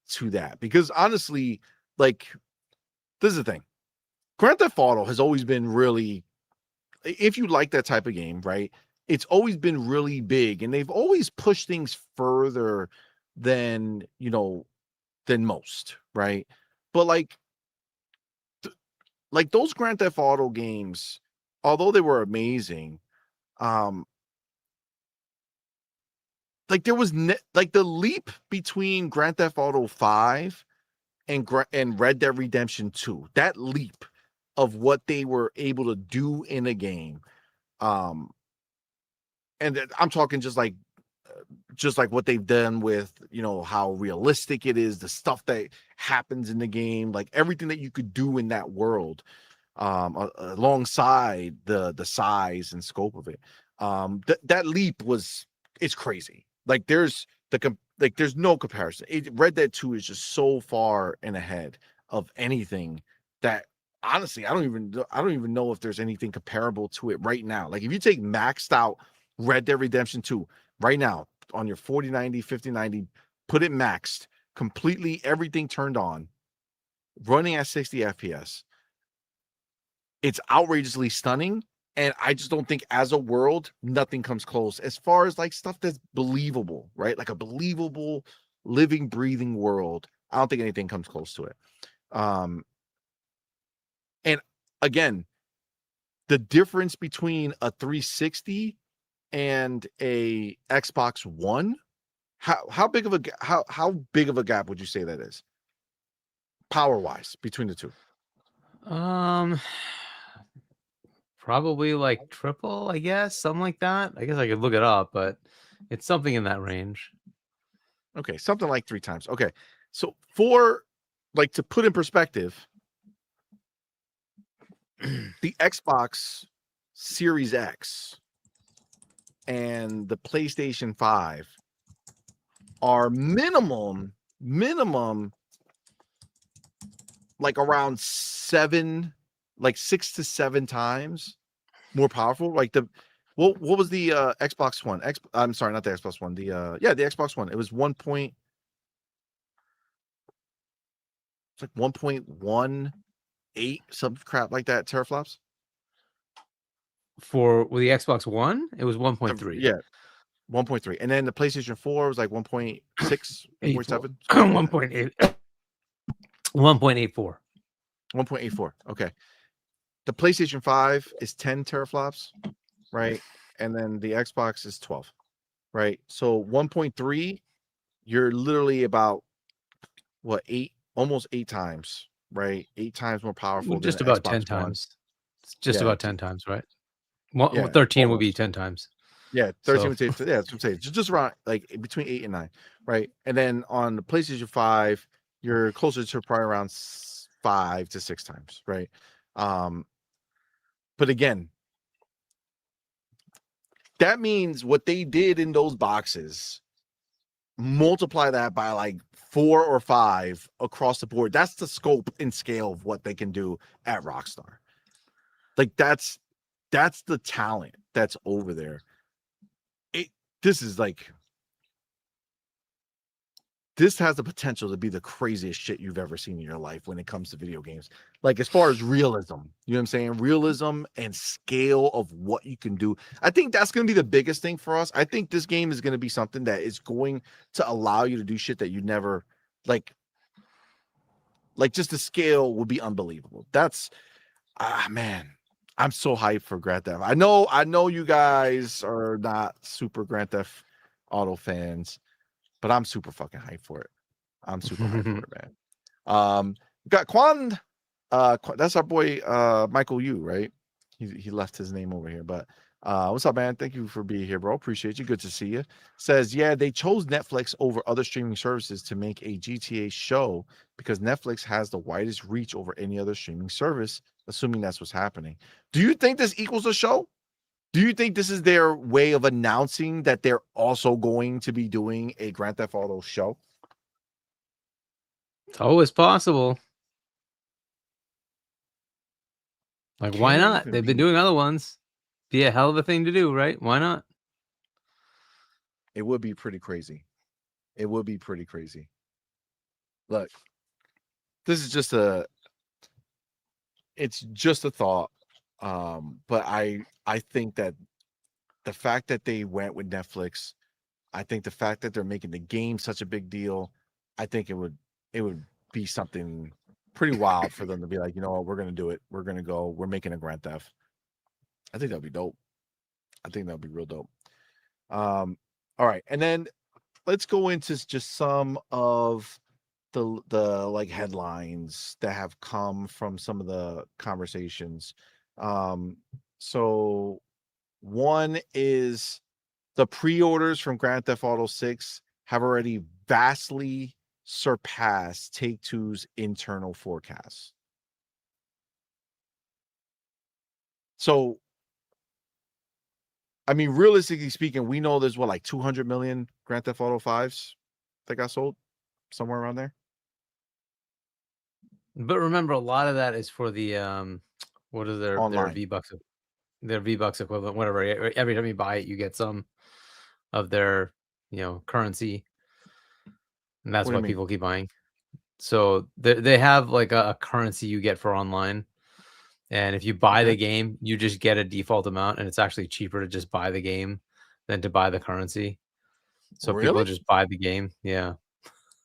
to that. Because honestly, like, this is the thing. Grand Theft Auto has always been really, if you like that type of game, right? It's always been really big, and they've always pushed things further than, than most, right? But like those Grand Theft Auto games, although they were amazing, like there was like the leap between Grand Theft Auto 5 and Red Dead Redemption 2, that leap of what they were able to do in a game, and I'm talking just like what they've done with, how realistic it is, the stuff that happens in the game, like everything that you could do in that world, alongside the size and scope of it. That leap it's crazy. Like there's no comparison. Red Dead 2 is just so far and ahead of anything that honestly, I don't even know if there's anything comparable to it right now. Like if you take maxed out Red Dead Redemption 2 right now on your 4090, 5090, put it maxed, completely everything turned on, running at 60 FPS. It's outrageously stunning. And I just don't think as a world, nothing comes close as far as like stuff that's believable, right? Like a believable, living, breathing world. I don't think anything comes close to it. And again, the difference between a 360 and a Xbox One, how big of a gap would you say that is, power wise, between the two? Probably like triple, I guess, something like that. I guess I could look it up, but it's something in that range. Okay, something like 3 times. Okay, so for like to put in perspective, the Xbox Series X and the PlayStation 5 are minimum like around 6 to 7 times more powerful. Like what was the Xbox One? I'm sorry, not the Xbox One. The Xbox One. It was 1.18, some crap like that, teraflops. For the Xbox One, it was 1.3. Yeah, 1.3. And then the PlayStation 4 was like 1.6, 1.7. 1.8. 1.84. 1.84. Okay. The PlayStation 5 is 10 teraflops, right? And then the Xbox is 12, right? So 1.3, you're literally about almost 8 times, right? 8 times more powerful. Well, just than about Xbox 10 One. times. It's just about 10 times, right? 13 would be 10 times. Yeah, 13 would say, that's what I'm saying. Just around like between 8 and 9, right? And then on the PlayStation 5, you're closer to probably around 5 to 6 times, right? But again, that means what they did in those boxes, multiply that by like 4 or 5 across the board. That's the scope and scale of what they can do at Rockstar. Like that's the talent that's over there. this is like, this has the potential to be the craziest shit you've ever seen in your life when it comes to video games. Like, as far as realism, you know what I'm saying? Realism and scale of what you can do. I think that's going to be the biggest thing for us. I think this game is going to be something that is going to allow you to do shit that you never, like just the scale will be unbelievable. That's, man, I'm so hyped for Grand Theft. I know you guys are not super Grand Theft Auto fans, but I'm super fucking hyped for it. I'm super hyped for it, man. Got Quan. That's our boy Michael Yu, right? He left his name over here, but what's up, man? Thank you for being here, bro. Appreciate you. Good to see you. Says, yeah, they chose Netflix over other streaming services to make a GTA show because Netflix has the widest reach over any other streaming service, assuming that's what's happening. Do you think this equals a show? Do you think this is their way of announcing that they're also going to be doing a Grand Theft Auto show? It's always possible. Like, why not? They've been doing other ones. Be a hell of a thing to do, right? Why not? It would be pretty crazy. It would be pretty crazy. Look, this is just it's just a thought. But I think that the fact that they went with Netflix, I think the fact that they're making the game such a big deal, I think it would be something pretty wild for them to be like, you know what, we're gonna do it. We're gonna go. We're making a Grand Theft. I think that'd be dope. I think that'd be real dope. All right, and then let's go into just some of the like headlines that have come from some of the conversations. So one is the pre-orders from Grand Theft Auto 6 have already vastly surpassed Take-Two's internal forecasts. So, I mean, realistically speaking, we know there's like 200 million Grand Theft Auto 5s that got sold, somewhere around there. But remember, a lot of that is for the what are their V-Bucks, their V-Bucks equivalent, whatever. Every time you buy it, you get some of their, currency, and that's why people keep buying. So they have like a currency you get for online, and if you buy the game, you just get a default amount, and it's actually cheaper to just buy the game than to buy the currency. So people just buy the game. Yeah.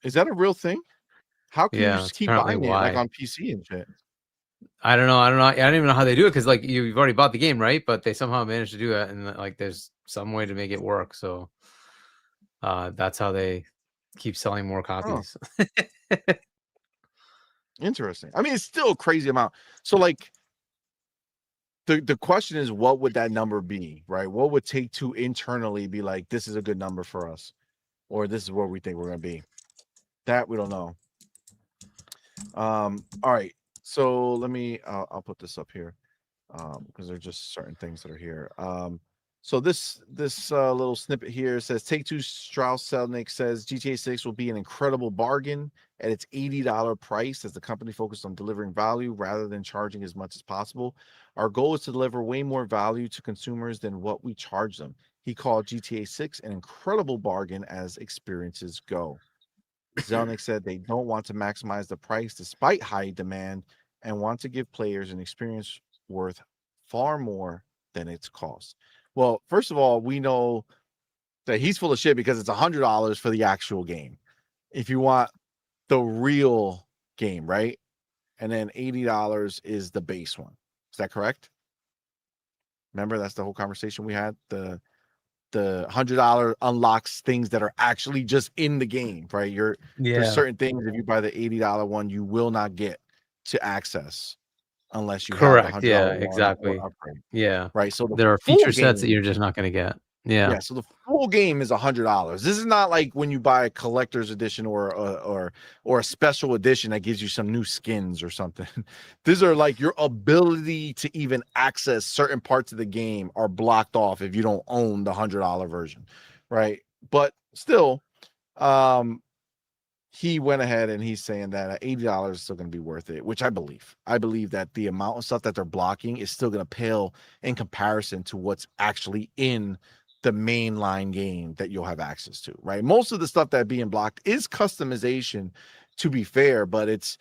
Is that a real thing? How can you just keep buying it like on PC and shit? I don't know. I don't even know how they do it, because like you've already bought the game, right? But they somehow managed to do it, and like there's some way to make it work. So that's how they keep selling more copies. Oh. Interesting. I mean, it's still a crazy amount. So like the question is, what would that number be, right? What would Take-Two internally be like, this is a good number for us, or this is where we think we're going to be? That we don't know. All right. So let me, I'll put this up here because there are just certain things that are here. So this little snippet here says Take-Two Strauss Selnick says GTA 6 will be an incredible bargain at its $80 price as the company focused on delivering value rather than charging as much as possible. Our goal is to deliver way more value to consumers than what we charge them. He called GTA 6 an incredible bargain as experiences go. Zelnick said they don't want to maximize the price despite high demand and want to give players an experience worth far more than its cost. Well, first of all, we know that he's full of shit because it's $100 for the actual game. If you want the real game, right? And then $80 is the base one. Is that correct? Remember, that's the whole conversation we had. The $100 unlocks things that are actually just in the game, right? There's certain things, if you buy the $80 one, you will not get to access unless you have the $100 yeah, one exactly. upgrade. Yeah, right. So there are feature sets that you're just not going to get. Yeah. So the full game is $100. This is not like when you buy a collector's edition or a special edition that gives you some new skins or something. These are like your ability to even access certain parts of the game are blocked off if you don't own the $100 version, right? But still, he went ahead and he's saying that $80 is still going to be worth it, which I believe. I believe that the amount of stuff that they're blocking is still going to pale in comparison to what's actually in the mainline game that you'll have access to, right? Most of the stuff that being blocked is customization, to be fair, but it's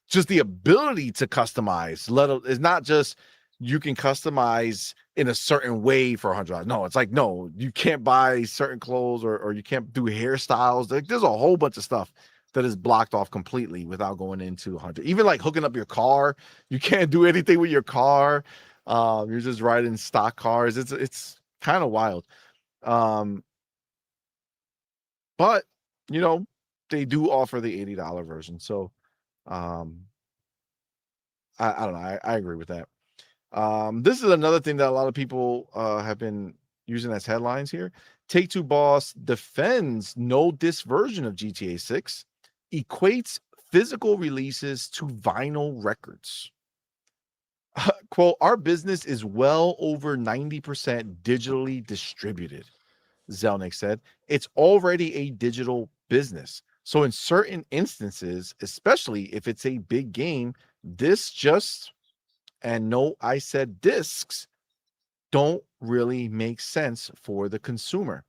just the ability to customize. It's not just you can customize in a certain way for $100. No, it's like, no, you can't buy certain clothes or you can't do hairstyles. There's a whole bunch of stuff that is blocked off completely without going into 100. Even like hooking up your car, you can't do anything with your car. You're just riding stock cars. It's kind of wild. But you know, they do offer the $80 version. So I don't know. I agree with that. This is another thing that a lot of people have been using as headlines here. Take-Two boss defends no disc version of GTA 6, equates physical releases to vinyl records. Quote, our business is well over 90% digitally distributed, Zelnick said. It's already a digital business. So in certain instances, especially if it's a big game, this just, and no, I said discs, don't really make sense for the consumer.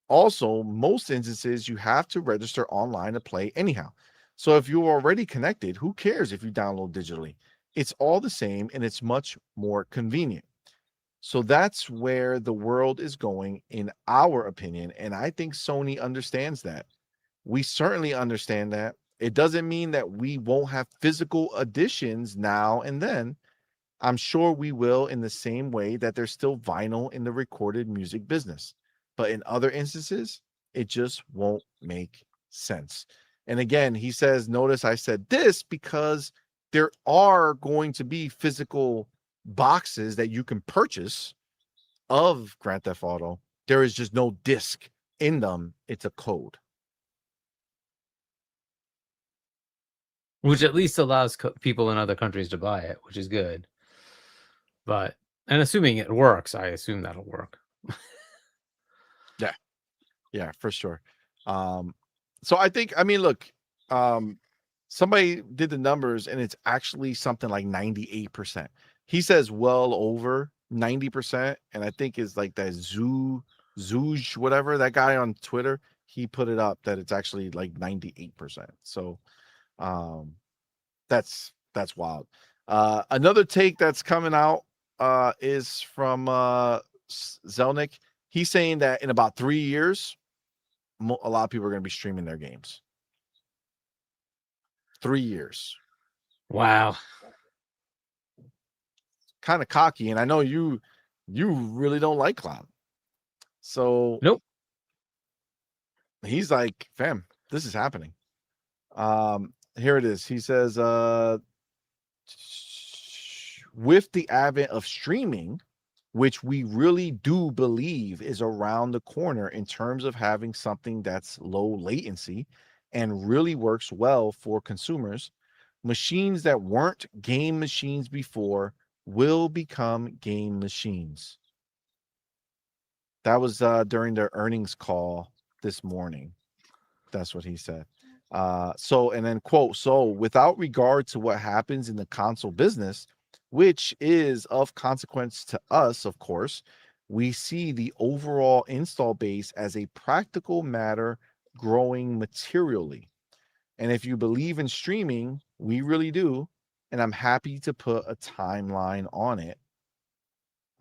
Also, most instances, you have to register online to play anyhow. So if you're already connected, who cares if you download digitally? It's all the same and it's much more convenient. So that's where the world is going, in our opinion. And I think Sony understands that. We certainly understand that. It doesn't mean that we won't have physical editions now and then. I'm sure we will, in the same way that there's still vinyl in the recorded music business. But in other instances, it just won't make sense. And again, he says, notice I said this because there are going to be physical boxes that you can purchase of Grand Theft Auto. There is just no disc in them. It's a code. Which at least allows people in other countries to buy it, which is good. But, and assuming it works, I assume that'll work. Yeah, for sure. So I think, I mean, look, somebody did the numbers and it's actually something like 98%. He says well over 90%. And I think it's like that Zooj, whatever, that guy on Twitter, he put it up that it's actually like 98%. So that's wild. Another take that's coming out is from Zelnick. He's saying that in about 3 years, a lot of people are going to be streaming their games. 3 years. Wow. Kind of cocky. And I know you really don't like cloud. So nope. He's like, fam, this is happening. Here it is. He says, with the advent of streaming, which we really do believe is around the corner in terms of having something that's low latency and really works well for consumers, machines that weren't game machines before will become game machines. That was during their earnings call this morning. That's what he said. So, and then quote, so without regard to what happens in the console business, which is of consequence to us, of course, we see the overall install base as a practical matter growing materially. And if you believe in streaming, we really do. And I'm happy to put a timeline on it.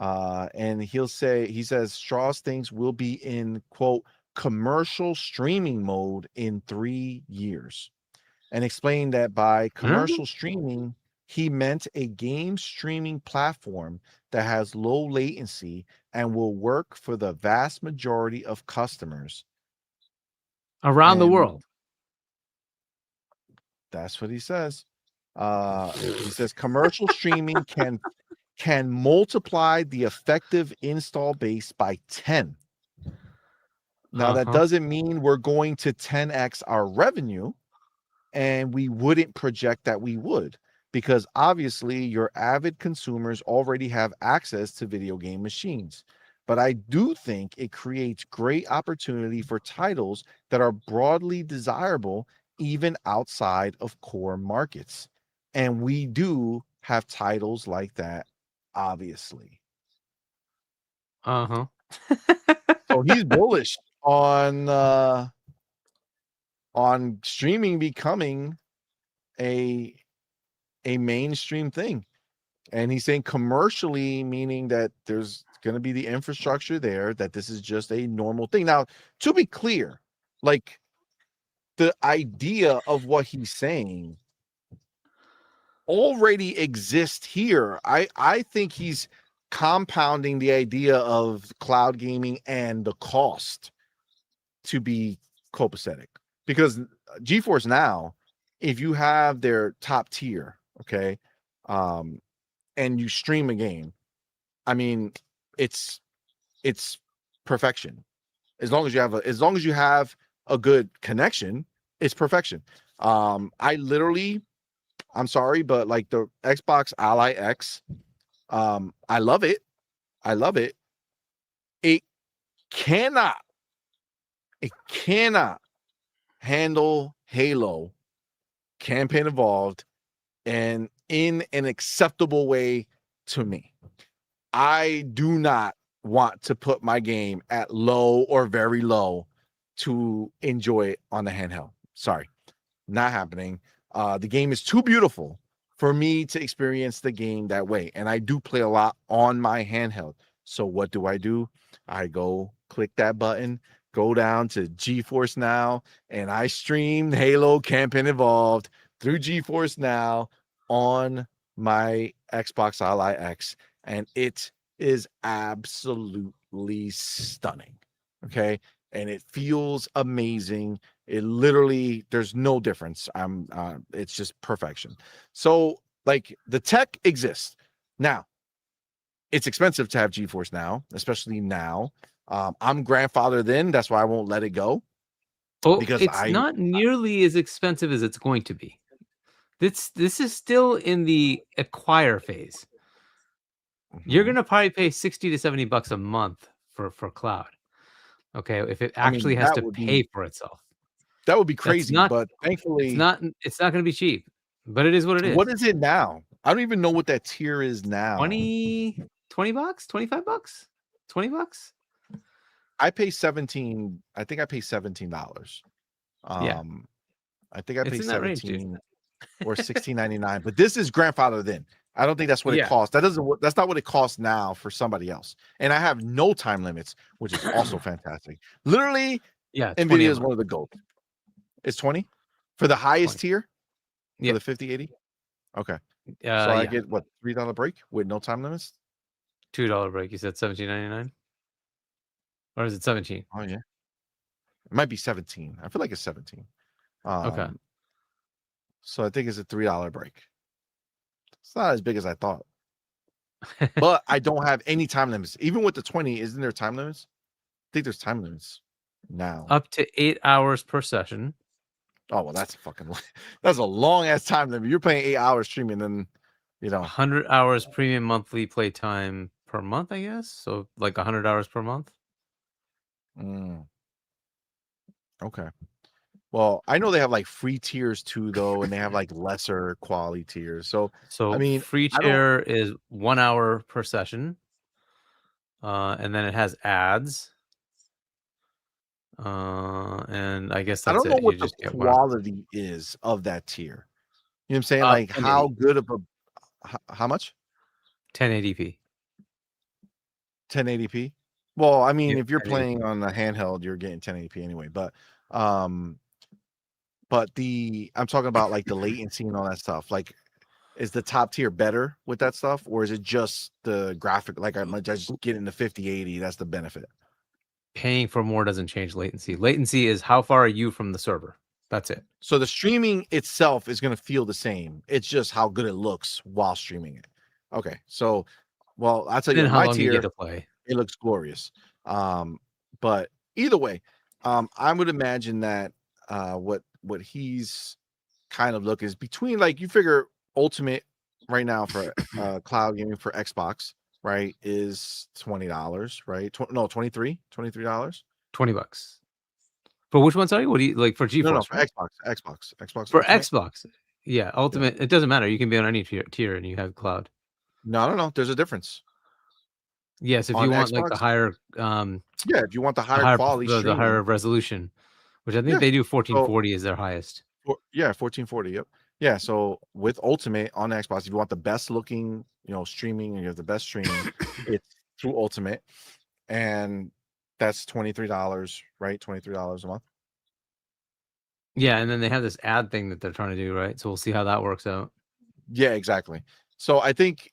And he says, Strauss thinks we'll be in, quote, commercial streaming mode in 3 years. And explained that by commercial streaming, he meant a game streaming platform that has low latency and will work for the vast majority of customers around the world. That's what he says. He says commercial streaming can multiply the effective install base by 10. Now, that doesn't mean we're going to 10x our revenue, and we wouldn't project that we would, because obviously your avid consumers already have access to video game machines. But I do think it creates great opportunity for titles that are broadly desirable even outside of core markets. And we do have titles like that, obviously. So he's bullish on streaming becoming a mainstream thing. And he's saying commercially, meaning that there's going to be the infrastructure there, that this is just a normal thing. Now, to be clear, like the idea of what he's saying already exists here. I think he's compounding the idea of cloud gaming and the cost to be copacetic, because GeForce Now, if you have their top tier, okay, and you stream a game, I mean, it's perfection. As long as you have a good connection, it's perfection. I'm sorry, but like the Xbox Ally X, I love it. It cannot handle Halo campaign involved and in an acceptable way to me. I do not want to put my game at low or very low to enjoy it on the handheld. Sorry, not happening. The game is too beautiful for me to experience the game that way. And I do play a lot on my handheld. So what do? I go click that button, go down to GeForce Now, and I stream Halo Campaign Involved through GeForce Now on my Xbox Ally X. And it is absolutely stunning. Okay. And it feels amazing. It literally, there's no difference. It's just perfection. So like the tech exists. Now, it's expensive to have GeForce Now, especially now. I'm grandfathered in. That's why I won't let it go. Oh, because it's not nearly as expensive as it's going to be. This is still in the acquire phase. You're going to probably pay $60 to $70 a month for cloud. Okay, if it actually has to pay for itself. That would be crazy, but thankfully it's not going to be cheap. But it is what it is. What is it now? I don't even know what that tier is now. $20, $25, $20. I pay 17. I think I pay $17. Yeah. I think I pay 17 or $16.99. But this is grandfathered in. I don't think that's what it costs. That's not what it costs now for somebody else. And I have no time limits, which is also fantastic. Literally, NVIDIA is one of the GOAT. It's 20 for the highest tier. For the 5080. Okay. So I get what, $3 break with no time limits? $2 break. You said $17.99? Or is it 17? Oh yeah. It might be 17. I feel like it's 17. Okay. So I think it's a $3 break. It's not as big as I thought. But I don't have any time limits. Even with the 20, isn't there time limits? I think there's time limits now. Up to 8 hours per session. Oh, well, that's a long ass time limit. You're playing 8 hours streaming, then 100 hours premium monthly play time per month, I guess. So like 100 hours per month. Okay. Well, I know they have like free tiers too, though, and they have like lesser quality tiers. So I mean, free tier is 1 hour per session, and then it has ads. And I guess that's I don't know what the quality is of that tier. You know what I'm saying? Like how good of how much? 1080p. 1080p. Well, I mean, if you're playing on a handheld, you're getting 1080p anyway. But I'm talking about like the latency and all that stuff. Like, is the top tier better with that stuff, or is it just the graphic? Like, I might just get into 5080. That's the benefit. Paying for more doesn't change latency. Latency is how far are you from the server? That's it. So the streaming itself is going to feel the same. It's just how good it looks while streaming it. Okay. So, well, I'll tell you, my tier, you get to play. It looks glorious. But either way, I would imagine that what he's kind of looking is between, like, you figure ultimate right now for cloud gaming for Xbox, right, is $20, right? $23. $20. For which one? Sorry, what do you like for GeForce? No, for right? Xbox. For Xbox, yeah, Ultimate. Yeah. It doesn't matter. You can be on any tier and you have cloud. No. There's a difference. Yes, if on you want like the Xbox. higher Yeah, if you want the higher quality the streaming. higher resolution, which I think Yeah. they do So 1440 is their highest. yeah, 1440. Yep. Yeah. So with Ultimate on Xbox, if you want the best looking, streaming, and you have the best streaming, it's through Ultimate, and that's $23, right? $23 a month. Yeah, and then they have this ad thing that they're trying to do, right? So we'll see how that works out. Yeah, exactly. So I think,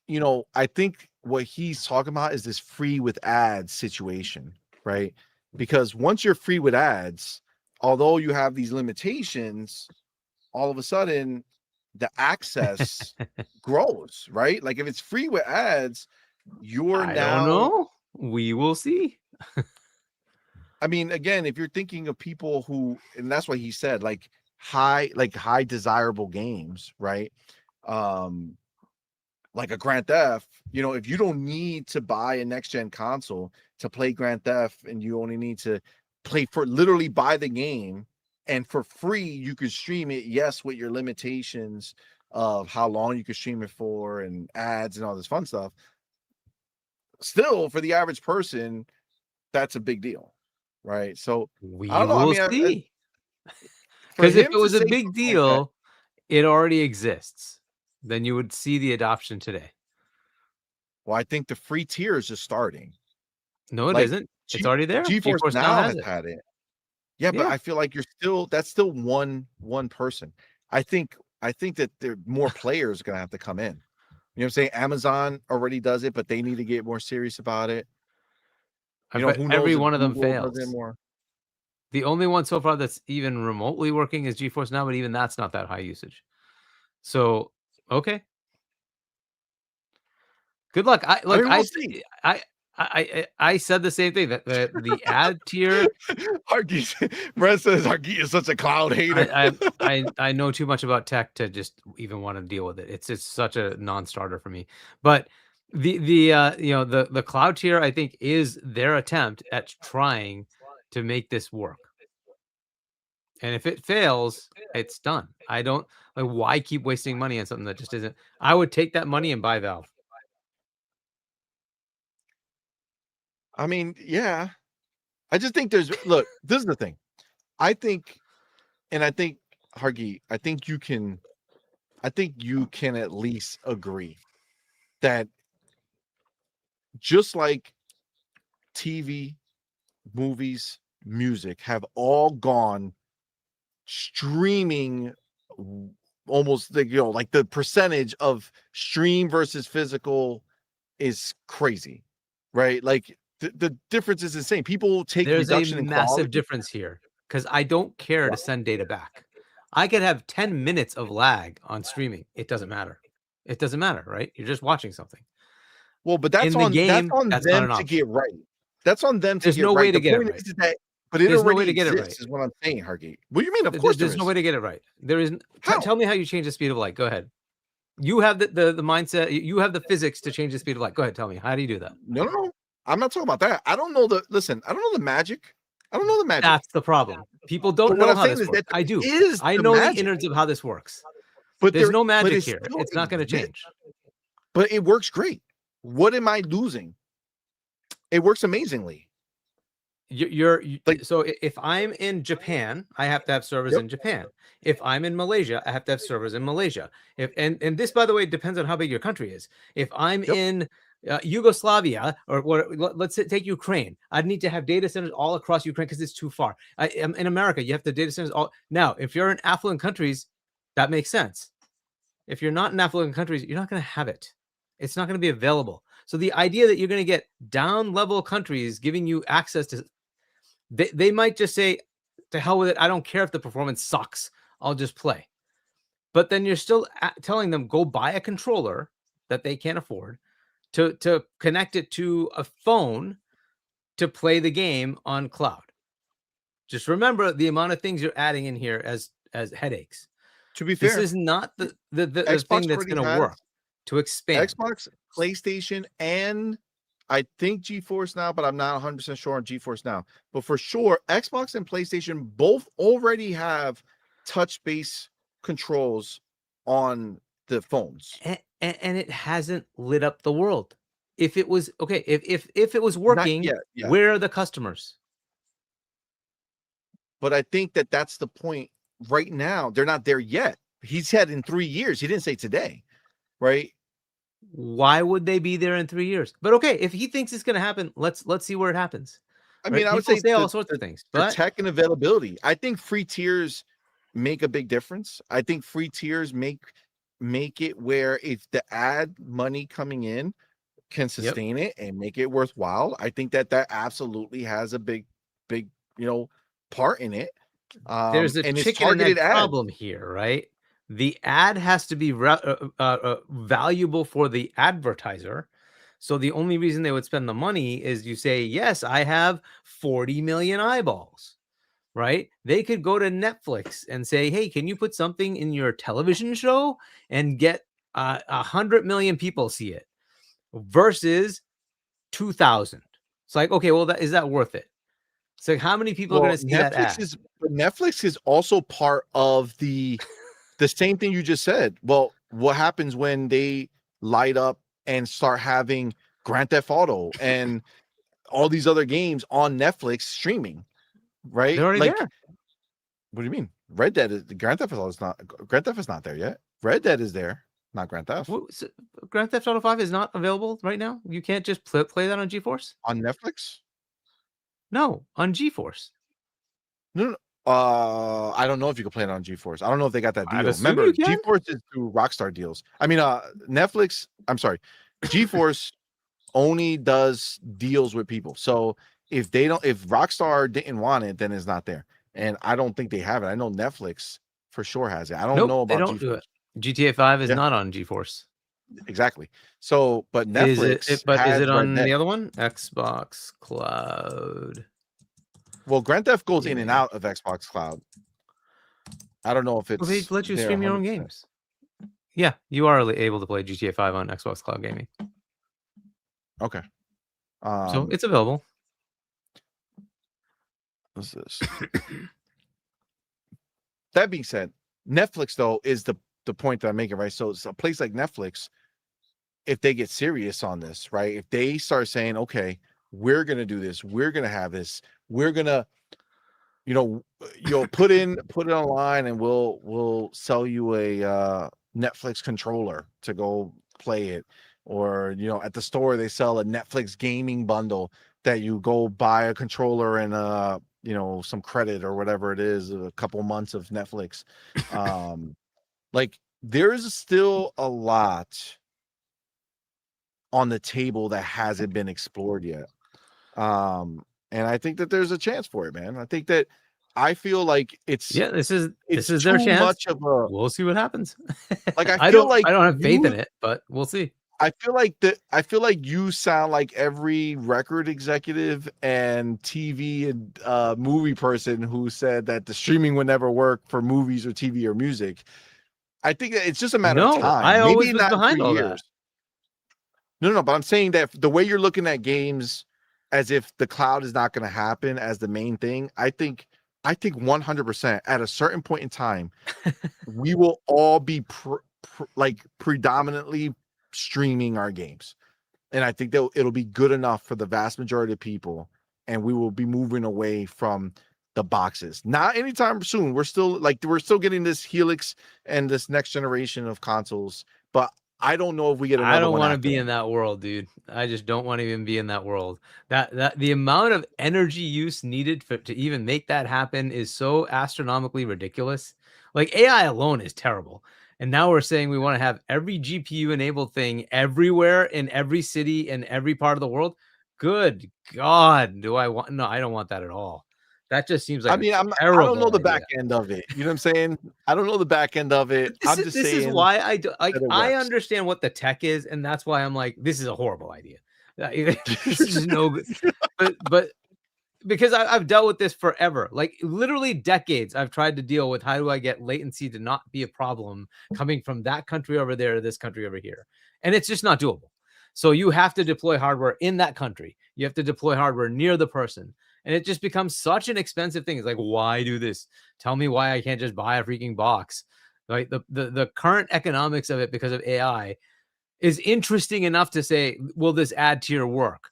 what he's talking about is this free with ads situation, right? Because once you're free with ads, although you have these limitations, all of a sudden the access grows, right? Like if it's free with ads, you're I now don't know. We will see. I mean, again, if you're thinking of people who, and that's what he said, like high desirable games, right? Like a Grand Theft, if you don't need to buy a next gen console to play Grand Theft, and you only need to literally buy the game, and for free you could stream it, yes, with your limitations of how long you could stream it for and ads and all this fun stuff. Still, for the average person, that's a big deal, right? So We I don't know. I will mean, see. for Because if him it to was a say big something like that, deal, it already exists. Then you would see the adoption today. well, I think the free tier is just starting. No, it Like isn't. It's already there. GeForce GeForce Now Now has has it. had it. Yeah, but I feel like that's still one person. I think that there more players are gonna have to come in. You know what I'm saying? Amazon already does it, but they need to get more serious about it. I bet Who knows every if one of them Google does it fails. more. The only one so far that's even remotely working is GeForce Now, but even that's not that high usage. So, okay. Good luck. We'll see. I said the same thing, that the ad tier. Brent says Hargeet is such a cloud hater. I know too much about tech to just even want to deal with it. It's such a non-starter for me. But the cloud tier, I think, is their attempt at trying to make this work. And if it fails, it's done. I don't like, why keep wasting money on something that just isn't. I would take that money and buy Valve. I mean, yeah. I just think this is the thing. I think Hargeet, I think you can at least agree that just like TV, movies, music have all gone streaming, almost like the percentage of stream versus physical is crazy, right? Like the difference is insane. People take There's reduction a in massive quality. difference here, because I don't care to send data back. I could have 10 minutes of lag on streaming. It doesn't matter. It doesn't matter, right? You're just watching something. Well, but that's on them to get right. That's on them to There's get no right. way to The get it point right. is that, but it There's no way already to get it right. exists, is what I'm saying, Hargeet. What do you mean? Of course, There's no way to get it right. There is. How? Tell me how you change the speed of light. Go ahead. You have the mindset. You have the physics to change the speed of light. Go ahead. Tell me. How do you do that? No. I'm not talking about that. I don't know I don't know the magic. I don't know the magic. That's the problem. People don't know how this works. I do. I know the innards of how this works. But there's no magic here. It's not going to change. But it works great. What am I losing? It works amazingly. So if I'm in Japan, I have to have servers in Japan. If I'm in Malaysia, I have to have servers in Malaysia. And this, by the way, depends on how big your country is. If I'm in Yugoslavia, or let's take Ukraine, I'd need to have data centers all across Ukraine because it's too far. In America, you have the data centers all. Now, if you're in affluent countries, that makes sense. If you're not in affluent countries, you're not going to have it. It's not going to be available. So the idea that you're going to get down level countries giving you access to, they might just say, to hell with it. I don't care if the performance sucks. I'll just play. But then you're still telling them, go buy a controller that they can't afford to connect it to a phone to play the game on cloud. Just remember the amount of things you're adding in here as headaches. To be fair, this is not the thing that's going to work to expand. Xbox, PlayStation, and I think GeForce Now, but I'm not 100% sure on GeForce Now. But for sure, Xbox and PlayStation both already have touch-based controls on the phones. And it hasn't lit up the world. if it was okay, if it was working, where are the customers? But I think that's the point. Right now, they're not there yet. He said in 3 years. He didn't say today, right? Why would they be there in 3 years? But okay, if he thinks it's going to happen, let's see where it happens. I mean, I would say all sorts of things, but tech and availability. I think free tiers make a big difference. I think free tiers make it where if the ad money coming in can sustain it and make it worthwhile. I think that absolutely has a big, part in it. There's a chicken and egg problem here, right? The ad has to be valuable for the advertiser. So the only reason they would spend the money is you say, yes, I have 40 million eyeballs, right? They could go to Netflix and say, hey, can you put something in your television show and get 100 million people see it versus 2,000. It's like, okay, well, is that worth it? So how many people are going to see that ad? Netflix is also part of the same thing you just said. Well, what happens when they light up and start having Grand Theft Auto and all these other games on Netflix streaming, right? They're already there. What do you mean? Grand Theft Auto is not there yet. Red Dead is there, not Grand Theft. So Grand Theft Auto 5 is not available right now. You can't just play that on GeForce? On Netflix? No, on GeForce. No. I don't know if you can play it on GeForce. I don't know if they got that deal. Remember, GeForce is through Rockstar deals. I mean, Netflix. I'm sorry, GeForce only does deals with people. So if Rockstar didn't want it, then it's not there. And I don't think they have it. I know Netflix for sure has it. I don't know about GeForce. Do it. GTA 5 is not on GeForce. Exactly. So, but Netflix. Is it on the other one? Xbox Cloud. Well, Grand Theft goes in and out of Xbox Cloud. I don't know if it's. They let you stream your own games. Yeah, you are able to play GTA 5 on Xbox Cloud Gaming. Okay. So it's available. What's this? That being said, Netflix though is the point that I'm making, right? So it's a place like Netflix, if they get serious on this, right? If they start saying, okay, we're gonna do this, we're gonna have this, we're gonna, put it online and we'll sell you a Netflix controller to go play it. Or, at the store they sell a Netflix gaming bundle that you go buy a controller and some credit or whatever it is, a couple months of Netflix. Like there's still a lot on the table that hasn't been explored yet. And I think that there's a chance for it, man. I feel like this is their chance. Much of a, we'll see what happens. Like I don't have faith in it, but we'll see. I feel like you sound like every record executive and TV and movie person who said that the streaming would never work for movies or TV or music. I think it's just a matter of time. I always was behind all that. No, but I'm saying that the way you're looking at games as if the cloud is not going to happen as the main thing, I think 100% at a certain point in time, we will all be predominantly streaming our games. And I think that it'll be good enough for the vast majority of people, and we will be moving away from the boxes. Not anytime soon. We're still getting this Helix and this next generation of consoles, but I don't know if we get another one. I don't want to be in that world, dude. I just don't want to even be in that world. That the amount of energy use needed to even make that happen is so astronomically ridiculous. Like AI alone is terrible. And now we're saying we want to have every GPU enabled thing everywhere in every city in every part of the world. Good God. No, I don't want that at all. That just seems like I don't know the back end of it. You know what I'm saying? I don't know the back end of it. This is why I do like I understand what the tech is, and that's why I'm like, this is a horrible idea. This is no good. But because I've dealt with this forever, like literally decades, I've tried to deal with how do I get latency to not be a problem coming from that country over there to this country over here. And it's just not doable. So you have to deploy hardware in that country. You have to deploy hardware near the person. And it just becomes such an expensive thing. It's like, why do this? Tell me why I can't just buy a freaking box. Like the current economics of it because of AI, is interesting enough to say, will this add to your work?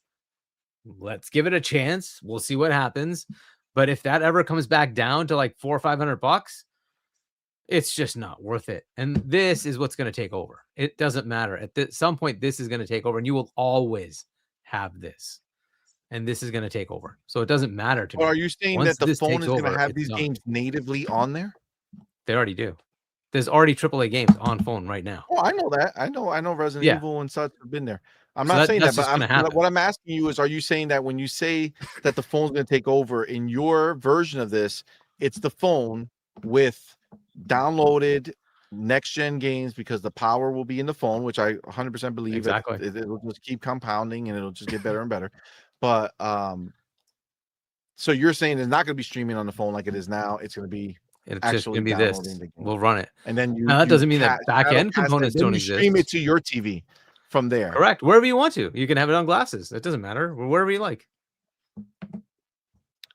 Let's give it a chance. We'll see what happens. But if that ever comes back down to like $400 or $500, it's just not worth it. And this is what's going to take over. It doesn't matter. At some point, this is going to take over, and you will always have this. And this is going to take over. So it doesn't matter to me. Are you saying Once that the this phone takes is going to over, have it's these done. games natively on there? They already do. There's already AAA games on phone right now. Oh, I know that. I know Resident Evil and such have been there. I'm So not saying that, but what I'm asking you is, are you saying that when you say that the phone's going to take over, in your version of this, it's the phone with downloaded next gen games, because the power will be in the phone, which I 100% believe. Exactly. It'll just keep compounding and it'll just get better and better. But so you're saying it's not going to be streaming on the phone like it is now. It's going to be just going to be this. We'll run it. And then that doesn't mean that back end components don't exist. Stream it to your TV from there. Correct. Wherever you want to. You can have it on glasses. It doesn't matter. Wherever you like.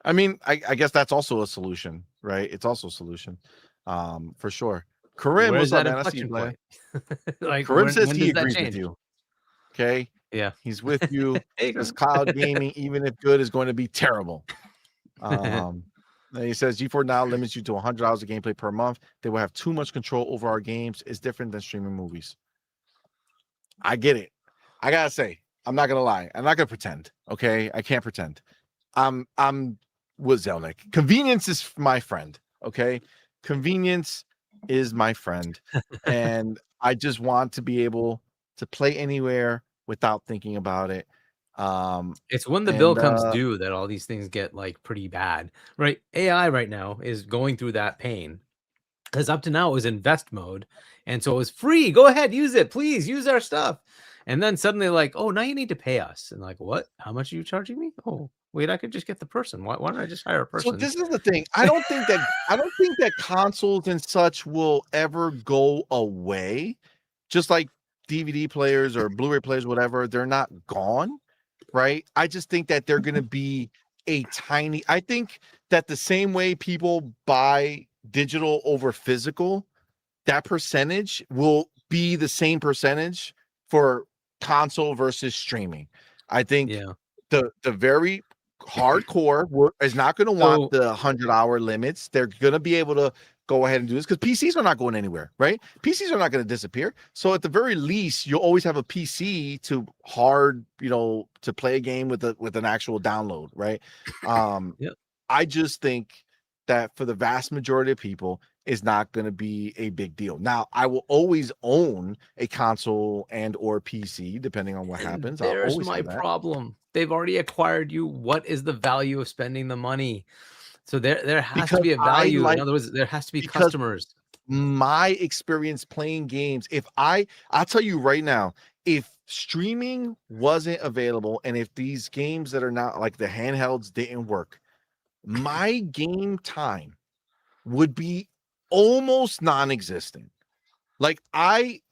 I mean, I guess that's also a solution, right? It's also a solution, for sure. Karim, what's up, man? I see you playing. Like, Karim says he agrees with you. Okay. Yeah. He's with you. This cloud gaming, even if good, is going to be terrible. Then he says G4 now limits you to 100 hours of gameplay per month. They will have too much control over our games. It's different than streaming movies. I get it. I gotta say, I'm not gonna lie. I'm not gonna pretend. Okay, I can't pretend. I'm with Zelnick. Convenience is my friend. Okay, convenience is my friend, and I just want to be able to play anywhere without thinking about it. It's when the bill comes due that all these things get like pretty bad, right? AI right now is going through that pain, because up to now it was invest mode, and so it was free. Go ahead, use it, please use our stuff. And then suddenly, like, oh, now you need to pay us. And like, what? How much are you charging me? Oh, wait, I could just get the person. Why don't I just hire a person? So this is the thing. I don't think that consoles and such will ever go away. Just like DVD players or Blu-ray players, whatever, they're not gone, right? I just think that they're going to be I think that the same way people buy digital over physical, that percentage will be the same percentage for console versus streaming. I think the very hardcore is not going to want the 100-hour limits. They're going to be able to go ahead and do this because PCs are not going anywhere, right? PCs are not going to disappear. So at the very least, you'll always have a PC to to play a game with an actual download, right? I just think that for the vast majority of people, is not going to be a big deal. Now, I will always own a console and or PC, depending on what happens. There's my problem. They've already acquired you. What is the value of spending the money? So there has to be a value. In other words, there has to be customers. My experience playing games, I'll tell you right now, if streaming wasn't available and if these games that are not like the handhelds didn't work, my game time would be almost non-existent. Like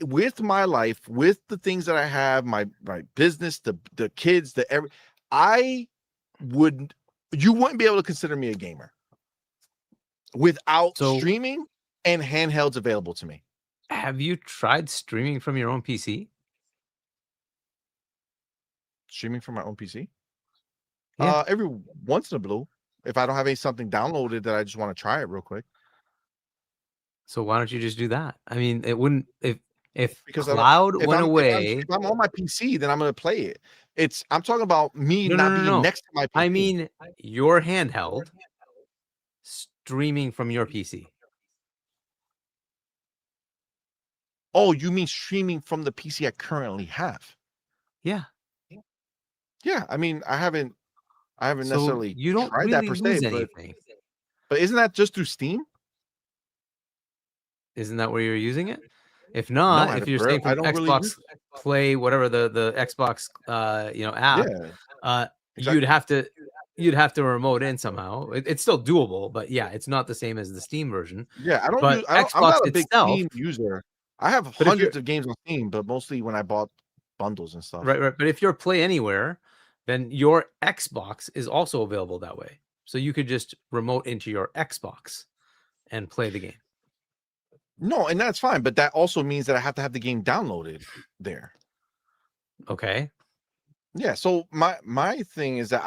with my life, with the things that I have, my business, the kids, you wouldn't be able to consider me a gamer without streaming and handhelds available to me. Have you tried streaming from your own PC? Streaming from my own PC? Yeah. Every once in a blue, if I don't have something downloaded that I just want to try it real quick. So why don't you just do that? I mean, it wouldn't if because cloud went away. If I'm on my PC, then I'm going to play it. I'm talking about me not being next to my PC. I mean, your handheld streaming from your PC. Oh, you mean streaming from the PC I currently have? Yeah. Yeah. I mean, I haven't necessarily you don't tried really that per se, but isn't that just through Steam? Isn't that where you're using it? If not, if you're saying from Xbox Play, whatever the Xbox app, exactly. you'd have to remote in somehow. It's still doable, but yeah, it's not the same as the Steam version. Yeah, I'm not a big Steam user. I have hundreds of games on Steam, but mostly when I bought bundles and stuff. Right. But if you're Play Anywhere, then your Xbox is also available that way. So you could just remote into your Xbox and play the game. No, and that's fine, but that also means that I have to have the game downloaded there. Okay. Yeah. So my thing is that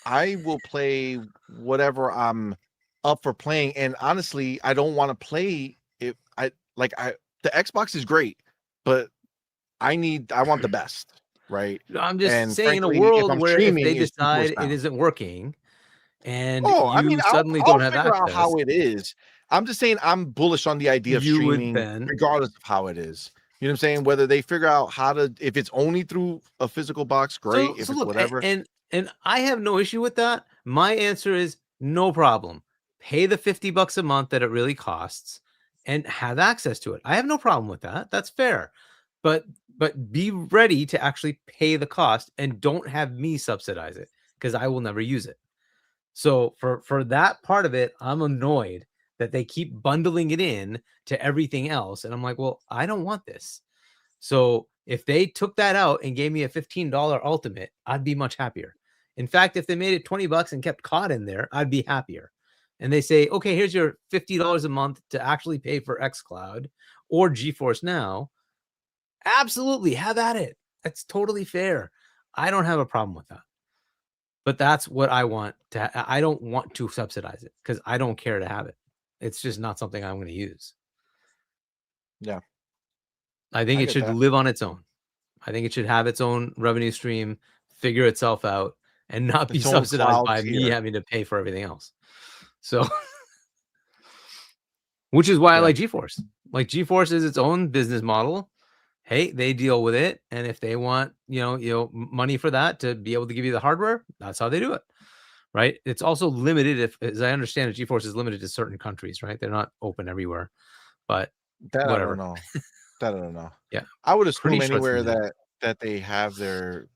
I will play whatever I'm up for playing, and honestly, I don't want to play it. The Xbox is great, but I want the best, right? I'm just And saying, in a frankly, if world I'm where if they streaming, it's decide GeForce it Now. isn't working and Oh, I mean, you I'll suddenly I'll don't have figure out access, how it is. I'm just saying I'm bullish on the idea of you would streaming then. regardless of how it is. You know what I'm saying? Whether they figure out how to, if it's only through a physical box, great. If So it's look, whatever. and I have no issue with that. My answer is no problem. Pay the $50 a month that it really costs and have access to it. I have no problem with that. That's fair. But be ready to actually pay the cost and don't have me subsidize it because I will never use it. So for that part of it, I'm annoyed that they keep bundling it in to everything else. And I'm like, well, I don't want this. So if they took that out and gave me a $15 ultimate, I'd be much happier. In fact, if they made it $20 and kept COD in there, I'd be happier. And they say, okay, here's your $50 a month to actually pay for xCloud or GeForce Now. Absolutely, have at it. That's totally fair. I don't have a problem with that. But that's what I want to. I don't want to subsidize it because I don't care to have it. It's just not something I'm going to use. Yeah. I think I it get should that. live on its own. I think it should have its own revenue stream, figure itself out, and not be Its own subsidized cloud by me tier. having to pay for everything else. So, which is why I Yeah. like GeForce. Like GeForce is its own business model. Hey, they deal with it, and if they want, money for that to be able to give you the hardware, that's how they do it, right? It's also limited. If, as I understand it, GeForce is limited to certain countries, right? They're not open everywhere, but That I whatever. don't know. That I don't know. Yeah, I would pretty assume sure it's anywhere limited. that they have their,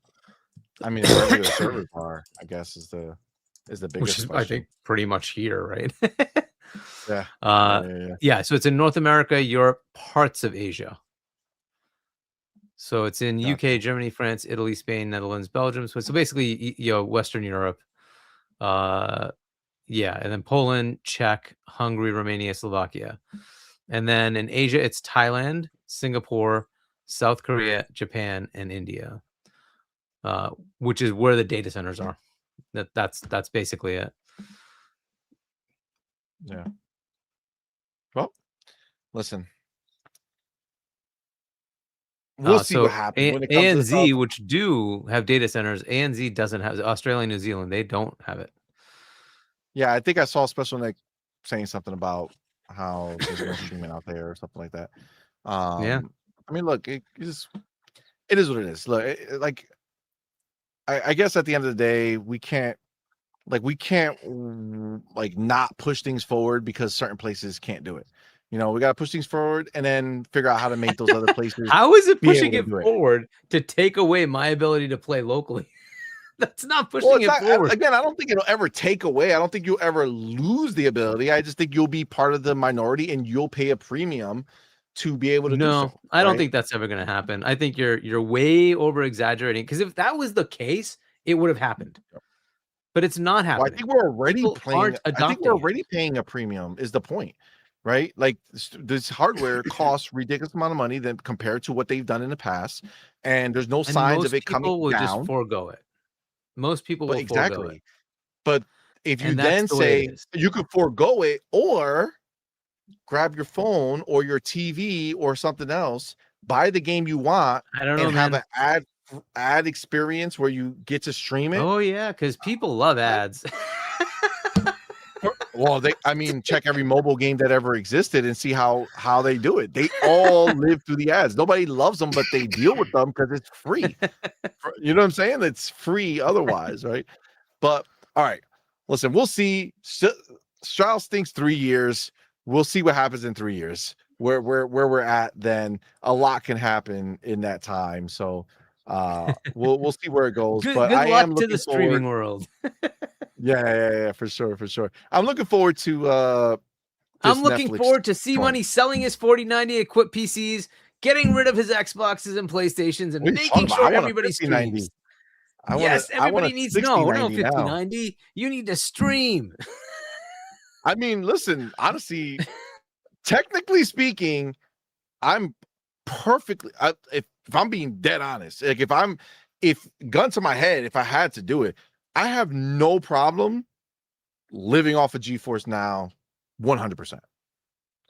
I mean, regular servers are, I guess, is the biggest Which is, question. I think, pretty much here, right? Yeah. Yeah. So it's in North America, Europe, parts of Asia. So it's in Gotcha. UK, Germany, France, Italy, Spain, Netherlands, Belgium. So basically, Western Europe. Yeah, and then Poland, Czech, Hungary, Romania, Slovakia. And then in Asia, it's Thailand, Singapore, South Korea, Japan, and India, which is where the data centers are. That's basically it. Yeah. Well, listen. We'll see what happens when it comes to ANZ, which do have data centers, ANZ doesn't have. Australia, New Zealand, they don't have it. Yeah, I think I saw Special Nick saying something about how there's no streaming out there or something like that. Yeah. I mean, look, it is what it is. Look, I guess at the end of the day, we can't not push things forward because certain places can't do it. We got to push things forward and then figure out how to make those other places. How is it be pushing able to it do it. forward to take away my ability to play locally? That's not pushing it forward. Again, I don't think it'll ever take away. I don't think you'll ever lose the ability. I just think you'll be part of the minority and you'll pay a premium to be able to do so. I don't think that's ever going to happen. I think you're way over exaggerating, because if that was the case, it would have happened. But it's not happening. Well, I think we're already paying a premium is the point, right? Like this hardware costs ridiculous amount of money than compared to what they've done in the past, and there's no signs of it coming down. Most people will just forego it. Most people will forego it. But if you then say you could forego it or grab your phone or your TV or something else, buy the game you want, I don't know, and have an ad experience where you get to stream it. Oh yeah, because people love ads. Well, check every mobile game that ever existed and see how they do it. They all live through the ads. Nobody loves them, but they deal with them because it's free. You know what I'm saying? It's free otherwise, right? But all right, listen, we'll see. Strauss thinks 3 years. We'll see what happens in 3 years. Where we're at then. A lot can happen in that time. So we'll see where it goes. Good luck to the streaming world. Yeah, for sure. I'm looking forward to I'm looking forward to CMoney selling his 4090 equipped PCs, getting rid of his Xboxes and PlayStations, and making sure everybody streams. Everybody needs no 5090. You need to stream. I mean, listen, honestly, technically speaking, I'm perfectly. If I'm being dead honest, like if gun to my head, if I had to do it, I have no problem living off of GeForce Now 100%.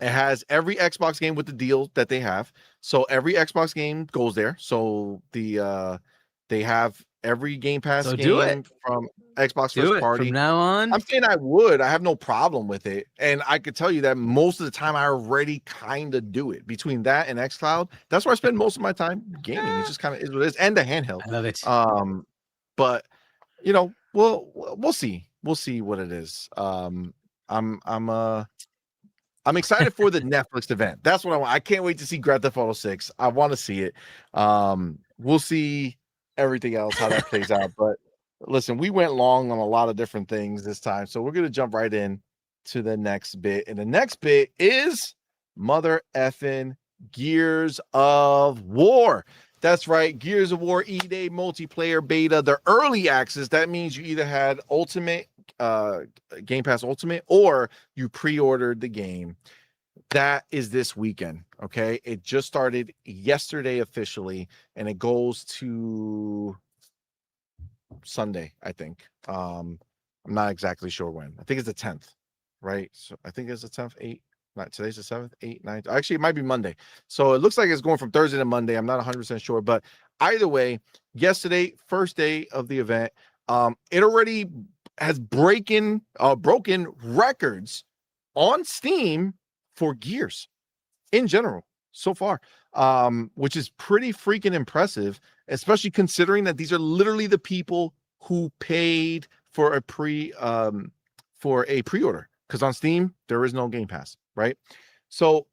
It has every Xbox game with the deal that they have. So every Xbox game goes there. So they have every Game Pass So do game it. from Xbox Do first it party. from now on. I'm saying I would. I have no problem with it. And I could tell you that most of the time I already kind of do it. Between that and xCloud, that's where I spend most of my time gaming. It's just kind of is what it is. And the handheld. I love it. But you know, we'll see. We'll see what it is. I'm excited for the Netflix event. That's what I want. I can't wait to see Grand Theft Auto 6. I want to see it. We'll see everything else, how that plays out. But listen, we went long on a lot of different things this time. So we're going to jump right in to the next bit. And the next bit is mother effing Gears of War. That's right. Gears of War E-Day multiplayer beta, the early access. That means you either had Ultimate Game Pass Ultimate or you pre-ordered the game. That is this weekend. Okay, it just started yesterday officially, and it goes to Sunday, I think. I'm not exactly sure when. I think it's the 10th, right? So I think it's the 10th, 8. Not today's the 7th, 8, 9. Actually, it might be Monday. So it looks like it's going from Thursday to Monday. I'm not 100% sure, but either way, yesterday, first day of the event, it already has broken records on Steam for Gears in general so far, which is pretty freaking impressive, especially considering that these are literally the people who paid for a pre-order, because on Steam there is no Game Pass, right? So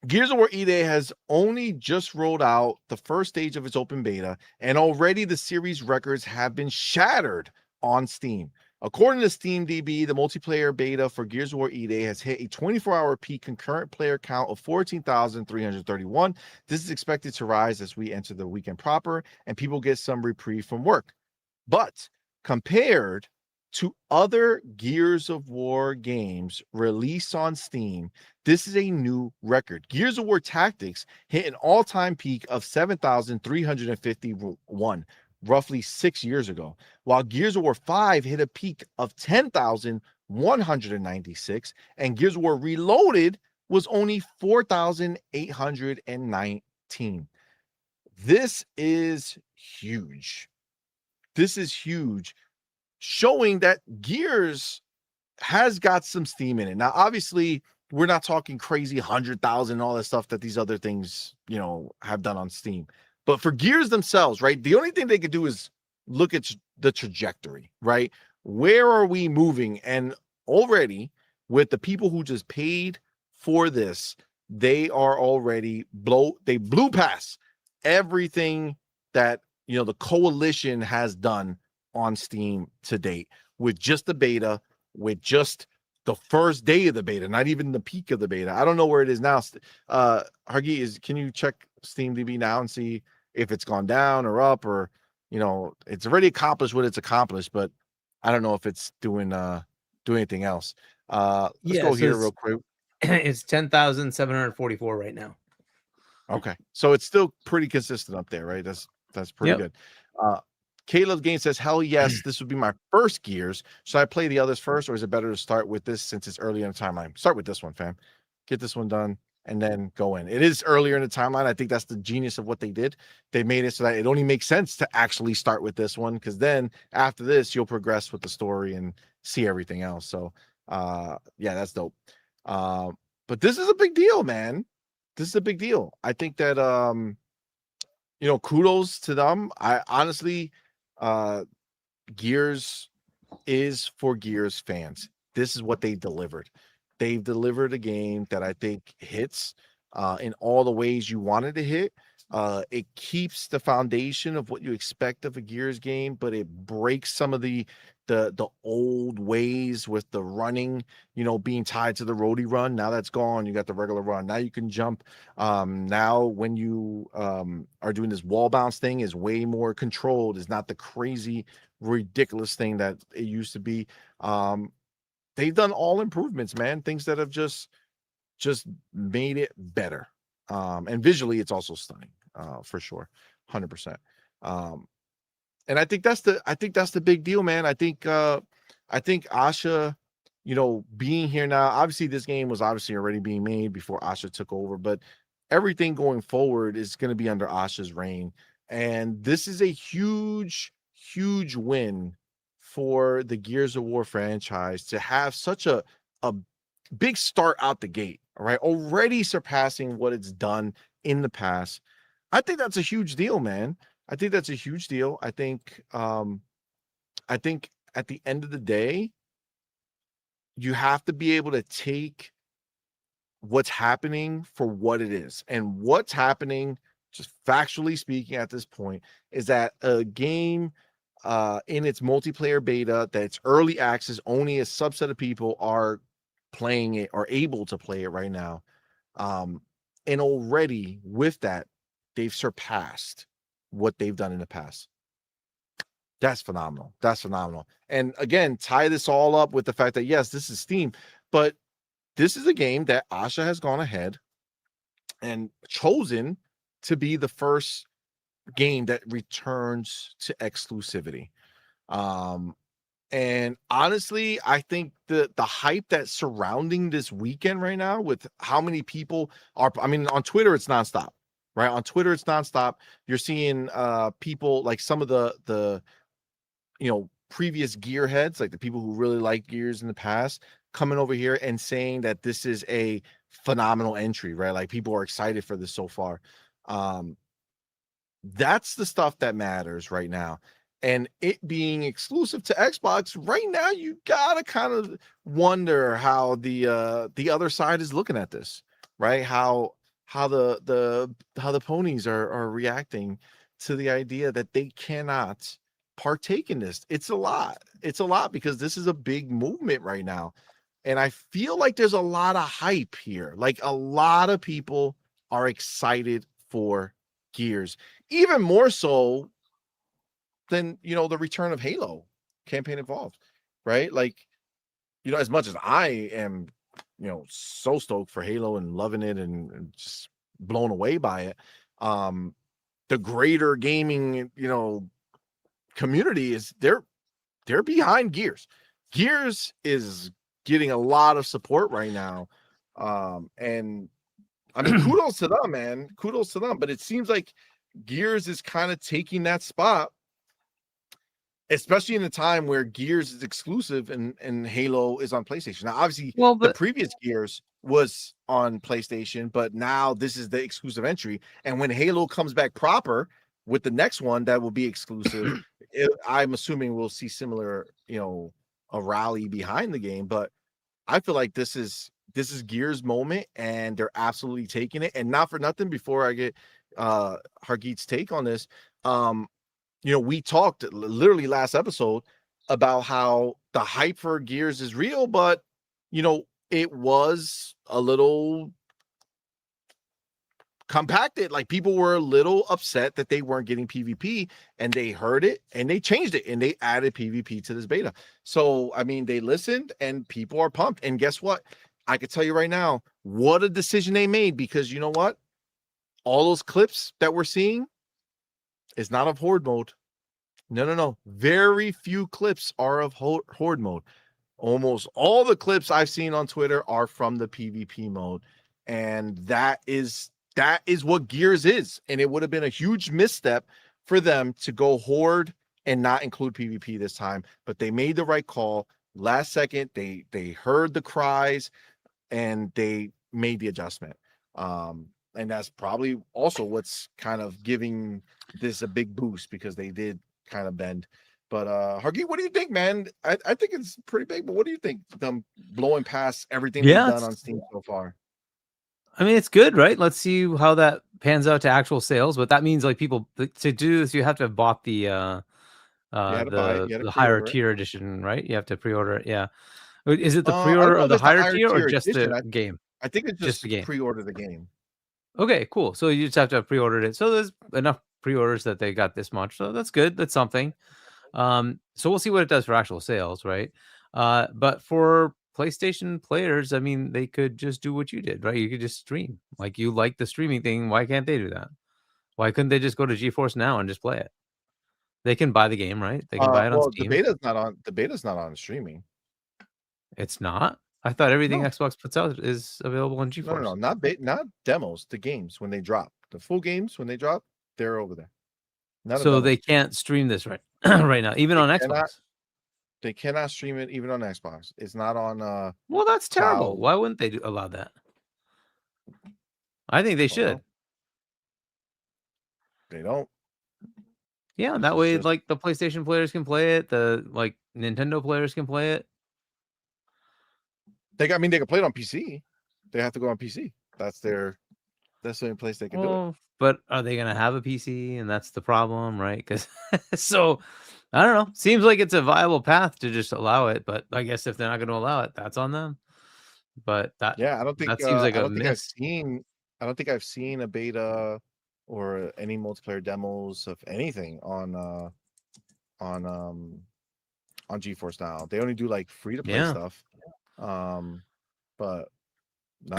Gears of War E-Day has only just rolled out the first stage of its open beta, and already the series records have been shattered on Steam. According to SteamDB, the multiplayer beta for Gears of War E-Day has hit a 24-hour peak concurrent player count of 14,331. This is expected to rise as we enter the weekend proper and people get some reprieve from work. But compared to other Gears of War games released on Steam, this is a new record. Gears of War Tactics hit an all-time peak of 7,351, roughly 6 years ago, while Gears of War 5 hit a peak of 10,196, and Gears of War Reloaded was only 4,819. This is huge. This is huge, showing that Gears has got some steam in it. Now, obviously, we're not talking crazy 100,000, all that stuff that these other things, have done on Steam. But for Gears themselves, right, the only thing they could do is look at the trajectory, right? Where are we moving? And already, with the people who just paid for this, they are already blew past everything that the coalition has done on Steam to date, with just the beta, with just the first day of the beta, not even the peak of the beta. I don't know where it is now. Hargeet, can you check SteamDB now and see if it's gone down or up, or it's already accomplished what it's accomplished, but I don't know if it's doing anything else. Let's go here real quick. It's 10,744 right now. Okay, so it's still pretty consistent up there, right? That's pretty good. Caleb Game says, hell yes, this would be my first Gears. Should I play the others first, or is it better to start with this since it's early in the timeline? Start with this one, fam. Get this one done and then go in. It is earlier in the timeline. I think that's the genius of what they did. They made it so that it only makes sense to actually start with this one, because then after this, you'll progress with the story and see everything else. So, yeah, that's dope. But this is a big deal, man. This is a big deal. I think that, kudos to them. I honestly, Gears is for Gears fans. This is what they delivered. They've delivered a game that I think hits in all the ways you wanted to hit. It keeps the foundation of what you expect of a Gears game, but it breaks some of the old ways with the running, being tied to the roadie run. Now that's gone. You got the regular run. Now you can jump. Now when you are doing this wall bounce thing, is way more controlled. It's not the crazy, ridiculous thing that it used to be. They've done all improvements, man. Things that have just made it better. And visually, it's also stunning, for sure, 100%. And I think that's the big deal, man. I think Asha, being here now. Obviously, this game was obviously already being made before Asha took over, but everything going forward is going to be under Asha's reign, and this is a huge, huge win for the Gears of War franchise to have such a big start out the gate. All right, already surpassing what it's done in the past. I think that's a huge deal, man. I think that's a huge deal. I think at the end of the day, you have to be able to take what's happening for what it is. And what's happening, just factually speaking at this point, is that a game in its multiplayer beta, that's early access, only a subset of people are playing it or able to play it right now. And already with that, they've surpassed what they've done in the past. That's phenomenal. That's phenomenal. And again, tie this all up with the fact that, yes, this is Steam, but this is a game that Asha has gone ahead and chosen to be the first game that returns to exclusivity. And honestly, I think the hype that's surrounding this weekend right now, with how many people are, on Twitter, it's nonstop, right? On Twitter, it's nonstop. You're seeing people like some of the previous gearheads, like the people who really like Gears in the past, coming over here and saying that this is a phenomenal entry, right? Like, people are excited for this so far. That's the stuff that matters right now. And it being exclusive to Xbox right now, you gotta kind of wonder how the other side is looking at this, right? How the ponies are reacting to the idea that they cannot partake in this. It's a lot because this is a big movement right now. And I feel like there's a lot of hype here. Like, a lot of people are excited for Gears, even more so than, the return of Halo Campaign Evolved, right? Like, as much as I am, so stoked for Halo and loving it and just blown away by it, the greater gaming, community is they're behind Gears. Gears is getting a lot of support right now. And kudos to them, man. Kudos to them. But it seems like Gears is kind of taking that spot, especially in a time where Gears is exclusive and Halo is on PlayStation. Now, obviously, the previous Gears was on PlayStation, but now this is the exclusive entry. And when Halo comes back proper with the next one that will be exclusive, I'm assuming we'll see similar, a rally behind the game. But I feel like this is Gears' moment, and they're absolutely taking it. And not for nothing, before I get Hargeet's take on this, we talked literally last episode about how the hype for Gears is real, but it was a little compacted. Like, people were a little upset that they weren't getting PvP, and they heard it and they changed it and they added PvP to this beta. So, they listened, and people are pumped. And guess what? I can tell you right now, what a decision they made, because you know what? All those clips that we're seeing is not of Horde mode. No. Very few clips are of Horde mode. Almost all the clips I've seen on Twitter are from the PvP mode. And that is what Gears is. And it would have been a huge misstep for them to go Horde and not include PvP this time. But they made the right call. Last second, they heard the cries and they made the adjustment. And that's probably also what's kind of giving this a big boost, because they did kind of bend. But Hargeet, what do you think, man? I think it's pretty big, but what do you think, them blowing past everything they've done on Steam so far? It's good, right? Let's see how that pans out to actual sales. But that means, like, people to do this, you have to have bought the higher tier edition, right? You have to pre-order it. Yeah. Is it the pre-order of the higher tier or just the game? I think it's just the game. Pre-order the game. Okay, cool. So you just have to have pre-ordered it. So there's enough pre-orders that they got this much. So that's good. That's something. So we'll see what it does for actual sales, right? But for PlayStation players, I mean, they could just do what you did, right? You could just stream. Like, you like the streaming thing. Why can't they do that? Why couldn't they just go to GeForce Now and just play it? They can buy the game, right? They can buy it on Well, Steam. the beta's not on streaming. It's not? I thought everything No. Xbox puts out is available on GeForce. No, not demos, the games when they drop. The full games when they drop, they're over there. So they can't stream this right right now, even on Xbox. They cannot stream it even on Xbox. It's not on Well, that's terrible. cloud. Why wouldn't they allow that? I think they should. They don't. Yeah, that way, like, the PlayStation players can play it, the like Nintendo players can play it. They can play it on PC. They have to go on PC. That's the only place they can do it. But are they gonna have a PC? And that's the problem, right? Because so I don't know. Seems like it's a viable path to just allow it, but I guess if they're not gonna allow it, that's on them. But that I don't think that seems like I a don't think I've miss. I don't think I've seen a beta or any multiplayer demos of anything on GeForce Now. They only do like free to play stuff. But no.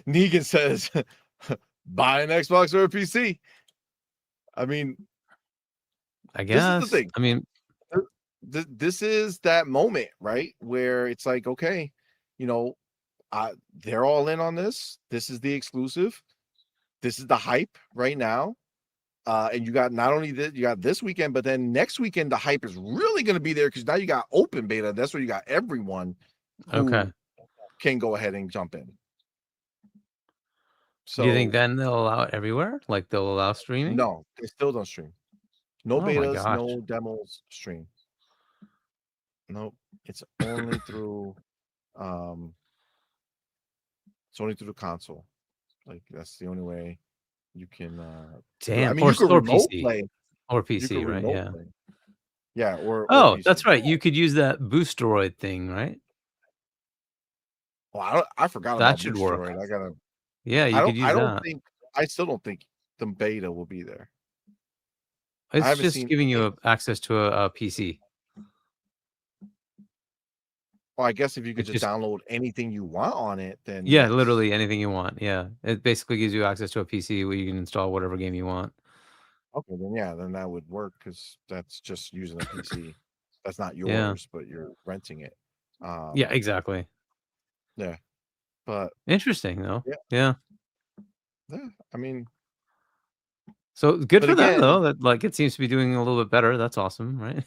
Negan says buy an Xbox or a PC. I mean, I guess this is the thing. I mean, this is that moment, right? Where it's like, okay, they're all in on this. This is the exclusive. This is the hype right now. And you got not only this, you got this weekend, but then next weekend, the hype is really going to be there because now you got open beta. That's where you got everyone who can go ahead and jump in. So do you think then they'll allow it everywhere? Like they'll allow streaming? No, they still don't stream. No betas, no demos stream. Nope. It's only through the console. Like that's the only way you can damn. I mean, you could remote PC. play. Or PC, right? Yeah. Play. Yeah, or PC. PC. That's right. You could use that Boosteroid thing, right? Well, I forgot that about should Boosteroid. work. I gotta. Yeah, you could use that. I still don't think the beta will be there. It's just giving you access to a PC. Well, I guess if you could just download anything you want on it, then yeah, literally anything you want. Yeah, it basically gives you access to a PC where you can install whatever game you want. Okay, then that would work because that's just using a PC. That's not yours, but you're renting it. Yeah, exactly. Yeah, but interesting though. Yeah. I mean, so good for them though. That like it seems to be doing a little bit better. That's awesome, right?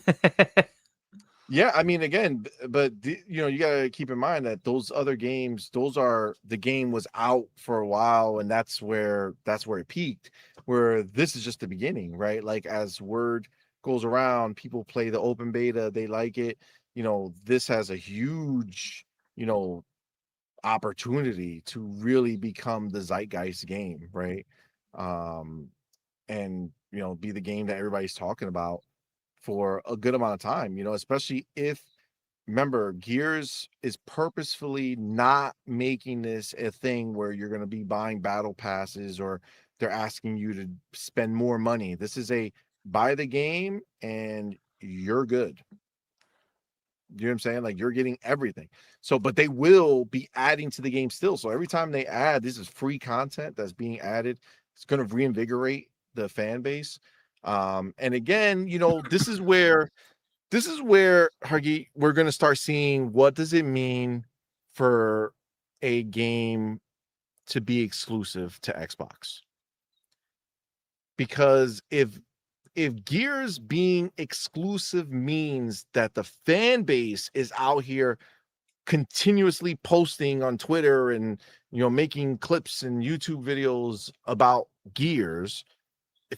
Yeah, I mean, again, but you gotta keep in mind that those other games, the game was out for a while, and that's where it peaked. Where this is just the beginning, right? Like as word goes around, people play the open beta, they like it. This has a huge, opportunity to really become the zeitgeist game, right? And be the game that everybody's talking about for a good amount of time, especially if, remember, Gears is purposefully not making this a thing where you're going to be buying battle passes or they're asking you to spend more money. This is a buy the game and you're good. You know what I'm saying? Like you're getting everything. So, but they will be adding to the game still. So every time they add, this is free content that's being added. It's going to reinvigorate the fan base. And again, this is where Hargeet, we're going to start seeing what does it mean for a game to be exclusive to Xbox? Because if Gears being exclusive means that the fan base is out here continuously posting on Twitter and making clips and YouTube videos about Gears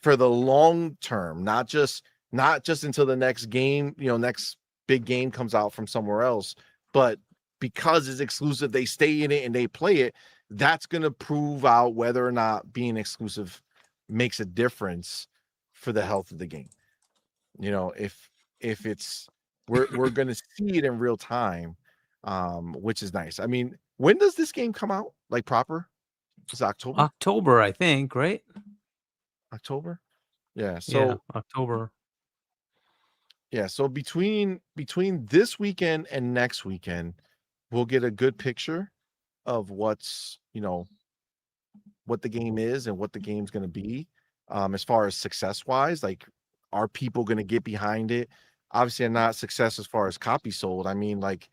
for the long term, not just until the next game, next big game comes out from somewhere else, but because it's exclusive, they stay in it and they play it. That's going to prove out whether or not being exclusive makes a difference for the health of the game. If it's we're going to see it in real time, which is nice. I mean, when does this game come out? Like proper? It's October, I think, right? October? Yeah. So October. Yeah, so between this weekend and next weekend, we'll get a good picture of what's, what the game is and what the game's going to be. As far as success wise, like, are people going to get behind it? Obviously, not success as far as copies sold. I mean, like,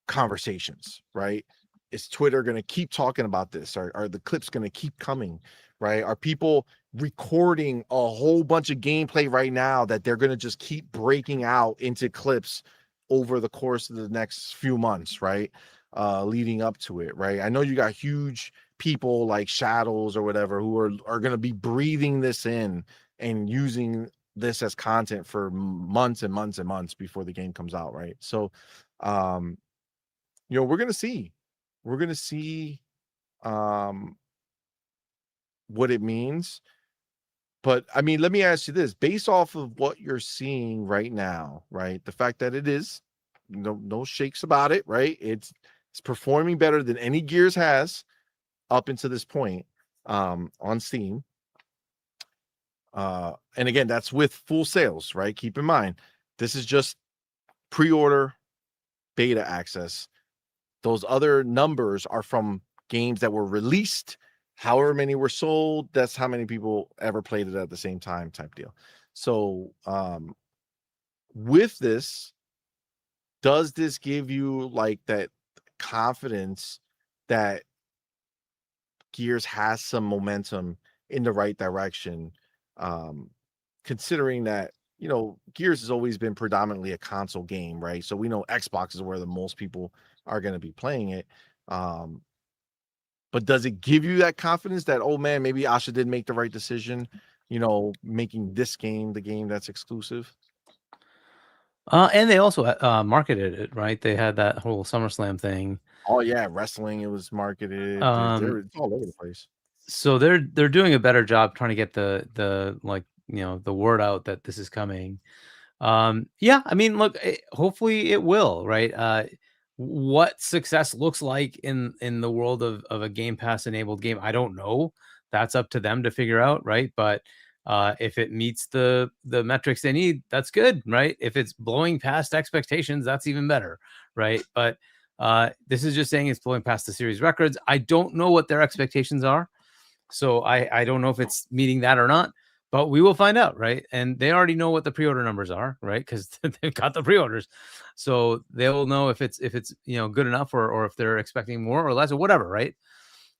conversations, right? Is Twitter going to keep talking about this? Are the clips going to keep coming, right? Are people recording a whole bunch of gameplay right now that they're going to just keep breaking out into clips over the course of the next few months, right? Leading up to it, right? I know you got huge people like Shadows or whatever who are going to be breathing this in and using this as content for months and months and months before the game comes out, right? So we're going to see what it means. But I mean, let me ask you this, based off of what you're seeing right now, right? The fact that it is no shakes about it, right? It's performing better than any Gears has up until this point on Steam. And again, that's with full sales, right? Keep in mind, this is just pre-order beta access. Those other numbers are from games that were released. However many were sold, that's how many people ever played it at the same time, type deal. So with this, does this give you like that confidence that Gears has some momentum in the right direction, considering that Gears has always been predominantly a console game, right? So we know Xbox is where the most people are going to be playing it. But does it give you that confidence that, oh man, maybe Asha did make the right decision, making this game the game that's exclusive? And they also marketed it, right? They had that whole SummerSlam thing. Oh yeah, wrestling, it was marketed. It's all over the place. So they're doing a better job trying to get the like, the word out that this is coming. Yeah, I mean, look, hopefully it will, right? What success looks like in the world of a Game Pass enabled game, I don't know. That's up to them to figure out, right? But if it meets the metrics they need, that's good, right? If it's blowing past expectations, that's even better, right? But this is just saying it's blowing past the series records. I don't know what their expectations are, so I don't know if it's meeting that or not. But we will find out, right? And they already know what the pre-order numbers are, right? Because they've got the pre-orders, so they'll know if it's good enough or if they're expecting more or less or whatever, right?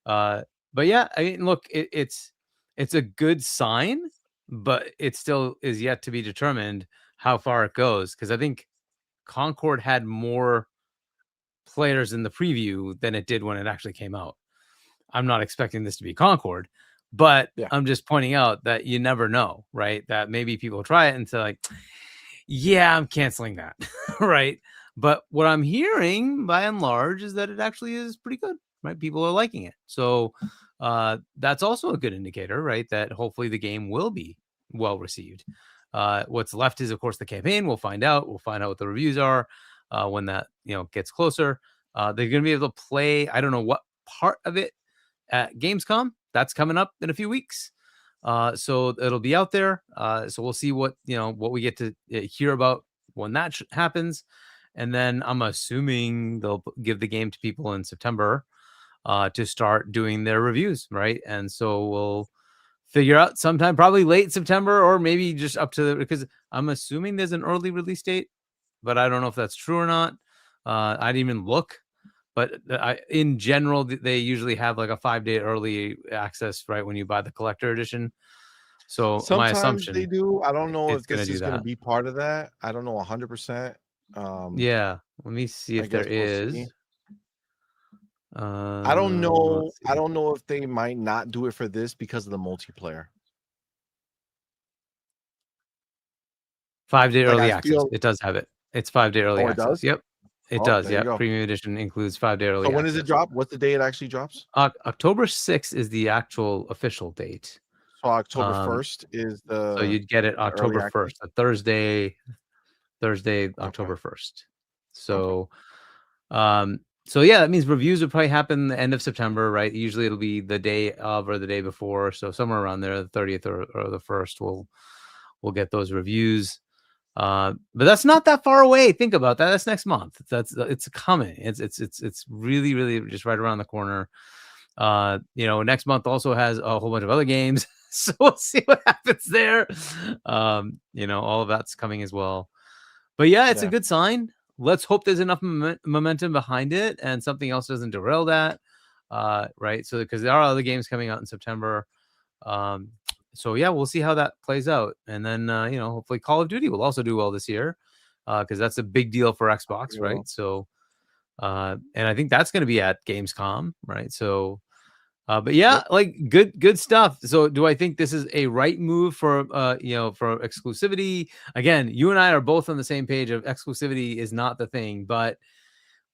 But yeah, I mean, look, it's a good sign, but it still is yet to be determined how far it goes, because I think Concord had more players in the preview than it did when it actually came out. I'm not expecting this to be Concord, but yeah, I'm just pointing out that you never know, right? That maybe people try it and say like, yeah, I'm canceling that, right? But what I'm hearing by and large is that it actually is pretty good, right? People are liking it. So that's also a good indicator, right? That hopefully the game will be well received. What's left is, of course, the campaign. We'll find out. We'll find out what the reviews are when that gets closer. They're going to be able to play, I don't know what part of it, at Gamescom. That's coming up in a few weeks. So it'll be out there. So we'll see what we get to hear about when that happens. And then I'm assuming they'll give the game to people in September to start doing their reviews, right? And so we'll figure out sometime, probably late September, or maybe just up to because I'm assuming there's an early release date, but I don't know if that's true or not. I didn't even look. But in general, they usually have like a 5-day early access, right, when you buy the collector edition. So sometimes my assumption they do. I don't know if this is going to that. be part of that. I don't know 100%. Yeah, let me see if there is. I don't know. I don't know if they might not do it for this because of the multiplayer. 5-day early access. It does have it. It's 5-day early access. Does? Yep. It does. Yeah. Premium edition includes 5-day early access. So when does it drop? What's the day it actually drops? October 6th is the actual official date. So October 1st is the. So you'd get it October 1st, a Thursday, October 1st. So, so yeah, that means reviews would probably happen the end of September, right? Usually it'll be the day of or the day before. So somewhere around there, the 30th or the 1st, we'll get those reviews. But that's not that far away. Think about that. That's next month. It's coming. It's really, really just right around the corner. Next month also has a whole bunch of other games. So we'll see what happens there. All of that's coming as well. But yeah, it's a good sign. Let's hope there's enough momentum behind it and something else doesn't derail that. Right. So because there are other games coming out in September. So yeah, we'll see how that plays out. And then hopefully Call of Duty will also do well this year. Because that's a big deal for Xbox, right? So and I think that's going to be at Gamescom, right? So but yeah, like good stuff. So do I think this is a right move for for exclusivity? Again, you and I are both on the same page of exclusivity is not the thing, but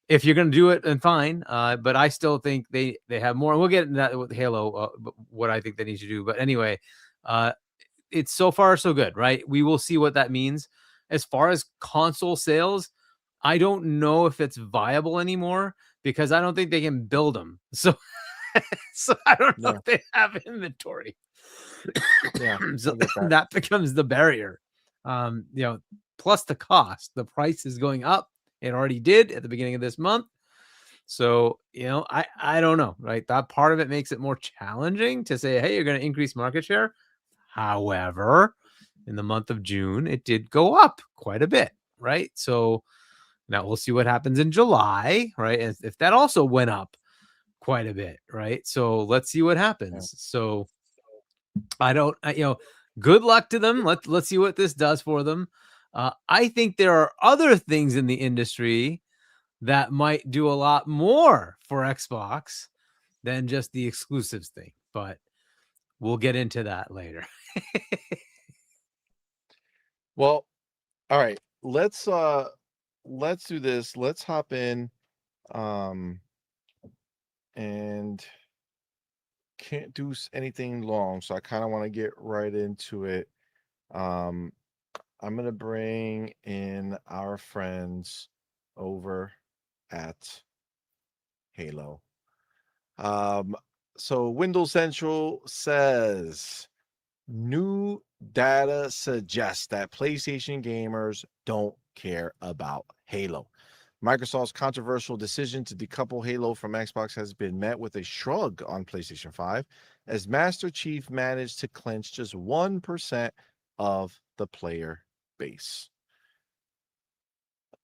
if you're going to do it, then fine. But I still think they have more. And we'll get into that with Halo, what I think they need to do. But anyway, it's so far so good, right? We will see what that means. As far as console sales, I don't know if it's viable anymore because I don't think they can build them. So I don't know if they have inventory. So that becomes the barrier. Plus the cost. The price is going up. It already did at the beginning of this month. So, I don't know, right? That part of it makes it more challenging to say, hey, you're going to increase market share. However, in the month of June, it did go up quite a bit, right? So now we'll see what happens in July, right? And if that also went up quite a bit, right? So let's see what happens. So I don't, good luck to them. Let's see what this does for them. I think there are other things in the industry that might do a lot more for Xbox than just the exclusives thing, but we'll get into that later. Well, all right. Let's do this. Let's hop in. And can't do anything long, so I kind of want to get right into it. I'm gonna bring in our friends over at Halo. So Windows Central says new data suggests that PlayStation gamers don't care about Halo. Microsoft's controversial decision to decouple Halo from Xbox has been met with a shrug on PlayStation 5, as Master Chief managed to clinch just 1% of the player base.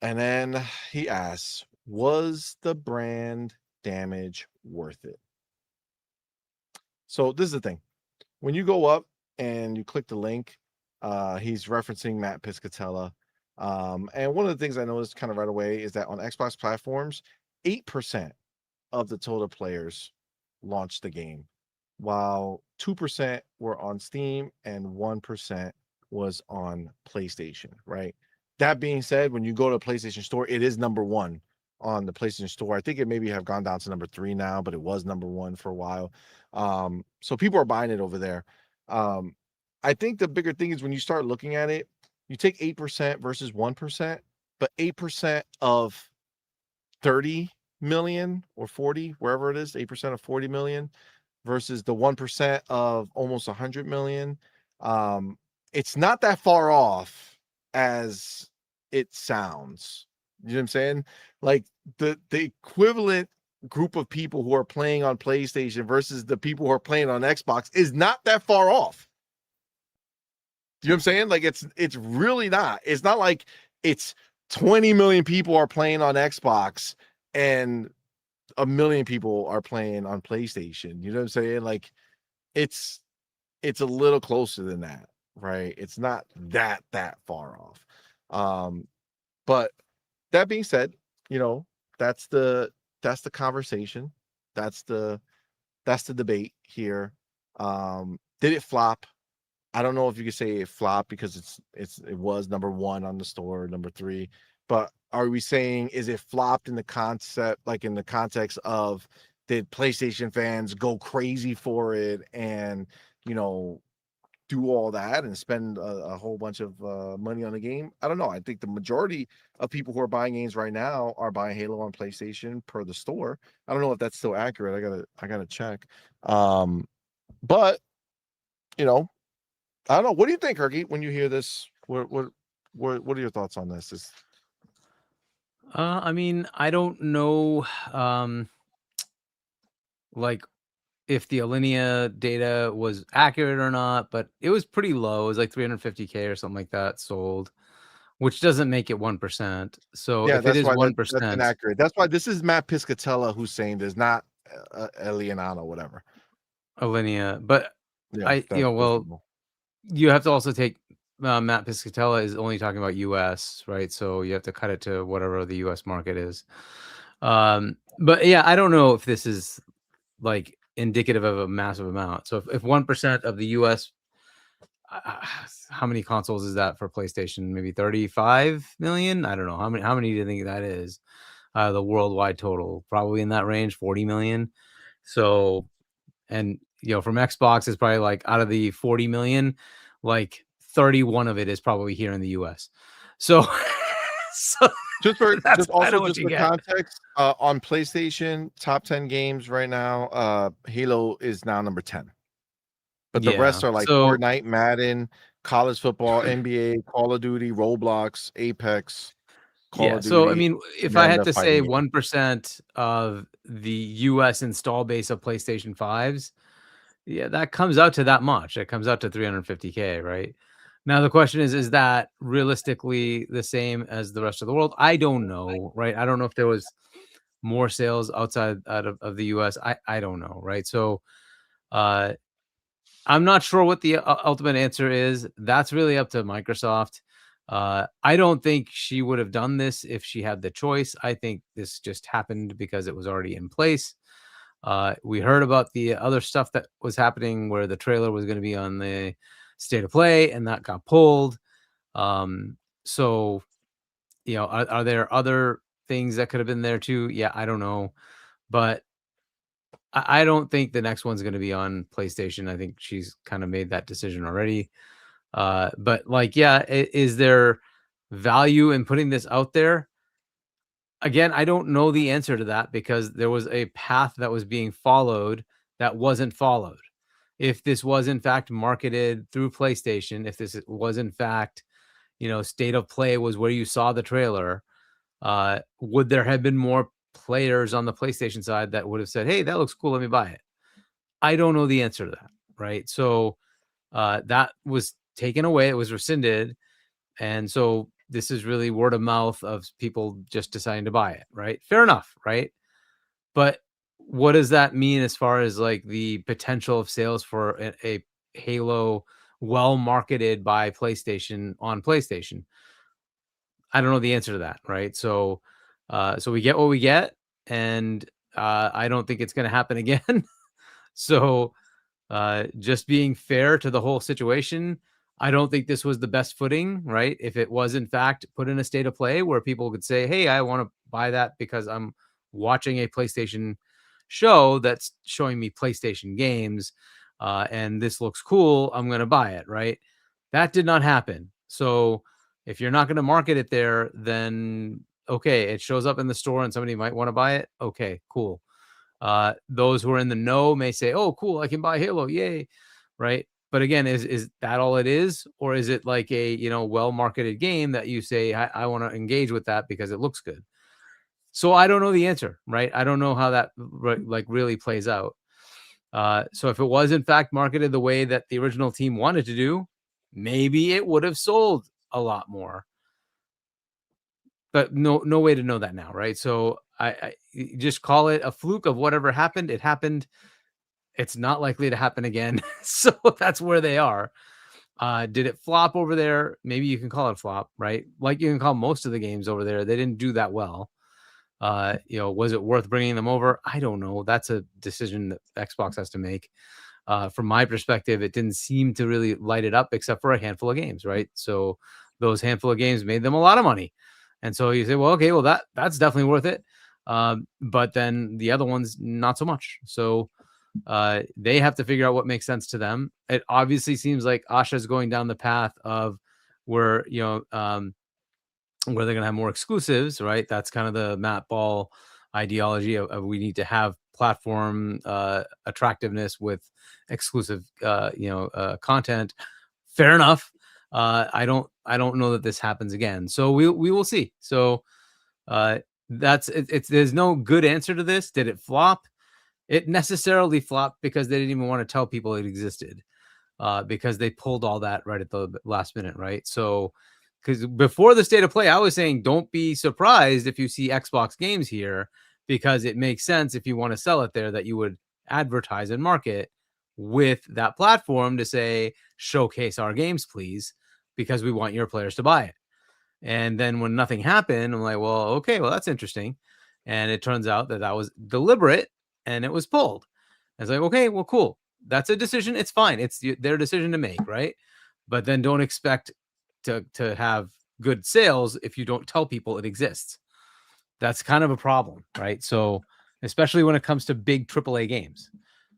And then he asks, was the brand damage worth it? So this is the thing. When you go up and you click the link, he's referencing Matt Piscatella. And one of the things I noticed kind of right away is that on Xbox platforms, 8% of the total players launched the game, while 2% were on Steam and 1% was on PlayStation, right? That being said, when you go to a PlayStation Store, it is number one on the PlayStation Store. I think it maybe have gone down to number 3 now, but it was number 1 for a while. So people are buying it over there. I think the bigger thing is when you start looking at it, you take 8% versus 1%, but 8% of 30 million or 40, wherever it is, 8% of 40 million versus the 1% of almost 100 million. It's not that far off as it sounds. You know what I'm saying? Like the equivalent group of people who are playing on PlayStation versus the people who are playing on Xbox is not that far off. You know what I'm saying? Like it's really not. It's not like it's 20 million people are playing on Xbox and 1 million people are playing on PlayStation. You know what I'm saying? Like it's a little closer than that, right? It's not that far off. But that being said, that's the conversation. That's the debate here. Did it flop? I don't know if you could say it flopped because it was number 1 on the store, number 3. But are we saying is it flopped in the concept, like in the context of did PlayStation fans go crazy for it and do all that and spend a whole bunch of money on the game? I don't know. I think the majority of people who are buying games right now are buying Halo on PlayStation per the store. I don't know if that's still accurate. I gotta check. But I don't know. What do you think, Hargeet, when you hear this? What What are your thoughts on this? I mean, I don't know, like if the Alinea data was accurate or not, but it was pretty low. It was like 350K or something like that sold, which doesn't make it 1%. So Yeah, if it that's is why 1%, that's inaccurate. That's why this is Matt Piscatella who's saying there's not Elianano, whatever. Alinea, but Yeah, you have to also take Matt Piscatella is only talking about US, right? So you have to cut it to whatever the US market is. But yeah, I don't know if this is like indicative of a massive amount. So if 1% of the US, how many consoles is that for PlayStation? Maybe 35 million? I don't know. How many do you think that is? The worldwide total, probably in that range, 40 million. So, and from Xbox is probably like out of the 40 million, like 31 of it is probably here in the US. So, just for context, on PlayStation, top 10 games right now, Halo is now number 10. But the rest are like Fortnite, Madden, college football, NBA, Call of Duty, Roblox, Apex, Call of Duty. So I mean, if I had to say 1% of the US install base of PlayStation 5s, yeah, that comes out to that much. It comes out to 350K, right? Now the question is that realistically the same as the rest of the world? I don't know, right? I don't know if there was more sales outside of the US. I don't know, right? So I'm not sure what the ultimate answer is. That's really up to Microsoft. I don't think she would have done this if she had the choice. I think this just happened because it was already in place. We heard about the other stuff that was happening where the trailer was going to be on the State of Play and that got pulled. So, are there other things that could have been there too? Yeah, I don't know. But I don't think the next one's going to be on PlayStation. I think she's kind of made that decision already. But is there value in putting this out there? Again, I don't know the answer to that because there was a path that was being followed that wasn't followed. If this was in fact marketed through PlayStation, if this was in fact, State of Play was where you saw the trailer, would there have been more players on the PlayStation side that would have said, hey, that looks cool, let me buy it? I don't know the answer to that, right? So that was taken away, it was rescinded, and so this is really word of mouth of people just deciding to buy it, right? Fair enough, right? But what does that mean as far as like the potential of sales for a Halo well marketed by PlayStation on PlayStation? I don't know the answer to that, right? So so we get what we get, and I don't think it's going to happen again. So just being fair to the whole situation, I don't think this was the best footing, right? If it was in fact put in a State of Play where people could say, hey, I want to buy that because I'm watching a PlayStation show that's showing me PlayStation games, and this looks cool, I'm going to buy it, right? That did not happen. So if you're not going to market it there, then okay, it shows up in the store and somebody might want to buy it. Okay, cool. Those who are in the know may say, oh, cool, I can buy Halo, yay, right? But again, is that all it is? Or is it like a, well-marketed game that you say, I want to engage with that because it looks good? So I don't know the answer, right? I don't know how that like really plays out. So if it was in fact marketed the way that the original team wanted to do, maybe it would have sold a lot more. But no way to know that now, right? So I just call it a fluke of whatever happened. It happened. It's not likely to happen again. So that's where they are. Did it flop over there? Maybe you can call it a flop, right? Like you can call most of the games over there. They didn't do that well. Was it worth bringing them over? I don't know. That's a decision that Xbox has to make. From my perspective, it didn't seem to really light it up except for a handful of games, right? So those handful of games made them a lot of money. And so you say, well, okay, well, that's definitely worth it. But then the other ones, not so much. So they have to figure out what makes sense to them. It obviously seems like Asha's going down the path of where, where they're going to have more exclusives, right? That's kind of the Matt Ball ideology of we need to have platform attractiveness with exclusive, content. Fair enough. I don't know that this happens again. So we will see. So there's no good answer to this. Did it flop? It necessarily flopped because they didn't even want to tell people it existed, because they pulled all that right at the last minute, right? So, because before the state of play, I was saying don't be surprised if you see Xbox games here, because it makes sense if you want to sell it there that you would advertise and market with that platform to say, showcase our games, please, because we want your players to buy it. And then when nothing happened, I'm like, well, okay, well, that's interesting. And it turns out that was deliberate and it was pulled. I was like, okay, well, cool. That's a decision. It's fine. It's their decision to make, right? But then don't expect to have good sales if you don't tell people it exists. That's kind of a problem, right? So especially when it comes to big AAA games.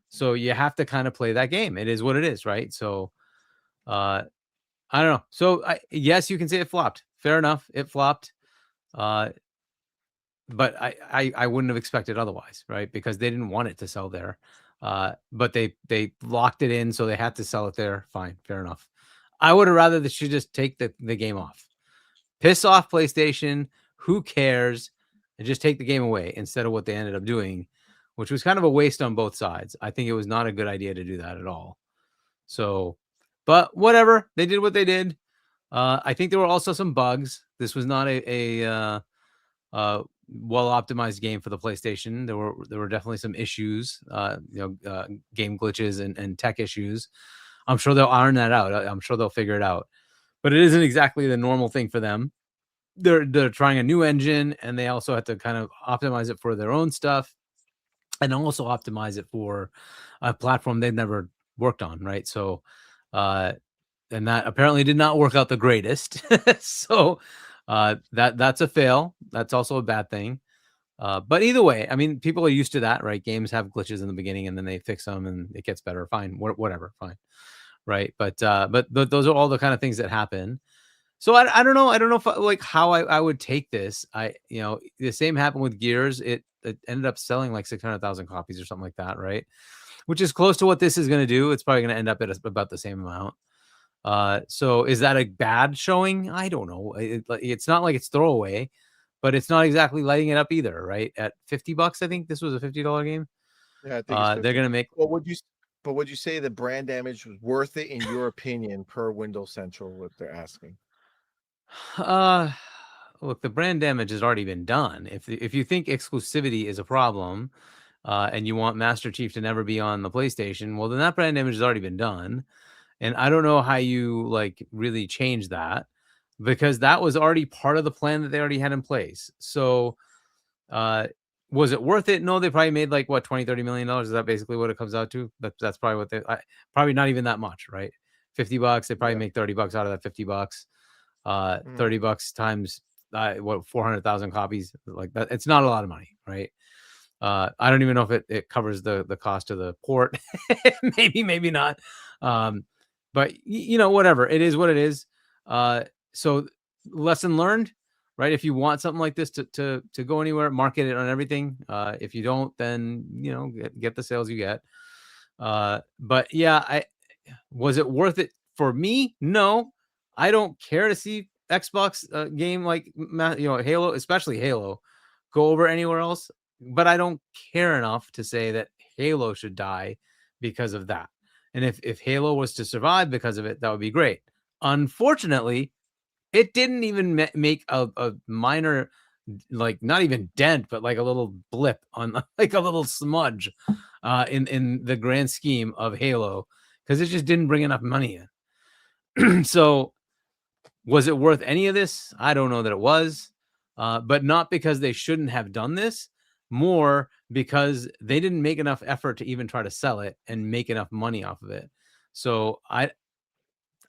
So you have to kind of play that game. It is what it is, right? So I don't know. So yes, you can say it flopped. Fair enough. It flopped. But I wouldn't have expected otherwise, right? Because they didn't want it to sell there. But they locked it in, so they had to sell it there. Fine, fair enough. I would have rather that she just take the game off. Piss off PlayStation. Who cares? And just take the game away instead of what they ended up doing, which was kind of a waste on both sides. I think it was not a good idea to do that at all. So, but whatever. They did what they did. I think there were also some bugs. This was not a well-optimized game for the PlayStation. There were definitely some issues, game glitches and tech issues. I'm sure they'll iron that out. I'm sure they'll figure it out. But it isn't exactly the normal thing for them. They're trying a new engine, and they also have to kind of optimize it for their own stuff, and also optimize it for a platform they've never worked on, right? So, and that apparently did not work out the greatest. So, that's a fail. That's also a bad thing. But either way, I mean, people are used to that, right? Games have glitches in the beginning, and then they fix them, and it gets better. Fine, whatever, fine, right? But those are all the kind of things that happen. So I don't know. I don't know if like how I would take this. The same happened with Gears. It ended up selling like 600,000 copies or something like that, right? Which is close to what this is going to do. It's probably going to end up at about the same amount. So is that a bad showing? I don't know. It's not like it's throwaway, but it's not exactly lighting it up either, right? At $50, I think this was a $50 game. Yeah, I think they're gonna make. Well, would you say the brand damage was worth it in your opinion per Windows Central? What they're asking. Look, the brand damage has already been done. If you think exclusivity is a problem, and you want Master Chief to never be on the PlayStation, well, then that brand damage has already been done. And I don't know how you like really change that, because that was already part of the plan that they already had in place. So, was it worth it? No, they probably made like what, $20-30 million. Is that basically what it comes out to? That's probably what probably not even that much, right? $50. They probably make $30 out of that $50. $30 times 400,000 copies, like that. It's not a lot of money, right? I don't even know if it covers the cost of the port. maybe not. But whatever, it is what it is. So lesson learned, right? If you want something like this to go anywhere, market it on everything. If you don't, then get the sales you get. But yeah, was it worth it for me? No, I don't care to see Xbox game like Halo, especially Halo, go over anywhere else. But I don't care enough to say that Halo should die because of that. And if Halo was to survive because of it, that would be great. Unfortunately, it didn't even make a minor, like not even dent, but like a little blip on like a little smudge in the grand scheme of Halo, because it just didn't bring enough money in. So was it worth any of this? I don't know that it was, but not because they shouldn't have done this. More because they didn't make enough effort to even try to sell it and make enough money off of it. So I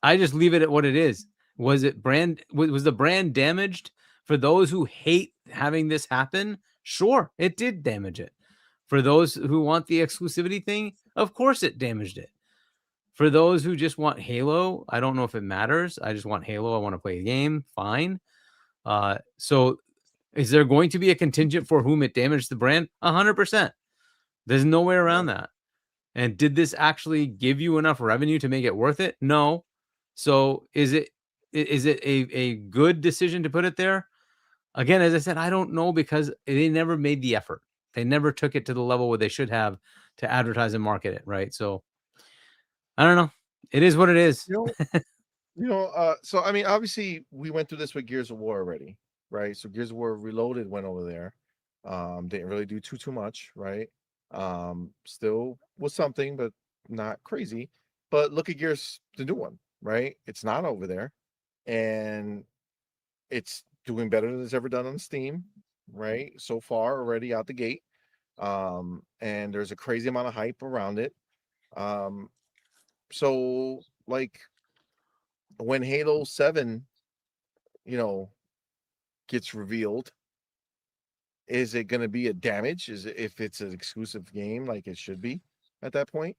just leave it at what it is. Was the brand damaged for those who hate having this happen? Sure, it did damage it. For those who want the exclusivity thing, of course it damaged it. For those who just want Halo, I don't know if it matters. I just want Halo. I want to play a game. Fine. So is there going to be a contingent for whom it damaged the brand? 100%. There's no way around that. And did this actually give you enough revenue to make it worth it? No. So is it is it a good decision to put it there? Again, as I said, I don't know, because they never made the effort. They never took it to the level where they should have to advertise and market it, right? So I don't know. It is what it is. So I mean, obviously we went through this with Gears of War already, right? So Gears of War Reloaded went over there. Didn't really do too much, right? Still was something, but not crazy. But look at Gears, the new one, right? It's not over there, and it's doing better than it's ever done on Steam, right? So far, already out the gate. And there's a crazy amount of hype around it. So like when Halo 7, gets revealed, is it going to be a damage? Is it, if it's an exclusive game like it should be at that point?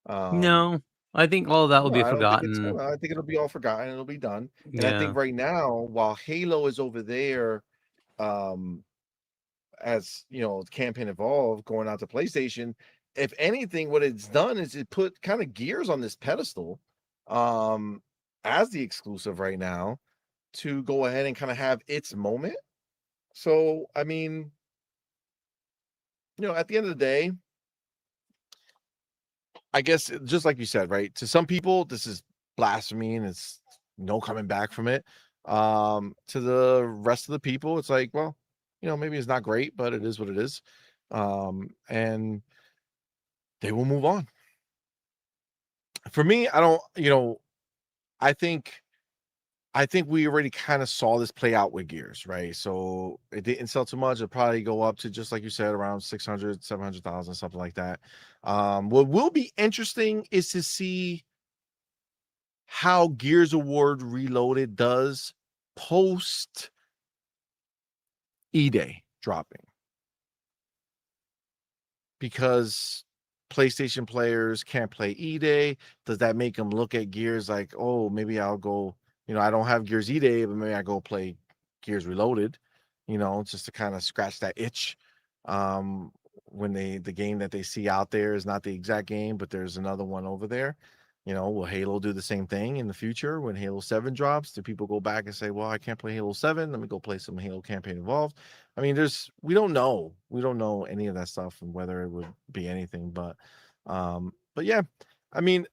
No, I think all of that will No, be I don't think it's forgotten. gonna. I think it'll be all forgotten. It'll be done. And I think Yeah. right now, while Halo is over there, as campaign evolved going out to PlayStation, if anything, what it's done is it put kind of Gears on this pedestal, as the exclusive right now, to go ahead and kind of have its moment. So, I mean, at the end of the day, I guess just like you said, right? To some people, this is blasphemy and it's no coming back from it. To the rest of the people, it's like, well, maybe it's not great, but it is what it is. And they will move on. For me, I don't, I think we already kind of saw this play out with Gears, right? So it didn't sell too much. It'll probably go up to, just like you said, around 600, 700,000, something like that. What will be interesting is to see how Gears of War Reloaded does post E-Day dropping. Because PlayStation players can't play E-Day. Does that make them look at Gears like, oh, maybe I'll go, I don't have Gears E-Day, but maybe I go play Gears Reloaded, just to kind of scratch that itch. When the game that they see out there is not the exact game, but there's another one over there. Will Halo do the same thing in the future when Halo 7 drops? Do people go back and say, well, I can't play Halo 7, let me go play some Halo Campaign Evolved? I mean, we don't know. We don't know any of that stuff and whether it would be anything, but yeah, I mean,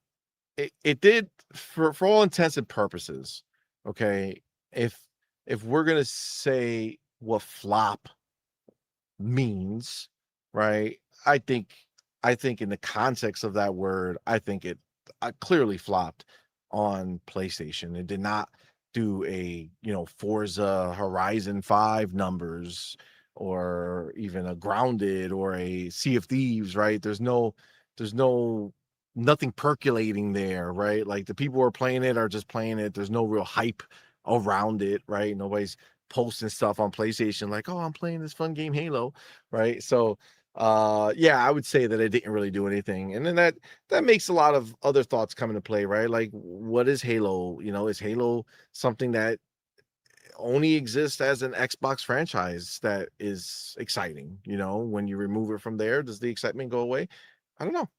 it did for all intents and purposes. Okay. If we're going to say what flop means, right? I think in the context of that word, I think it clearly flopped on PlayStation. It did not do a Forza Horizon 5 numbers, or even a Grounded or a Sea of Thieves, right? There's nothing percolating there, right? Like the people who are playing it are just playing it. There's no real hype around it, right? Nobody's posting stuff on PlayStation like, oh, I'm playing this fun game Halo, right? So yeah, I would say that it didn't really do anything. And then that makes a lot of other thoughts come into play, right? Like, what is Halo? Is Halo something that only exists as an Xbox franchise that is exciting? When you remove it from there, does the excitement go away? I don't know.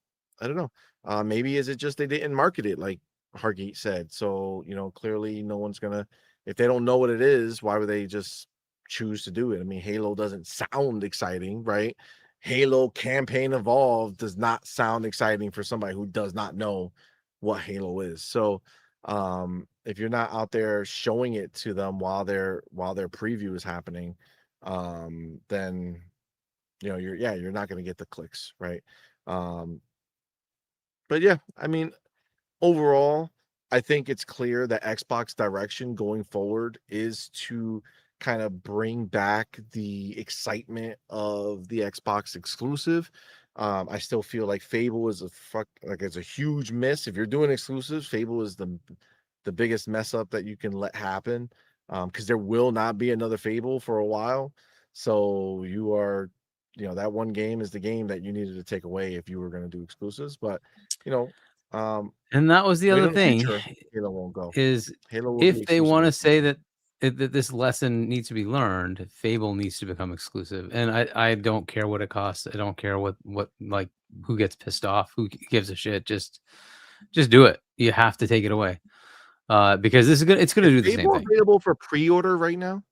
Maybe is it just they didn't market it like Hargeet said? So, clearly no one's gonna, if they don't know what it is, why would they just choose to do it? I mean, Halo doesn't sound exciting, right? Halo Campaign Evolved does not sound exciting for somebody who does not know what Halo is. So, if you're not out there showing it to them while their preview is happening, then you're not going to get the clicks, right? But yeah, I mean, overall, I think it's clear that Xbox direction going forward is to kind of bring back the excitement of the Xbox exclusive. I still feel like Fable is it's a huge miss. If you're doing exclusives, Fable is the biggest mess up that you can let happen, because there will not be another Fable for a while. So you are, that one game is the game that you needed to take away if you were going to do exclusives. But and that was the maybe other in the thing, future, Halo won't go. is Halo will be if they exclusive want in to the say future. that this lesson needs to be learned, Fable needs to become exclusive. And I don't care what it costs. I don't care what like who gets pissed off, who gives a shit. Just do it. You have to take it away. because it's gonna do the same thing. Available for pre-order right now?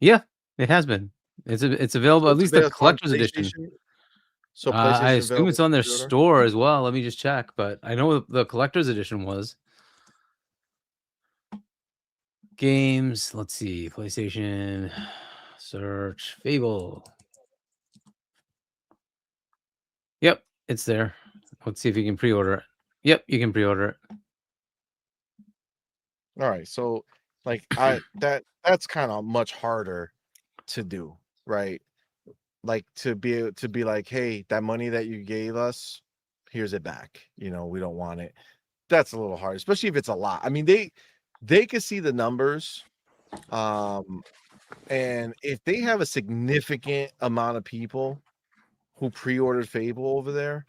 Yeah, it has been. It's available, So at least the collector's on edition. PlayStation? So I PlayStation assume available it's on for their pre-order? store as well. Let me just check, but I know the collector's edition was. Games, let's see, PlayStation, search, Fable. Yep, it's there. Let's see if you can pre-order it. Yep, you can pre-order it. All right, so like that's kind of much harder to do, right? Like to be like, hey, that money that you gave us, here's it back. You know, we don't want it. That's a little hard, especially if it's a lot. I mean, they could see the numbers, and if they have a significant amount of people who pre-ordered Fable over there,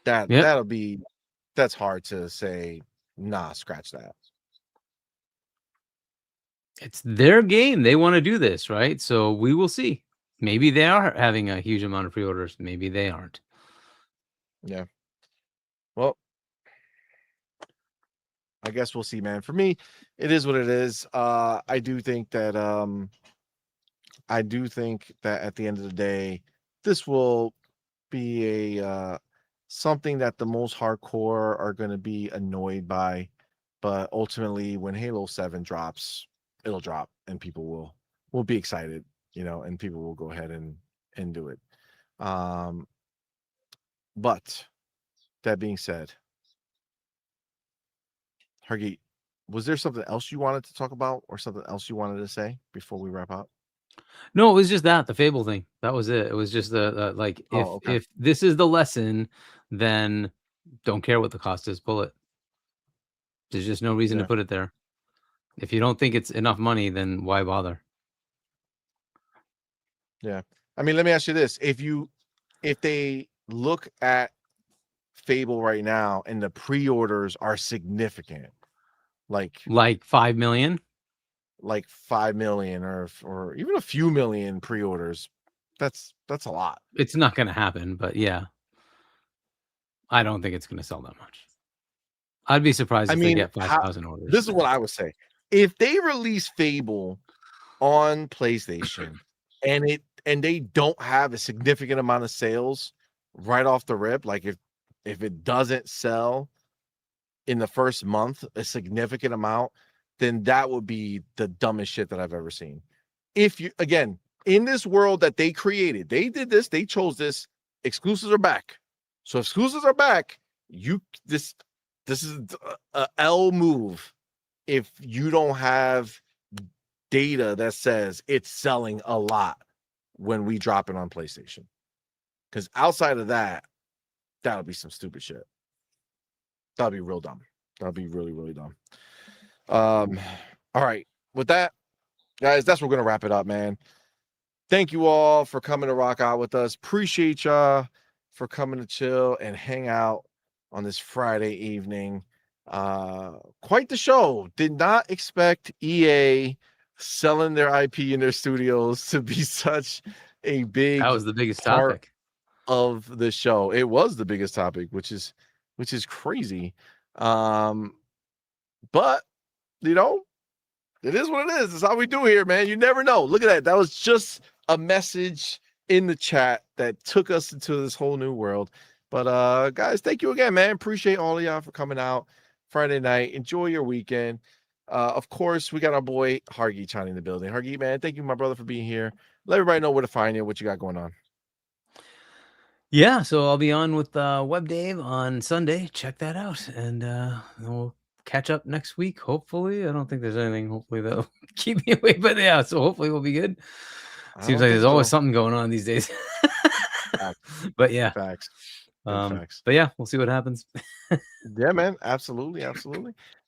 Yep, that's hard to say, nah, scratch that. it's their game. They want to do this, right? So we will see. Maybe they are having a huge amount of pre-orders. Maybe they aren't. Yeah. Well, I guess we'll see, man. For me, it is what it is. I do think that at the end of the day, this will be a something that the most hardcore are going to be annoyed by, but ultimately when Halo 7 drops, it'll drop and people will be excited, you know, and people will go ahead and do it. But that being said, Hargeet, was there something else you wanted to talk about or something else you wanted to say before we wrap up? No, it was just the Fable thing. That was it. It was just the like Oh, okay. if this is the lesson, then don't care what the cost is, pull it. There's just no reason to Yeah. put it there. If you don't think it's enough money, then why bother? Yeah. I mean, let me ask you this. If they look at Fable right now and the pre-orders are significant, like 5 million? 5 million or even a few million pre-orders, that's a lot. It's not going to happen, but yeah. I don't think it's going to sell that much. I'd be surprised I if they mean, get 5,000 orders. this is what I would say. If they release Fable on PlayStation and they don't have a significant amount of sales right off the rip, like if it doesn't sell in the first month a significant amount, then that would be the dumbest shit that I've ever seen. If you, again, in this world that they created, they did this, they chose this, exclusives are back. So exclusives are back. This is a L move if you don't have data that says it's selling a lot when we drop it on PlayStation. Because outside of that, that'll be some stupid shit. That'll be real dumb. That'll be really, really dumb. All right. With that, guys, that's what we're gonna wrap it up, man. Thank you all for coming to rock out with us. Appreciate y'all for coming to chill and hang out on this Friday evening. Quite the show. Did not expect EA selling their IP in their studios to be such a big That was the biggest part topic of the show. It was the biggest topic, which is crazy. But you know, it is what it is. It's how we do here, man. You never know. Look at that. That was just a message in the chat that took us into this whole new world. But guys, thank you again, man. Appreciate all of y'all for coming out Friday night. Enjoy your weekend. Of course, we got our boy Hargeet Chani in the building. Hargeet, man, thank you, my brother, for being here. Let everybody know where to find you, what you got going on. Yeah, so I'll be on with Web Dave on Sunday. Check that out, and we'll catch up next week. Hopefully, I don't think there's anything. Hopefully that'll keep me away, but yeah, so hopefully we'll be good. Seems like there's always something going on these days. But yeah, facts. But yeah, we'll see what happens. Yeah, man, absolutely. All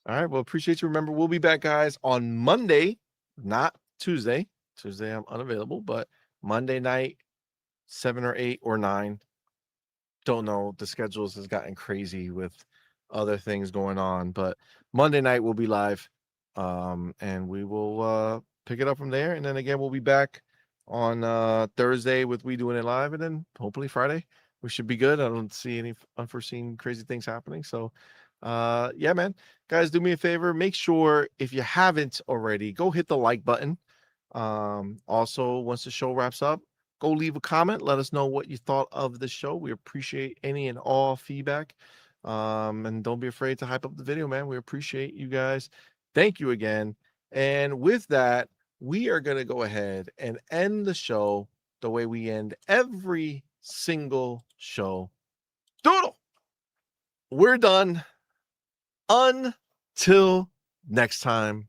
right, well, appreciate you. Remember, we'll be back, guys, on Monday, not Tuesday. Tuesday I'm unavailable, but Monday night, 7 or 8 or 9. Don't know. The schedules has gotten crazy with other things going on, but Monday night we'll be live, and we will pick it up from there. And then again, we'll be back on Thursday with We Doing It Live, and then hopefully Friday we should be good. I don't see any unforeseen crazy things happening. So Yeah, man. Guys, do me a favor. Make sure if you haven't already, go hit the like button. Also, once the show wraps up, go leave a comment. Let us know what you thought of the show. We appreciate any and all feedback. And don't be afraid to hype up the video, man. We appreciate you guys. Thank you again. And with that, we are going to go ahead and end the show the way we end every single show. Doodle! We're done. Until next time.